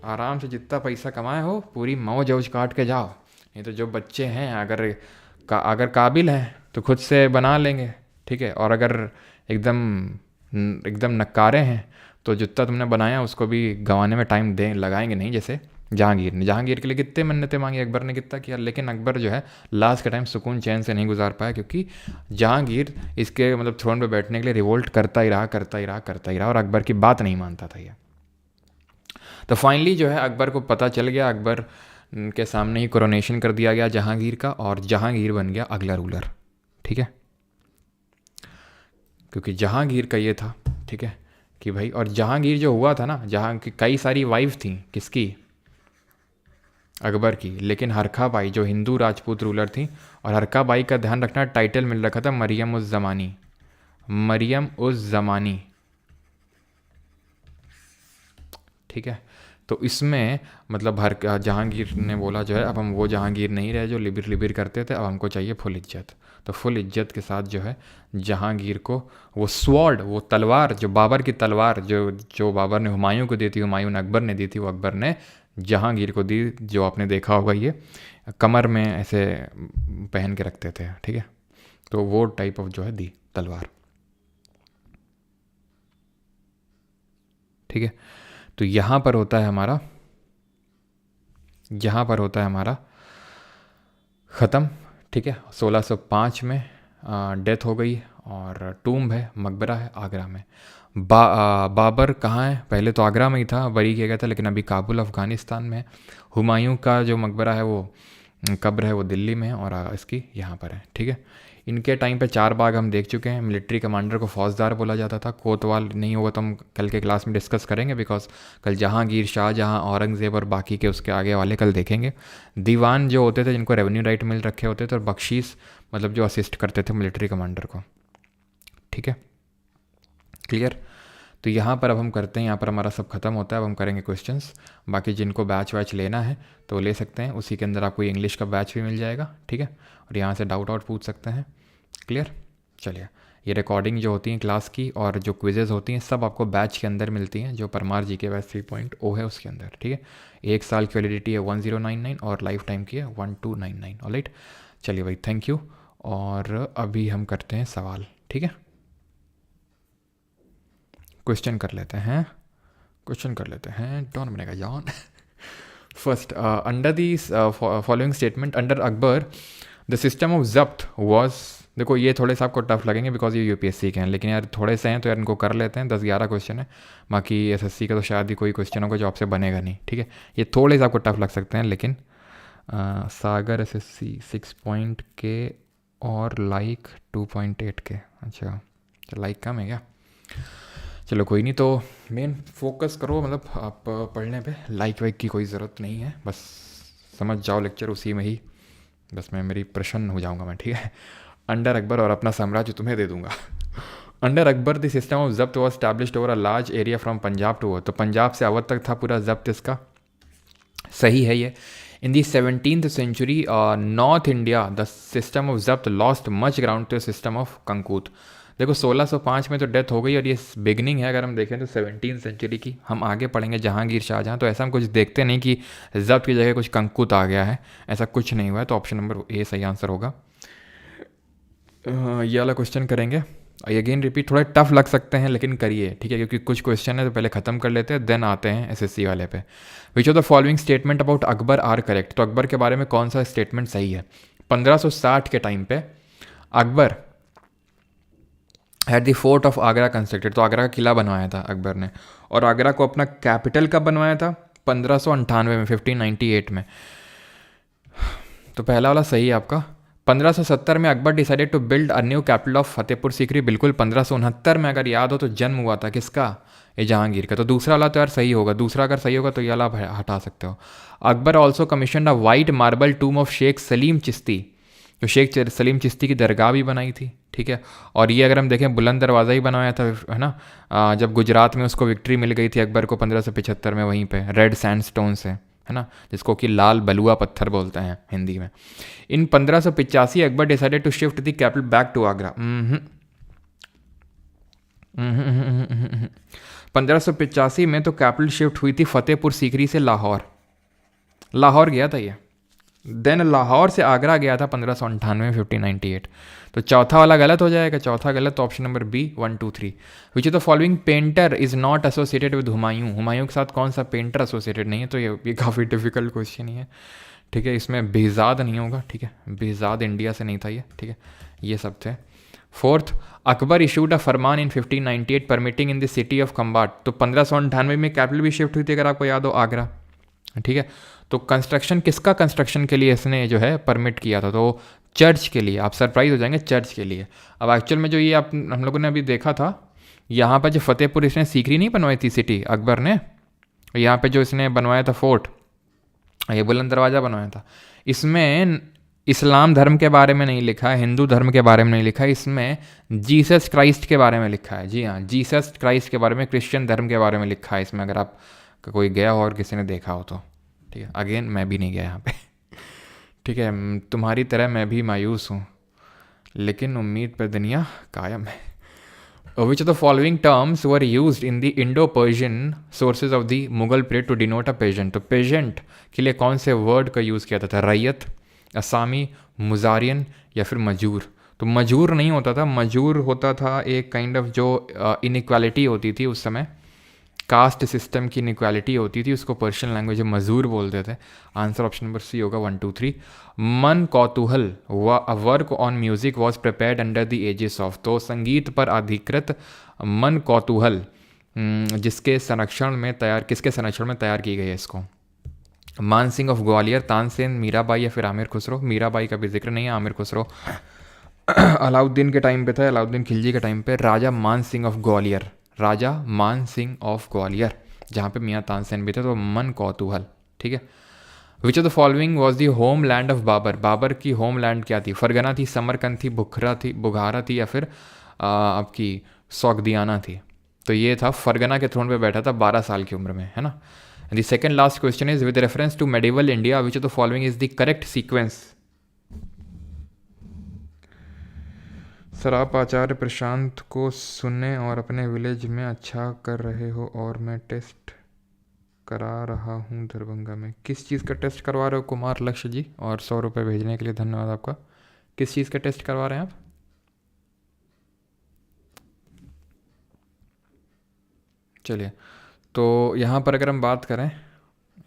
आराम से जितना पैसा कमाए हो पूरी मौज औज काट के जाओ। नहीं तो जो बच्चे हैं अगर काबिल हैं तो खुद से बना लेंगे। ठीक है, और अगर एकदम एकदम नकारे हैं तो जितना तुमने बनाया उसको भी गंवाने में टाइम दे लगाएंगे नहीं। जैसे जहांगीर के लिए कितने मन्नतें मांगी अकबर ने, कितना किया, लेकिन अकबर जो है लास्ट का टाइम सुकून चैन से नहीं गुजार पाया, क्योंकि जहांगीर इसके मतलब थ्रोन पे बैठने के लिए रिवोल्ट करता ही रहा और अकबर की बात नहीं मानता था ये। तो फाइनली जो है अकबर को पता चल गया, अकबर के सामने ही कोरोनेशन कर दिया गया जहांगीर का, और जहांगीर बन गया अगला रूलर। ठीक है, क्योंकि जहांगीर का ये था, ठीक है, कि भाई, और जहांगीर जो हुआ था ना, जहाँ की कई सारी वाइफ थी, किसकी, अकबर की, लेकिन हरखा बाई जो हिंदू राजपूत रूलर थी, और हरखा बाई का ध्यान रखना टाइटल मिल रखा था मरियम उज़ ज़मानी, मरियम उज़ ज़मानी। ठीक है, तो इसमें मतलब हर जहांगीर ने बोला जो है अब हम वो जहांगीर नहीं रहे जो लिबिर लिबिर करते थे, अब हमको चाहिए फुल इज्जत। तो फुल इज्जत के साथ जो है जहांगीर को वो स्वॉर्ड, वो तलवार, जो बाबर की तलवार जो बाबर ने हुमायूं को दी थी, हुमायूं ने अकबर ने दी थी, वो अकबर ने जहांगीर को दी, जो आपने देखा होगा ये कमर में ऐसे पहन के रखते थे। ठीक है, तो वो टाइप ऑफ जो है दी तलवार। ठीक है, तो यहाँ पर होता है हमारा ख़त्म। ठीक है, 1605 में डेथ हो गई, और टूम्ब है, मकबरा है आगरा में। बाबर कहाँ है, पहले तो आगरा में ही था, बरी किया गया था, लेकिन अभी काबुल अफ़गानिस्तान में है। हुमायूं का जो मकबरा है वो कब्र है वो दिल्ली में है, और इसकी यहाँ पर है। ठीक है, इनके टाइम पे 4 बाग हम देख चुके हैं। मिलिट्री कमांडर को फौजदार बोला जाता था। कोतवाल नहीं होगा तो हम कल के क्लास में डिस्कस करेंगे, बिकॉज कल जहांगीर, शाहजहां, औरंगज़ेब और बाकी के उसके आगे वाले कल देखेंगे। दीवान जो होते थे जिनको रेवेन्यू राइट मिल रखे होते थे, और बख्शीश मतलब जो असिस्ट करते थे मिलिट्री कमांडर को। ठीक है, क्लियर। तो यहाँ पर अब हम करते हैं, यहाँ पर हमारा सब खत्म होता है। अब हम करेंगे क्वेश्चंस। बाकी जिनको बैच लेना है तो ले सकते हैं, उसी के अंदर आपको इंग्लिश का बैच भी मिल जाएगा। ठीक है, और यहाँ से डाउट पूछ सकते हैं। क्लियर, चलिए। ये रिकॉर्डिंग जो होती है क्लास की और जो क्विजेज़ होती हैं सब आपको बैच के अंदर मिलती हैं, जो परमार जी के बैच 3.0 है उसके अंदर। ठीक है, 1 साल की वैलिडिटी है 1099 और लाइफ टाइम की है 1299। ऑलराइट, चलिए भाई, थैंक यू। और अभी हम करते हैं सवाल। ठीक है, क्वेश्चन कर लेते हैं डॉन बनेगा John. First, under the following statement, under Akbar the system of zabt was, देखो ये थोड़े से आपको टफ लगेंगे बिकॉज ये यूपीएससी के हैं, लेकिन यार थोड़े से हैं तो यार इनको कर लेते हैं। 10-11 क्वेश्चन है, बाकी एसएससी का तो शायद ही कोई क्वेश्चन होगा जो आपसे बनेगा नहीं। ठीक है, ये थोड़े से आपको टफ लग सकते हैं, लेकिन सागर एसएससी 6 पॉइंट के और लाइक 2.8 के। अच्छा, लाइक कम है क्या? चलो कोई नहीं, तो मेन फोकस करो, मतलब आप पढ़ने पे लाइक वाइक की कोई ज़रूरत नहीं है, बस समझ जाओ लेक्चर उसी में ही, बस मेरी प्रसन्न हो जाऊंगा मैं। ठीक है, अंडर अकबर, और अपना साम्राज्य तुम्हें दे दूंगा। Under Akbar the system of zabt was established over a large area from Punjab to Awadh, तो पंजाब से अवध तक था पूरा जब्त इसका। सही है ये। In the 17th century North India the system of zabt lost much ground to system of kankut. देखो 1605 में तो डेथ हो गई, और ये बिगनिंग है अगर हम देखें तो 17th सेंचुरी की। हम आगे पढ़ेंगे जहांगीर, शाहजहां, तो ऐसा हम कुछ देखते नहीं कि जब्त की जगह कुछ कंकूत आ गया है, ऐसा कुछ नहीं हुआ है। तो ऑप्शन नंबर ए सही आंसर होगा। ये वाला क्वेश्चन करेंगे, अगेन रिपीट, थोड़े टफ लग सकते हैं लेकिन करिए। ठीक है, क्योंकि कुछ क्वेश्चन है तो पहले ख़त्म कर लेते हैं, देन आते हैं एसएससी वाले पे। Which of the following statement about Akbar are correct, तो अकबर के बारे में कौन सा स्टेटमेंट सही है? 1560 के टाइम पे Akbar had the fort of Agra constructed, तो आगरा का किला बनवाया था अकबर ने। और आगरा को अपना कैपिटल कब बनवाया था? 1598 में, 1598 में। तो पहला वाला सही है आपका। 1570 में Akbar decided to build a new capital of Fatehpur Sikri, बिल्कुल। 1569 में अगर याद हो तो जन्म हुआ था किसका? ये जहांगीर का। तो दूसरा वाला तो यार सही होगा, दूसरा अगर सही होगा तो ये वाला आप हटा सकते हो। Akbar also commission a white marble tomb of Sheikh Salim Chishti, तो शेख सलीम चिश्ती की दरगाह भी बनाई थी, ठीक है। और ये अगर हम देखें बुलंद दरवाज़ा ही बनवाया था, है ना, जब गुजरात में उसको विक्ट्री मिल गई थी अकबर को 1575 में, वहीं पे रेड सैंडस्टोन से, है ना, जिसको कि लाल बलुआ पत्थर बोलते हैं हिंदी में। In 1585 Akbar decided to shift the capital back to Agra. 1585 में तो कैपिटल शिफ्ट हुई थी फतेहपुर सीकरी से लाहौर, लाहौर गया था ये। देन लाहौर से आगरा गया था 1598 1598। तो चौथा वाला गलत हो जाएगा, चौथा गलत, तो option number B 1 2 3। Which of the following painter is not associated with Humayun, Humayun के साथ कौन सा पेंटर एसोसिएटेड नहीं है? तो ये काफ़ी डिफिकल्ट क्वेश्चन ही है, ठीक है। इसमें बेहजाद नहीं होगा, ठीक है, बेहजाद इंडिया से नहीं था ये, ठीक है, ये सब थे। Fourth, Akbar issued a farman in 1598 permitting in the city of Khambat, तो 1598 में कैपिटल भी शिफ्ट हुई थी अगर आपको याद हो, आगरा, ठीक है। तो कंस्ट्रक्शन किसका कंस्ट्रक्शन के लिए इसने जो है परमिट किया था? तो चर्च के लिए। आप सरप्राइज हो जाएंगे, चर्च के लिए। अब एक्चुअल में जो ये आप हम लोगों ने अभी देखा था, यहाँ पर जो फतेहपुर इसने सीकरी नहीं बनवाई थी सिटी अकबर ने, यहाँ पे जो इसने बनवाया था फोर्ट, ये बुलंद दरवाज़ा बनवाया था, इसमें इस्लाम धर्म के बारे में नहीं लिखा है, हिंदू धर्म के बारे में नहीं लिखा है, इसमें जीसस क्राइस्ट के बारे में लिखा है। जी हाँ, जीसस क्राइस्ट के बारे में, क्रिश्चियन धर्म के बारे में लिखा है इसमें, अगर आप कोई गया हो और किसी ने देखा हो तो, ठीक है। अगेन मैं भी नहीं गया यहाँ पे ठीक है, तुम्हारी तरह मैं भी मायूस हूँ, लेकिन उम्मीद पर दुनिया कायम है। Which of the following terms were used in the Indo-Persian sources of the Mughal period to denote a peasant? तो peasant के लिए कौन से वर्ड का यूज़ किया था? रैयत, असामी, मुजारियन या फिर मजूर? तो मजूर नहीं होता था, मजूर होता था एक काइंड ऑफ जो इनइक्वालिटी होती थी उस समय, कास्ट सिस्टम की इनइक्वालिटी होती थी, उसको पर्शियन लैंग्वेज में मजूर बोलते थे। आंसर ऑप्शन नंबर सी होगा 1 2 3। Man Kautuhal work on music was prepared under the aegis of, तो संगीत पर अधिकृत मन कौतूहल जिसके संरक्षण में तैयार, किसके संरक्षण में तैयार की गई है इसको? मान सिंह ऑफ ग्वालियर, तानसेन, मीराबाई या फिर आमिर खुसरो? मीराबाई का भी जिक्र नहीं है, आमिर खुसरो अलाउद्दीन के टाइम पे था, अलाउद्दीन खिलजी के टाइम पे। राजा Man Singh of Gwalior, Raja Man Singh of Gwalior, जहाँ पे मियाँ तानसेन भी थे। तो मन कौतूहल, ठीक है। Which of the following was the homeland of Babur, Babur की होम लैंड क्या थी? फरगना थी, समरकंद थी, बुखारा थी या फिर आपकी सौगदियाना थी? तो ये था, फरगना के थ्रोन पे बैठा था 12 साल की उम्र में, है ना। The second last question is with reference to medieval India which of the following is the correct sequence? Sir आप आचार्य प्रशांत को सुने और अपने विलेज में अच्छा कर रहे हो, और मैं टेस्ट करा रहा हूँ दरभंगा में। किस चीज़ का टेस्ट करवा रहे हो कुमार लक्ष्य जी? और 100 रुपये भेजने के लिए धन्यवाद आपका। किस चीज़ का टेस्ट करवा रहे हैं आप? चलिए, तो यहाँ पर अगर हम बात करें,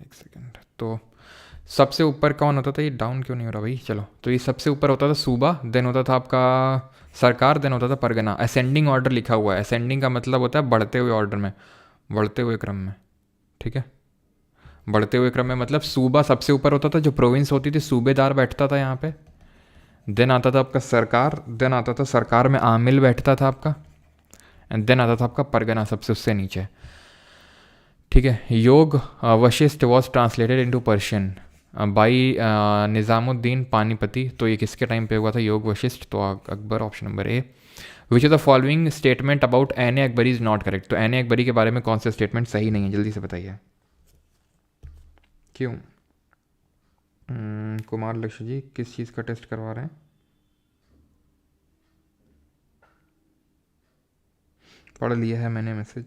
एक सेकेंड, तो सबसे ऊपर कौन होता था? ये डाउन क्यों नहीं हो रहा भाई? चलो, तो ये सबसे ऊपर होता था सूबा, देन होता था आपका सरकार, देन होता था परगना। असेंडिंग ऑर्डर लिखा हुआ है, असेंडिंग का मतलब होता है बढ़ते हुए ऑर्डर में, बढ़ते हुए क्रम में, ठीक है। बढ़ते हुए क्रम में मतलब सूबा सबसे ऊपर होता था, जो प्रोविंस होती थी, सूबेदार बैठता था यहाँ पे। देन आता था आपका सरकार, देन आता था सरकार में आमिल बैठता था आपका, एंड देन आता था आपका परगना सबसे उससे नीचे, ठीक है। योग Vashishtha was translated into Persian by Nizamuddin Panipati, तो ये किसके टाइम पे हुआ था योग वशिष्ठ? तो Akbar, option number A. Which of the following statement about Ain i Akbari is not correct? तो एन ए अकबरी के बारे में कौन सा स्टेटमेंट सही नहीं है? जल्दी से बताइए क्यों। कुमार लक्ष्य जी किस चीज़ का टेस्ट करवा रहे हैं? पढ़ लिया है मैंने मैसेज।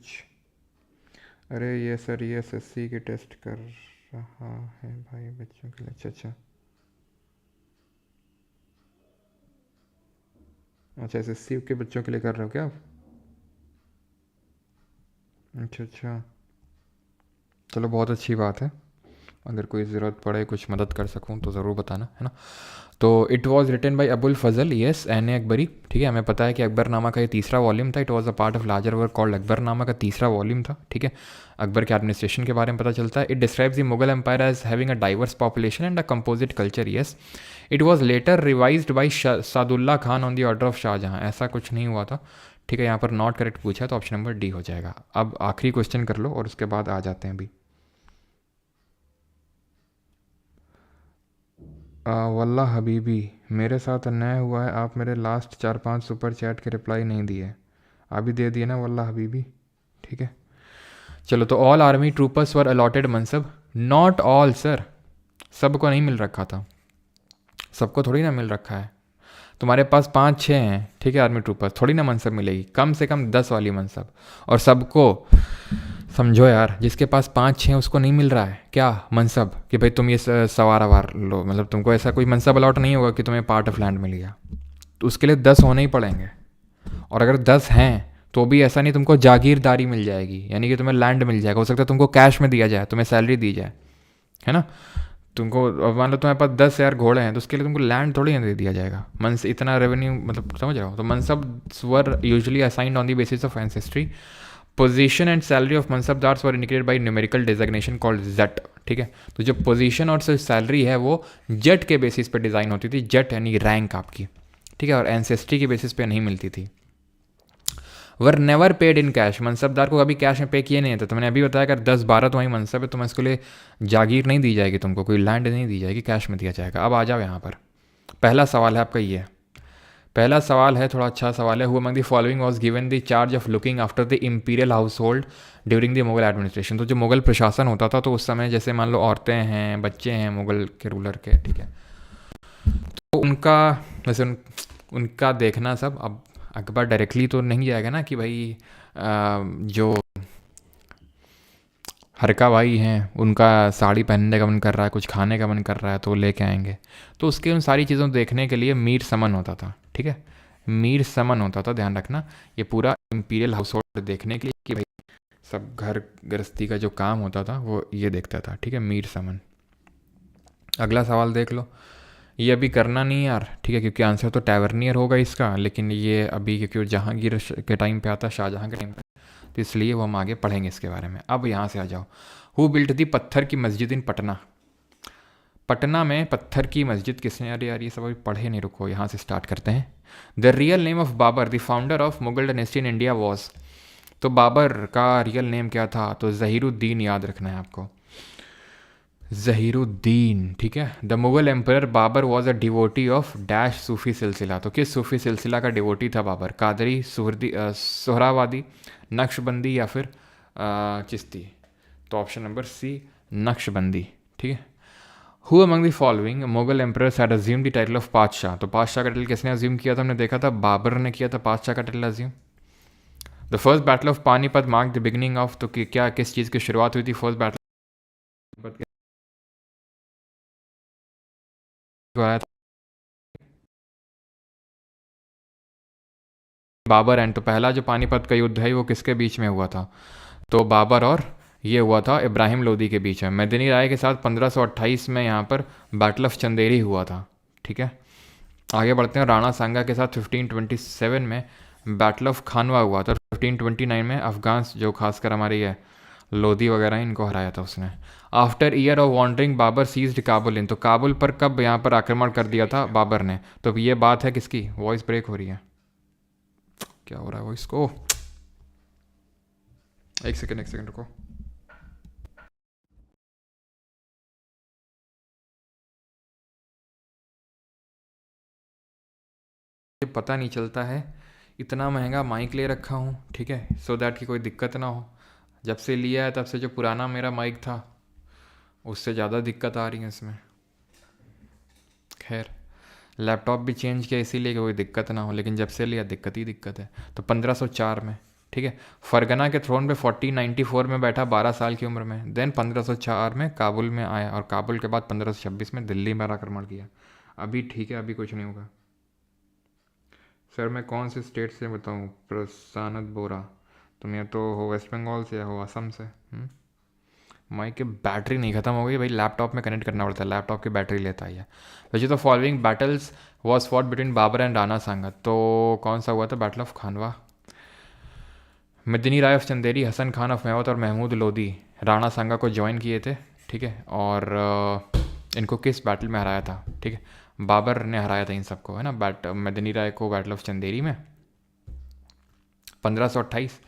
अरे ये सर, ये एसएससी के टेस्ट कर रहा है भाई बच्चों के लिए। अच्छा अच्छा अच्छा, एसएससी के बच्चों के लिए कर रहे हो क्या आप? अच्छा अच्छा, चलो बहुत अच्छी बात है। अगर कोई ज़रूरत पड़े कुछ मदद कर सकूँ तो ज़रूर बताना, है ना। तो it was written by Abul Fazl, yes, Ain i Akbari, ठीक है। हमें पता है कि अकबरनामा का ये तीसरा वॉल्यूम था। It was a part of larger work called Akbarnama का तीसरा वॉल्यूम था, ठीक है। अकबर के एडमिनिस्ट्रेशन के बारे में पता चलता है। It describes the Mughal empire as having a diverse population and a composite culture, yes. It was later revised by Sadullah Khan on the order of Shah Jahan, ऐसा कुछ नहीं हुआ था, ठीक है। यहाँ पर नॉट करेक्ट पूछा है तो ऑप्शन नंबर डी हो जाएगा। अब आखिरी क्वेश्चन कर लो और उसके बाद आ जाते हैं अभी। वल्ला हबीबी, मेरे साथ अन्याय हुआ है, आप मेरे लास्ट 4-5 सुपर चैट के रिप्लाई नहीं दिए, अभी दे दिए ना वल्ला हबीबी, ठीक है। चलो, तो all army troopers were allotted mansab, not all sir, सबको नहीं मिल रखा था, सबको थोड़ी ना मिल रखा है। तुम्हारे पास 5-6 हैं, ठीक है, आर्मी ट्रूपर्स, थोड़ी ना मनसब मिलेगी, कम से कम 10 वाली मनसब। और सबको समझो यार, जिसके पास 5-6 उसको नहीं मिल रहा है क्या मनसब कि भाई तुम ये सवार आवार लो, मतलब तुमको ऐसा कोई मनसब अलॉट नहीं होगा कि तुम्हें पार्ट ऑफ लैंड मिल गया, तो उसके लिए 10 होने ही पड़ेंगे। और अगर 10 हैं तो भी ऐसा नहीं तुमको जागीरदारी मिल जाएगी, यानी कि तुम्हें लैंड मिल जाएगा, हो सकता है तुमको कैश में दिया जाए, तुम्हें सैलरी दी जाए, है ना। तुमको अब मान लो तुम्हारे पास 10,000 घोड़े हैं तो उसके लिए तुमको लैंड थोड़ी ना दे दिया जाएगा, मन से इतना रेवेन्यू, मतलब समझ रहे हो। तो mansab were usually assigned on the basis of ancestry. Position and salary of mansabdars were indicated by numerical designation called zat, ठीक है। तो जो पोजीशन और सैलरी है वो जेट के बेसिस पे डिज़ाइन होती थी, जेट यानी रैंक आपकी, ठीक है, और एंसेस्ट्री के बेसिस पे नहीं मिलती थी। Were never paid in cash, mansabdar को कभी कैश में पे किए नहीं थे। तो मैंने अभी बताया अगर 10-12 तुम्हारी मनसब है तो मैं इसके लिए जागीर नहीं दी जाएगी, तुमको कोई लैंड नहीं दी जाएगी, कैश में दिया जाएगा। अब आ जाओ यहाँ पर, पहला सवाल है आपका ये, पहला सवाल है थोड़ा अच्छा सवाल है। Who among the following was given the charge of looking after the imperial house hold during the Mughal administration. तो जो मुगल प्रशासन होता था तो उस समय जैसे मान लो औरतें हैं, बच्चे हैं मुगल के रूलर के, ठीक है, तो उनका वैसे उनका देखना सब। अब अकबर डायरेक्टली तो नहीं जाएगा ना कि भाई जो हरका भाई हैं उनका साड़ी पहनने का मन कर रहा है, कुछ खाने का मन कर रहा है तो लेके आएंगे। तो उसके उन सारी चीज़ों को देखने के लिए मीर समन होता था, ठीक है, मीर समन होता था, ध्यान रखना। ये पूरा इंपीरियल हाउस होल्ड देखने के लिए कि भाई सब घर गृहस्थी का जो काम होता था वो ये देखता था, ठीक है, मीर समन। अगला सवाल देख लो, ये अभी करना नहीं यार, ठीक है, क्योंकि आंसर तो टैवर्नियर होगा इसका, लेकिन ये अभी क्योंकि वो जहांगीर के टाइम पे आता, शाहजहाँ के टाइम पे, तो इसलिए वो हम आगे पढ़ेंगे इसके बारे में। अब यहाँ से आ जाओ, हु बिल्ट दी पत्थर की मस्जिद इन पटना, पटना में पत्थर की मस्जिद किसने, अरे यार ये सब अभी पढ़े नहीं, रुको यहाँ से स्टार्ट करते हैं। The real name of Babur the founder of Mughal dynasty in India was, तो बाबर का रियल नेम क्या था, तो ज़हीरुद्दीन याद रखना है आपको, ज़हीरुद्दीन, ठीक है। The Mughal emperor Babur was a devotee of dash Sufi silsila, तो किस सूफी सिलसिला का डिवोटी था बाबर, कादरी, सोहरावादी, नक्शबंदी या फिर चिश्ती। तो ऑप्शन नंबर सी नक्शबंदी, ठीक है। Who among the following Mughal emperors had assume the title of पातशाह, तो पातशाह का टाइटल किसने अज्यूम किया था, हमने देखा था बाबर ने किया था पातशाह का title assume. The first battle of Panipat mark the beginning of, तो क्या किस चीज़ की शुरुआत हुई थी फर्स्ट बैटल आया था बाबर एंड, तो पहला जो पानीपत का युद्ध है वो किसके बीच में हुआ था, तो बाबर और ये हुआ था इब्राहिम लोदी के बीच में। मदनी राय के साथ 1528 में यहाँ पर बैटल ऑफ चंदेरी हुआ था, ठीक है। आगे बढ़ते हैं, राणा सांगा के साथ 1527 में बैटल ऑफ खानवा हुआ था। 1529 में अफगान जो खासकर हमारे ये लोधी वगैरह इनको हराया था उसने। After year of wandering Babur seized Kabul in, तो काबुल पर कब यहाँ पर आक्रमण कर दिया था बाबर ने, तो ये बात है किसकी, वॉइस ब्रेक हो रही है, क्या हो रहा है वॉइस को, एक सेकेंड रुको। पता नहीं चलता है, इतना महंगा माइक ले रखा हूँ, ठीक है, सो दैट कि कोई दिक्कत ना हो। जब से लिया है तब से जो पुराना मेरा माइक था उससे ज़्यादा दिक्कत आ रही है इसमें। खैर, लैपटॉप भी चेंज किया इसीलिए कि कोई दिक्कत ना हो, लेकिन जब से लिया दिक्कत ही दिक्कत है। तो 1504 में, ठीक है, फरगना के थ्रोन पे 1494 में बैठा 12 साल की उम्र में। देन 1504 में काबुल में आया और काबुल के बाद 1526 में दिल्ली में आक्रमण किया। अभी ठीक है, अभी कुछ नहीं होगा। सर मैं कौन से स्टेट से बताऊँ, प्रसानत बोरा, तुम या तो हो वेस्ट बंगाल से या हो असम से। माइक की बैटरी नहीं ख़त्म हो गई भाई, लैपटॉप में कनेक्ट करना पड़ता है, लैपटॉप की बैटरी लेता है। वैसे तो following battles was fought between Babur and Rana Sanga, तो कौन सा हुआ था? Battle of Khanwa. Medini Rai of Chanderi, Hasan Khan of Mewat और महमूद लोदी राणा सांगा को ज्वाइन किए थे, ठीक है। और इनको किस बैटल में हराया था? ठीक है, बाबर ने हराया था इन सबको, है ना। मदनी राय को बैटल ऑफ चंदेरी में 1528,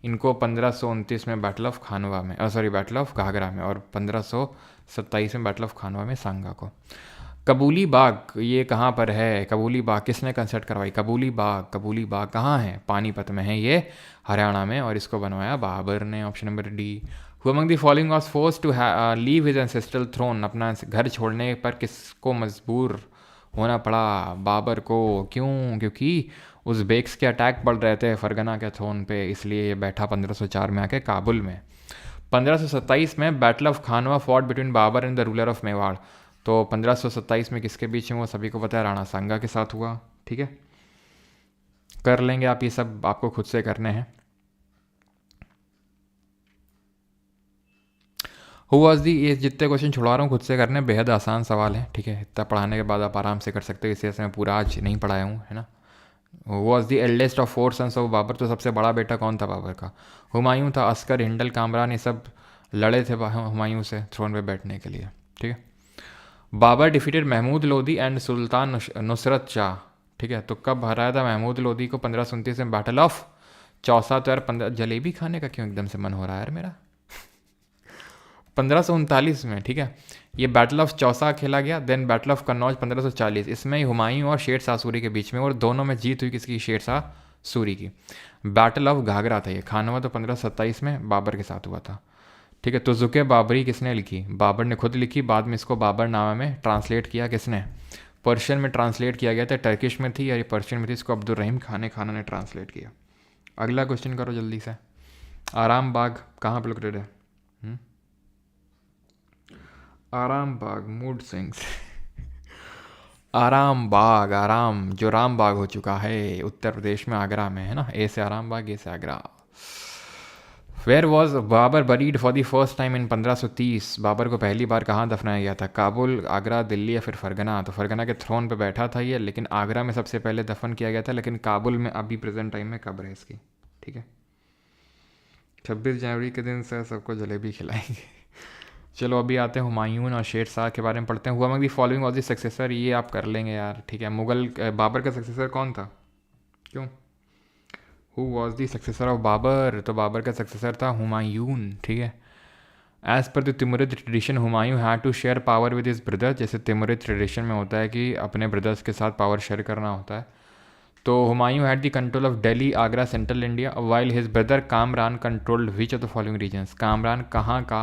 इनको 1529 में बैटल ऑफ खानवा में, सॉरी बैटल ऑफ घाघरा में, और 1527 में बैटल ऑफ खानवा में सांगा को। कबूली बाग ये कहाँ पर है? कबूली बाग किसने कंस्ट्रक्ट करवाई? कबूली बाग कहाँ है? पानीपत में है ये, हरियाणा में, और इसको बनवाया बाबर ने। Option number D. Who among the following was forced to leave his ancestral throne, अपना घर छोड़ने पर किसको मजबूर होना पड़ा? बाबर को। क्यों? क्योंकि उज़्बेक्स के अटैक बढ़ रहे थे फरगना के थ्रोन पे, इसलिए ये बैठा 1504 में आके काबुल में। 1527 में battle of Khanwa fought between Babur and the ruler of Mewar, तो 1527 में किसके बीच में वो सभी को पता है, राणा सांगा के साथ हुआ, ठीक है। कर लेंगे आप, ये सब आपको खुद से करने हैं। हु वॉज दी, ये जितने क्वेश्चन छुड़ा रहा हूँ खुद से करने, बेहद आसान सवाल है, ठीक है। इतना पढ़ाने के बाद आप आराम से कर सकते हो, इसी से मैं पूरा आज नहीं पढ़ाया हूँ, है ना। Was the eldest of 4 sons of Babur, तो सबसे बड़ा बेटा कौन था बाबर का? हुमायूं था। अस्कर, हिंडल, कामरान, ये सब लड़े थे हुमायूं से थ्रोन पे बैठने के लिए, ठीक है। Babar defeated Mahmood Lodi and sultan Nusrat Shah, ठीक है। तो कब हराया था महमूद लोदी को? 1529 में बैटल ऑफ चौसा। तो यार 15 जलेबी खाने का क्यों एकदम से मन हो रहा है यार मेरा? 1539 में, ठीक है, ये बैटल ऑफ चौसा खेला गया। देन बैटल ऑफ कन्नौज 1540, इसमें हुमायूं और शेर शाह सूरी के बीच में, और दोनों में जीत हुई किसकी? शेर शाह सूरी की। बैटल ऑफ घाघरा था ये। खानवा तो 1527 में बाबर के साथ हुआ था, ठीक है। तो ज़ुके बाबरी किसने लिखी? बाबर ने खुद लिखी, बाद में इसको बाबरनामा में ट्रांसलेट किया किसने? पर्शियन में ट्रांसलेट किया गया था, टर्किश में थी या पर्शियन में थी, इसको अब्दुल रहीम खाना ने ट्रांसलेट किया। अगला क्वेश्चन करो जल्दी से। आराम बाग कहाँ पर लोकेटेड है? आराम बाग, मूड सिंग्स। आराम बाग, आराम जो राम बाग हो चुका है उत्तर प्रदेश में, आगरा में, है ना। ए से आराम बाग, ए से Agra. Where was Babur buried for the first time in 1530, Babur को पहली बार कहाँ दफनाया गया था? काबुल, आगरा, दिल्ली या फिर फरगना? तो फरगना के थ्रोन पे बैठा था ये, लेकिन आगरा में सबसे पहले दफन किया गया था, लेकिन काबुल में अभी प्रेजेंट टाइम में कब्र है इसकी, ठीक है। 26 जनवरी के दिन से सबको जलेबी खिलाएंगे। चलो अभी आते हैं हुमायूं और शेर शाह के बारे में पढ़ते हैं। हुआ among the following was the successor, ये आप कर लेंगे यार, ठीक है। मुगल बाबर का सक्सेसर कौन था? क्यों? Who was the successor of Babur, तो बाबर का सक्सेसर था हुमायूं, ठीक है। As per the Timurid tradition Humayun had to share power with his brother, जैसे तिमुरिद ट्रेडिशन में होता है कि अपने ब्रदर्स के साथ पावर शेयर करना होता है। तो Humayun had the control of Delhi, Agra, central India, while his brother Kamran controlled which of the following regions. Kamran कहाँ का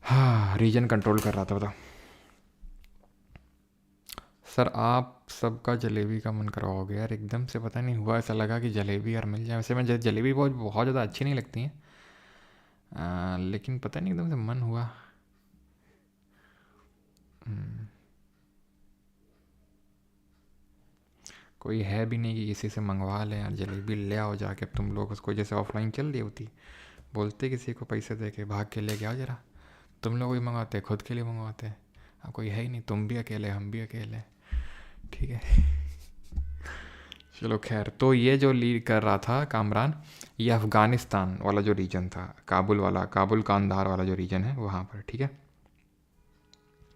हाँ रीजन कंट्रोल कर रहा था, बताओ। सर आप सबका जलेबी का मन करवाओगे यार, एकदम से पता नहीं हुआ, ऐसा लगा कि जलेबी यार मिल जाए। वैसे मैं जलेबी बहुत बहुत ज़्यादा अच्छी नहीं लगती हैं, लेकिन पता नहीं एकदम से मन हुआ। कोई है भी नहीं कि किसी से मंगवा ले यार, जलेबी ले आओ जाके। अब तुम लोग उसको जैसे ऑफलाइन चल रही होती, बोलते किसी को पैसे दे के भाग के ले आओ जरा, तुम लोग भी मंगवाते, खुद के लिए मंगवाते। अब कोई है ही नहीं, तुम भी अकेले, हम भी अकेले, ठीक है। चलो खैर, तो ये जो लीड कर रहा था कामरान, ये अफ़गानिस्तान वाला जो रीजन था, काबुल वाला, काबुल कांधार वाला जो रीजन है वहाँ पर, ठीक है।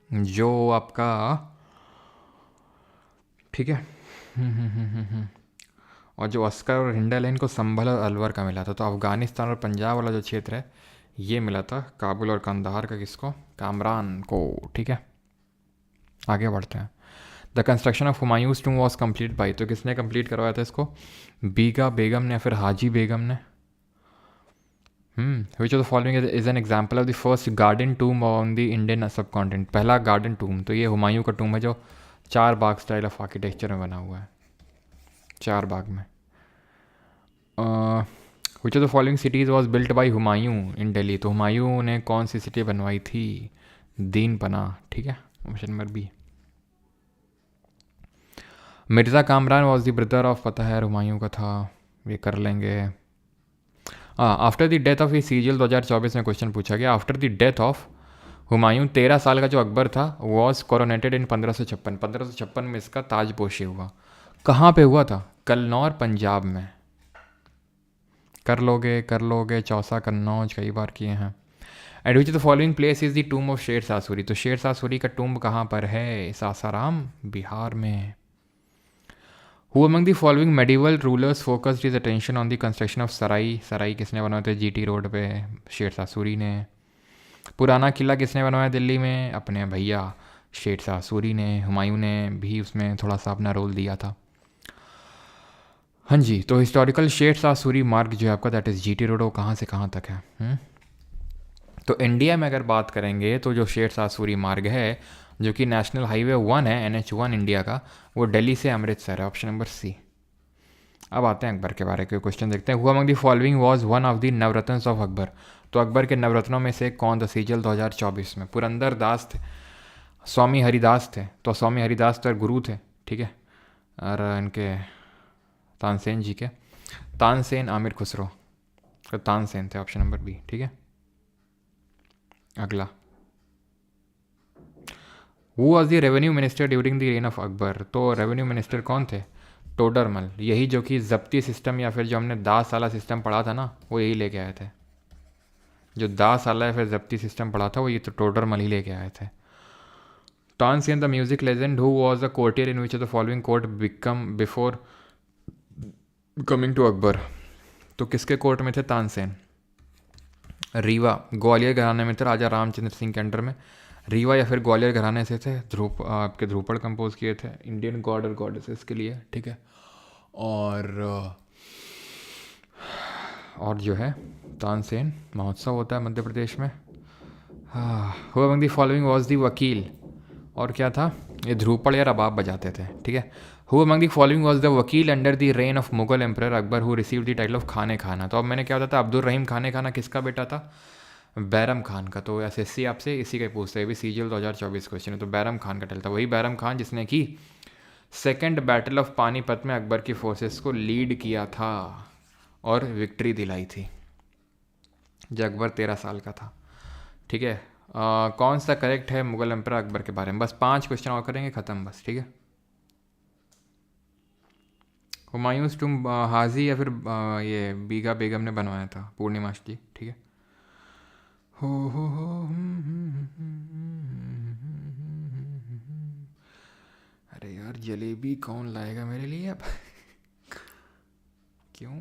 जो आपका, ठीक है। और जो अस्कर और हिंडल है, इनको संभल और अलवर का मिला था। तो अफ़गानिस्तान और पंजाब वाला जो क्षेत्र है ये मिला था काबुल और कंधार का, किसको? कामरान को, ठीक है। आगे बढ़ते हैं। The construction of Humayun's tomb was complete by, तो किसने कंप्लीट करवाया था इसको? बीगा बेगम ने, फिर हाजी बेगम ने। Which of the following is an example of the first garden tomb on the Indian subcontinent. पहला गार्डन टूम, तो ये हुमायूं का टूम है जो 4 बाग स्टाइल ऑफ आर्किटेक्चर में बना हुआ है, 4 बाग में। Which of the following cities was built by Humayun in Delhi, तो हुमायूं ने कौन सी सिटी बनवाई थी? दीन पना, ठीक है। Option number B. Mirza Kamran was the brother of, पता है हुमायूं का था, ये कर लेंगे। आफ्टर द डेथ ऑफ ये सीजीएल 2024 में क्वेश्चन पूछा गया, after the death of Humayun 13 साल का जो अकबर था वॉज कोरोनेटेड इन 1556 में इसका ताजपोशी हुआ। कहाँ पे हुआ था? कलनौर, पंजाब में। कर लोगे चौसा कन्नौज कई बार किए हैं। And which the following place is the tomb of Sher Shah Suri, तो शेरशाह सूरी का टूम कहाँ पर है? सासाराम, बिहार में। Who among the following medieval rulers focused his attention on the construction of sarai, sarai किसने बनवाए थे? जीटी रोड पे शेरशाह सूरी ने। पुराना किला किसने बनवाया दिल्ली में? अपने भैया शेरशाह सूरी ने। हुमायूं ने भी उसमें थोड़ा सा अपना रोल दिया था। हाँ जी, तो हिस्टोरिकल शेरशाह सूरी मार्ग जो है आपका दैट इज़ जीटी रोड, वो कहाँ से कहाँ तक है? तो इंडिया में अगर बात करेंगे तो जो शेरशाह सूरी मार्ग है जो कि नेशनल हाईवे 1 है, NH1 इंडिया का, वो दिल्ली से अमृतसर है, ऑप्शन नंबर सी। अब आते हैं अकबर के बारे के क्वेश्चन देखते हैं। Who among the following was one of the Navratna of Akbar, तो अकबर के नवरत्नों में से कौन था? सीजल 2024 में पुरंदर दास थे, स्वामी हरिदास थे, तो स्वामी हरिदास तो गुरु थे, ठीक है, और इनके तानसेन जी के, तानसेन आमिर खुसरो, तो तानसेन थे, ऑप्शन नंबर बी, ठीक है। अगला, वो was the revenue minister during the reign of Akbar, तो रेवेन्यू मिनिस्टर कौन थे? टोडरमल। यही जो कि जब्ती सिस्टम या फिर जो हमने 10 साला सिस्टम पढ़ा था ना, वो यही लेके आए थे। जो 10 साला या फिर जब्ती सिस्टम पढ़ा था वो ये तो टोडरमल ही लेके आए थे। Tansen the music legend who was the courtier in which the following court become before coming to Akbar, तो किसके कोर्ट में थे तानसेन? रीवा, ग्वालियर घराने में थे, राजा रामचंद्र सिंह के अंडर में। रीवा या फिर ग्वालियर घराने से थे। आपके ध्रुपद कंपोज किए थे इंडियन गॉड और गॉडेसेस के लिए, ठीक है। और जो है तानसेन महोत्सव होता है मध्य प्रदेश में। Who among the following was the वकील, और क्या था? ये ध्रुपद या रबाब बजाते थे, ठीक है। Who among the following was the vakil under the reign of Mughal emperor Akbar who received the title of Khane Khana, तो अब मैंने क्या बताया था? अब्दुल रहीम खाने खाना किसका बेटा था? बैरम खान का। तो SSC आपसे इसी का पूछता है, भी CGL 2024 क्वेश्चन है, तो बैरम खान का टाइटल था। वही बैरम खान जिसने कि सेकेंड बैटल ऑफ पानीपत में अकबर की फोर्सेस को लीड किया था और विक्ट्री दिलाई थी जब अकबर 13 साल का था, ठीक है। कौन सा करेक्ट है मुगल एम्पर अकबर के बारे में? बस 5 क्वेश्चन और करेंगे, ख़त्म बस, ठीक है। हुमायूंस टुम हाजी या फिर ये बीगा बेगम ने बनवाया था, पूर्णिमाश जी, ठीक है। हो अरे यार जलेबी कौन लाएगा मेरे लिए अब? क्यों?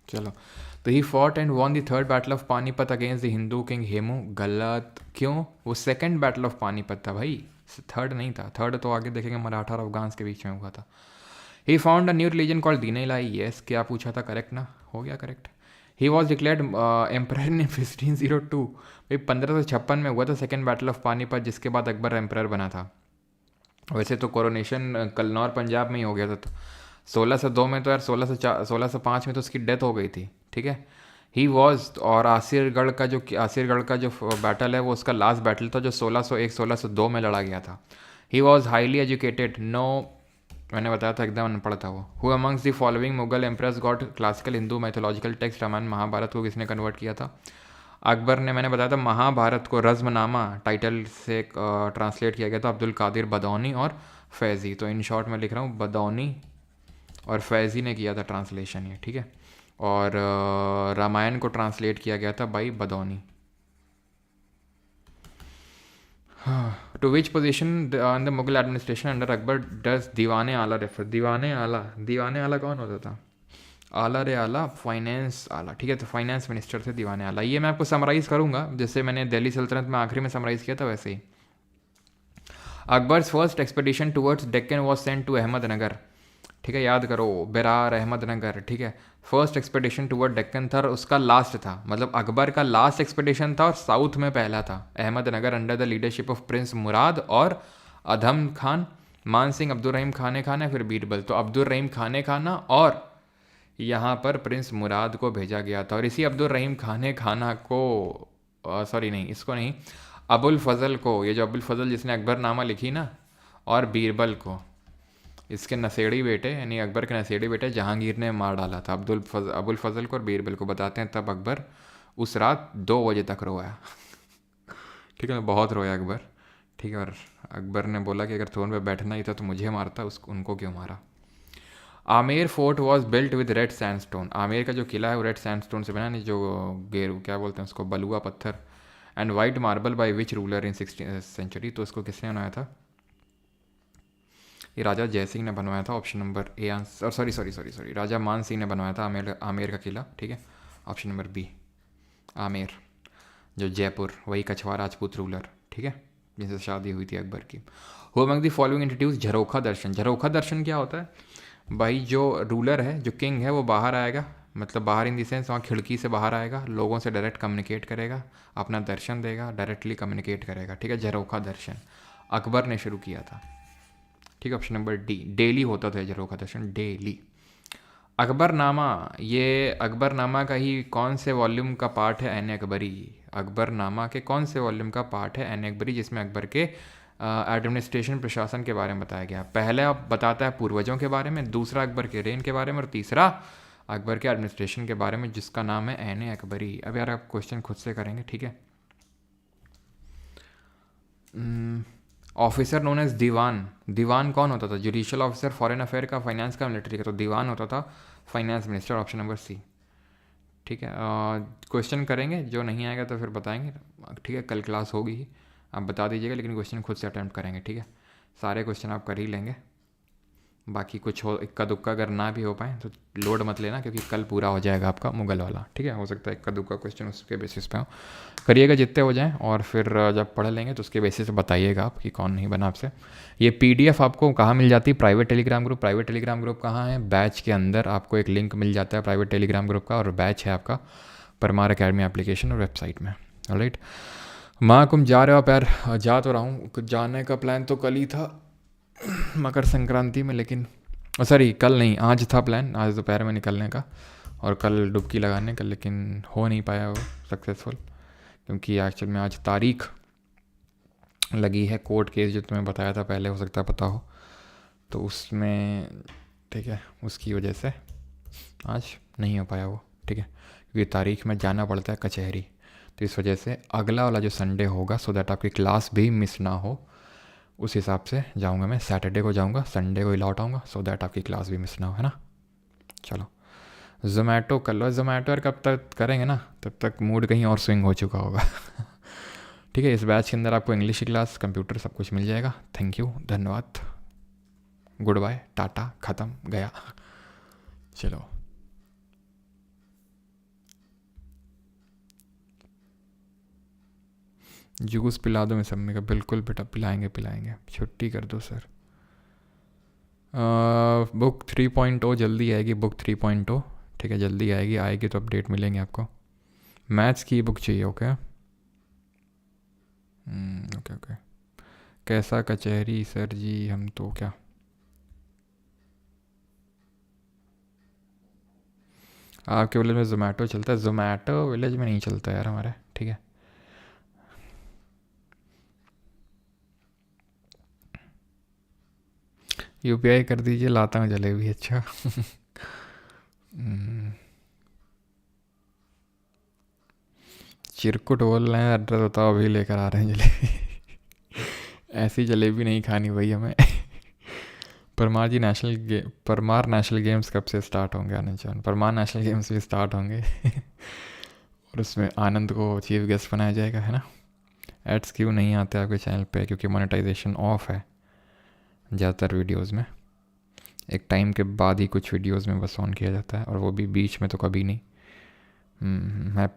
चलो, तो he fought and won the third battle of Panipat against the Hindu king Hemu. गलत, क्यों? वो सेकंड बैटल ऑफ पानीपत था भाई, थर्ड नहीं था। थर्ड तो आगे देखेंगे मराठा और अफगान्स के बीच में हुआ था। He found a new religion called Deen Ilahi. Yes, क्या पूछा था? करेक्ट ना, हो गया correct. He was declared emperor in 1502, भाई 1556 में हुआ था सेकेंड बैटल ऑफ पानीपत, जिसके बाद अकबर एम्पर बना था। वैसे तो कोरोनेशन कलनौर पंजाब में ही हो गया था, तो 1602 में तो यार 1605 में तो उसकी डेथ हो गई थी, ठीक है। ही वॉज, और आसिरगढ़ का जो बैटल है वो उसका लास्ट बैटल था जो 1601-1602 में लड़ा गया था। He was highly educated, no, मैंने बताया था एकदम अनपढ़ था वो। Who amongst the following Mughal empress got classical Hindu mythological text Ramayana Mahabharata को किसने कन्वर्ट किया था? अकबर ने। मैंने बताया था महाभारत को रज़्मनामा टाइटल से ट्रांसलेट किया गया था अब्दुल कादिर बदौनी और फैज़ी, तो इन शॉर्ट में लिख रहा हूँ बदौनी और फैज़ी ने किया था ट्रांसलेशन ये, ठीक है। और रामायण को ट्रांसलेट किया गया था by Badauni. To which position in the Mughal administration under Akbar does Diwane Ala refer? दीवाने आला कौन होता था? आला रे आला, फाइनेंस आला, ठीक है। तो फाइनेंस मिनिस्टर थे दीवाने आला। ये मैं आपको समराइज़ करूँगा, जैसे मैंने दिल्ली सल्तनत में आखिरी में समराइज़ किया था वैसे ही। Akbar's first expedition towards Deccan was sent to Ahmednagar, ठीक है, याद करो, बेरार अहमदनगर, ठीक है। फर्स्ट एक्सपेडिशन टुवर्ड डेक्कन था और उसका लास्ट था, मतलब अकबर का लास्ट एक्सपेडिशन था और साउथ में पहला था, Ahmednagar, under the leadership of prince Murad और अधम खान मान सिंह, अब्दुल रहीम खाने खाना, फिर बीरबल। तो अब्दुल रहीम खाने खाना और यहाँ पर प्रिंस मुराद को भेजा गया था। और इसी अब्दुल रहीम खाने खाना को, सॉरी नहीं, इसको नहीं, अबुल फजल को, ये जो अबुल फजल जिसने अकबरनामा लिखी ना, और बीरबल को, इसके नशेड़ी बेटे यानी अकबर के नशेड़ी बेटे जहांगीर ने मार डाला था। अबुल फजल को और बीरबल को। बताते हैं तब अकबर उस रात 2 बजे तक रोया। ठीक है, बहुत रोया अकबर। ठीक है, और अकबर ने बोला कि अगर थ्रोन पे बैठना ही था तो मुझे मारता, उनको क्यों मारा। Amer fort was built with red sandstone. Amer का जो किला है वो रेड सैंडस्टोन से बना, नहीं जो गेरू क्या बोलते हैं उसको, बलुआ पत्थर, and white marble by which ruler in 16th century. तो उसको किसने बनाया था? ये राजा जयसिंह ने बनवाया था। Option number A answer, sorry, Raja Man Singh ने बनवाया था आमेर का किला। ठीक है, ऑप्शन नंबर बी आमेर, जो जयपुर, वही कछवा राजपूत रूलर, ठीक है, जिनसे शादी हुई थी अकबर की। Who among the following introduced jharokha darshan. Jharokha darshan क्या होता है भाई? जो रूलर है, जो किंग है, वो बाहर आएगा, मतलब बाहर इन दी सेंस वहाँ खिड़की से बाहर आएगा, लोगों से डायरेक्ट कम्युनिकेट करेगा, अपना दर्शन देगा, डायरेक्टली कम्युनिकेट करेगा। ठीक है, झरोखा दर्शन अकबर ने शुरू किया था। ठीक है, ऑप्शन नंबर डी, डेली होता था झरोखा दर्शन, डेली। अकबरनामा, ये अकबरनामा का ही कौन से वॉल्यूम का पार्ट है? एन अकबरी। अकबरनामा के कौन से वॉल्यूम का पार्ट है? एन अकबरी, जिसमें अकबर के एडमिनिस्ट्रेशन, प्रशासन के बारे में बताया गया। पहला बताता है पूर्वजों के बारे में, दूसरा अकबर के रेन के बारे में, और तीसरा अकबर के एडमिनिस्ट्रेशन के बारे में, जिसका नाम है एन अकबरी। अब यार आप क्वेश्चन खुद से करेंगे, ठीक है। Officer known as Diwan. Diwan कौन होता था? जुडिशियल ऑफिसर, फॉरेन अफेयर का, फाइनेंस का, मिलिट्री का। तो दीवान होता था finance minister, option number C. ठीक है, क्वेश्चन करेंगे, जो नहीं आएगा तो फिर बताएंगे। ठीक है, कल क्लास होगी ही, आप बता दीजिएगा, लेकिन क्वेश्चन खुद से अटैम्प्ट करेंगे। ठीक है, सारे क्वेश्चन आप कर ही लेंगे। बाकी कुछ हो इक्का दुक्का अगर ना भी हो पाए तो लोड मत लेना, क्योंकि कल पूरा हो जाएगा आपका मुगल वाला। ठीक है, हो सकता है इक्का दुक्का क्वेश्चन उसके बेसिस पे हो, करिएगा जितने हो जाएं, और फिर जब पढ़ लेंगे तो उसके बेसिस पे बताइएगा आप कि कौन नहीं बना आपसे। ये PDF आपको कहाँ मिल जाती है? Private Telegram group. Private Telegram group कहाँ है? बैच के अंदर आपको एक लिंक मिल जाता है प्राइवेट टेलीग्राम ग्रुप का, और बैच है आपका परमार अकेडमी एप्लीकेशन और वेबसाइट में। ऑलराइट, माँ कुम जा रहे हो आप? यार जा तो रहा हूँ, कुछ जाने का प्लान तो कल ही था मकर संक्रांति में, लेकिन सॉरी कल नहीं, आज था प्लान, आज दोपहर में निकलने का और कल डुबकी लगाने का, लेकिन हो नहीं पाया वो सक्सेसफुल, क्योंकि एक्चुअल में आज तारीख लगी है कोर्ट केस, जो तुम्हें बताया था पहले, हो सकता है पता हो, तो उसमें ठीक है, उसकी वजह से आज नहीं हो पाया वो। ठीक है, क्योंकि तारीख में जाना पड़ता है कचहरी, तो इस वजह से अगला वाला जो संडे होगा, सो दैट आपकी क्लास भी मिस ना हो, उस हिसाब से जाऊंगा मैं। सैटरडे को जाऊंगा, संडे को ही लौट आऊँगा, सो दैट आपकी क्लास भी मिस ना हो, है ना। चलो, जोमेटो कर लो। जोमेटो यार कब तक करेंगे ना, तब तक मूड कहीं और स्विंग हो चुका होगा। ठीक है, इस बैच के अंदर आपको इंग्लिश की क्लास, कंप्यूटर, सब कुछ मिल जाएगा। थैंक यू, धन्यवाद, गुड बाय, टाटा, ख़त्म, गया। चलो, जूस पिला दो मैं सब का। बिल्कुल बेटा, पिलाएंगे, छुट्टी कर दो सर। बुक 3.0 जल्दी आएगी, बुक 3.0। ठीक है, जल्दी आएगी तो अपडेट मिलेंगे आपको। मैथ्स की बुक चाहिए, ओके ओके। कैसा कचहरी सर जी, हम तो क्या, आपके विलेज में जोमेटो चलता है? जोमेटो विलेज में नहीं चलता यार हमारे। ठीक है, UPI कर दीजिए, लाता हूँ जलेबी। अच्छा चिरकुट बोल रहे हैं, एड्रेस बताओ, अभी लेकर आ रहे हैं जलेबी। ऐसी जलेबी नहीं खानी भाई हमें। परमार नेशनल गेम्स कब से स्टार्ट होंगे? आनंद चौहान, परमार नेशनल गेम्स भी स्टार्ट होंगे। और उसमें आनंद को चीफ गेस्ट बनाया जाएगा, है ना। एड्स क्यों नहीं आते आपके चैनल पे? क्योंकि मोनेटाइजेशन ऑफ है ज़्यादातर वीडियोस में, एक टाइम के बाद ही कुछ वीडियोस में बस ऑन किया जाता है, और वो भी बीच में तो कभी नहीं। हैप्पी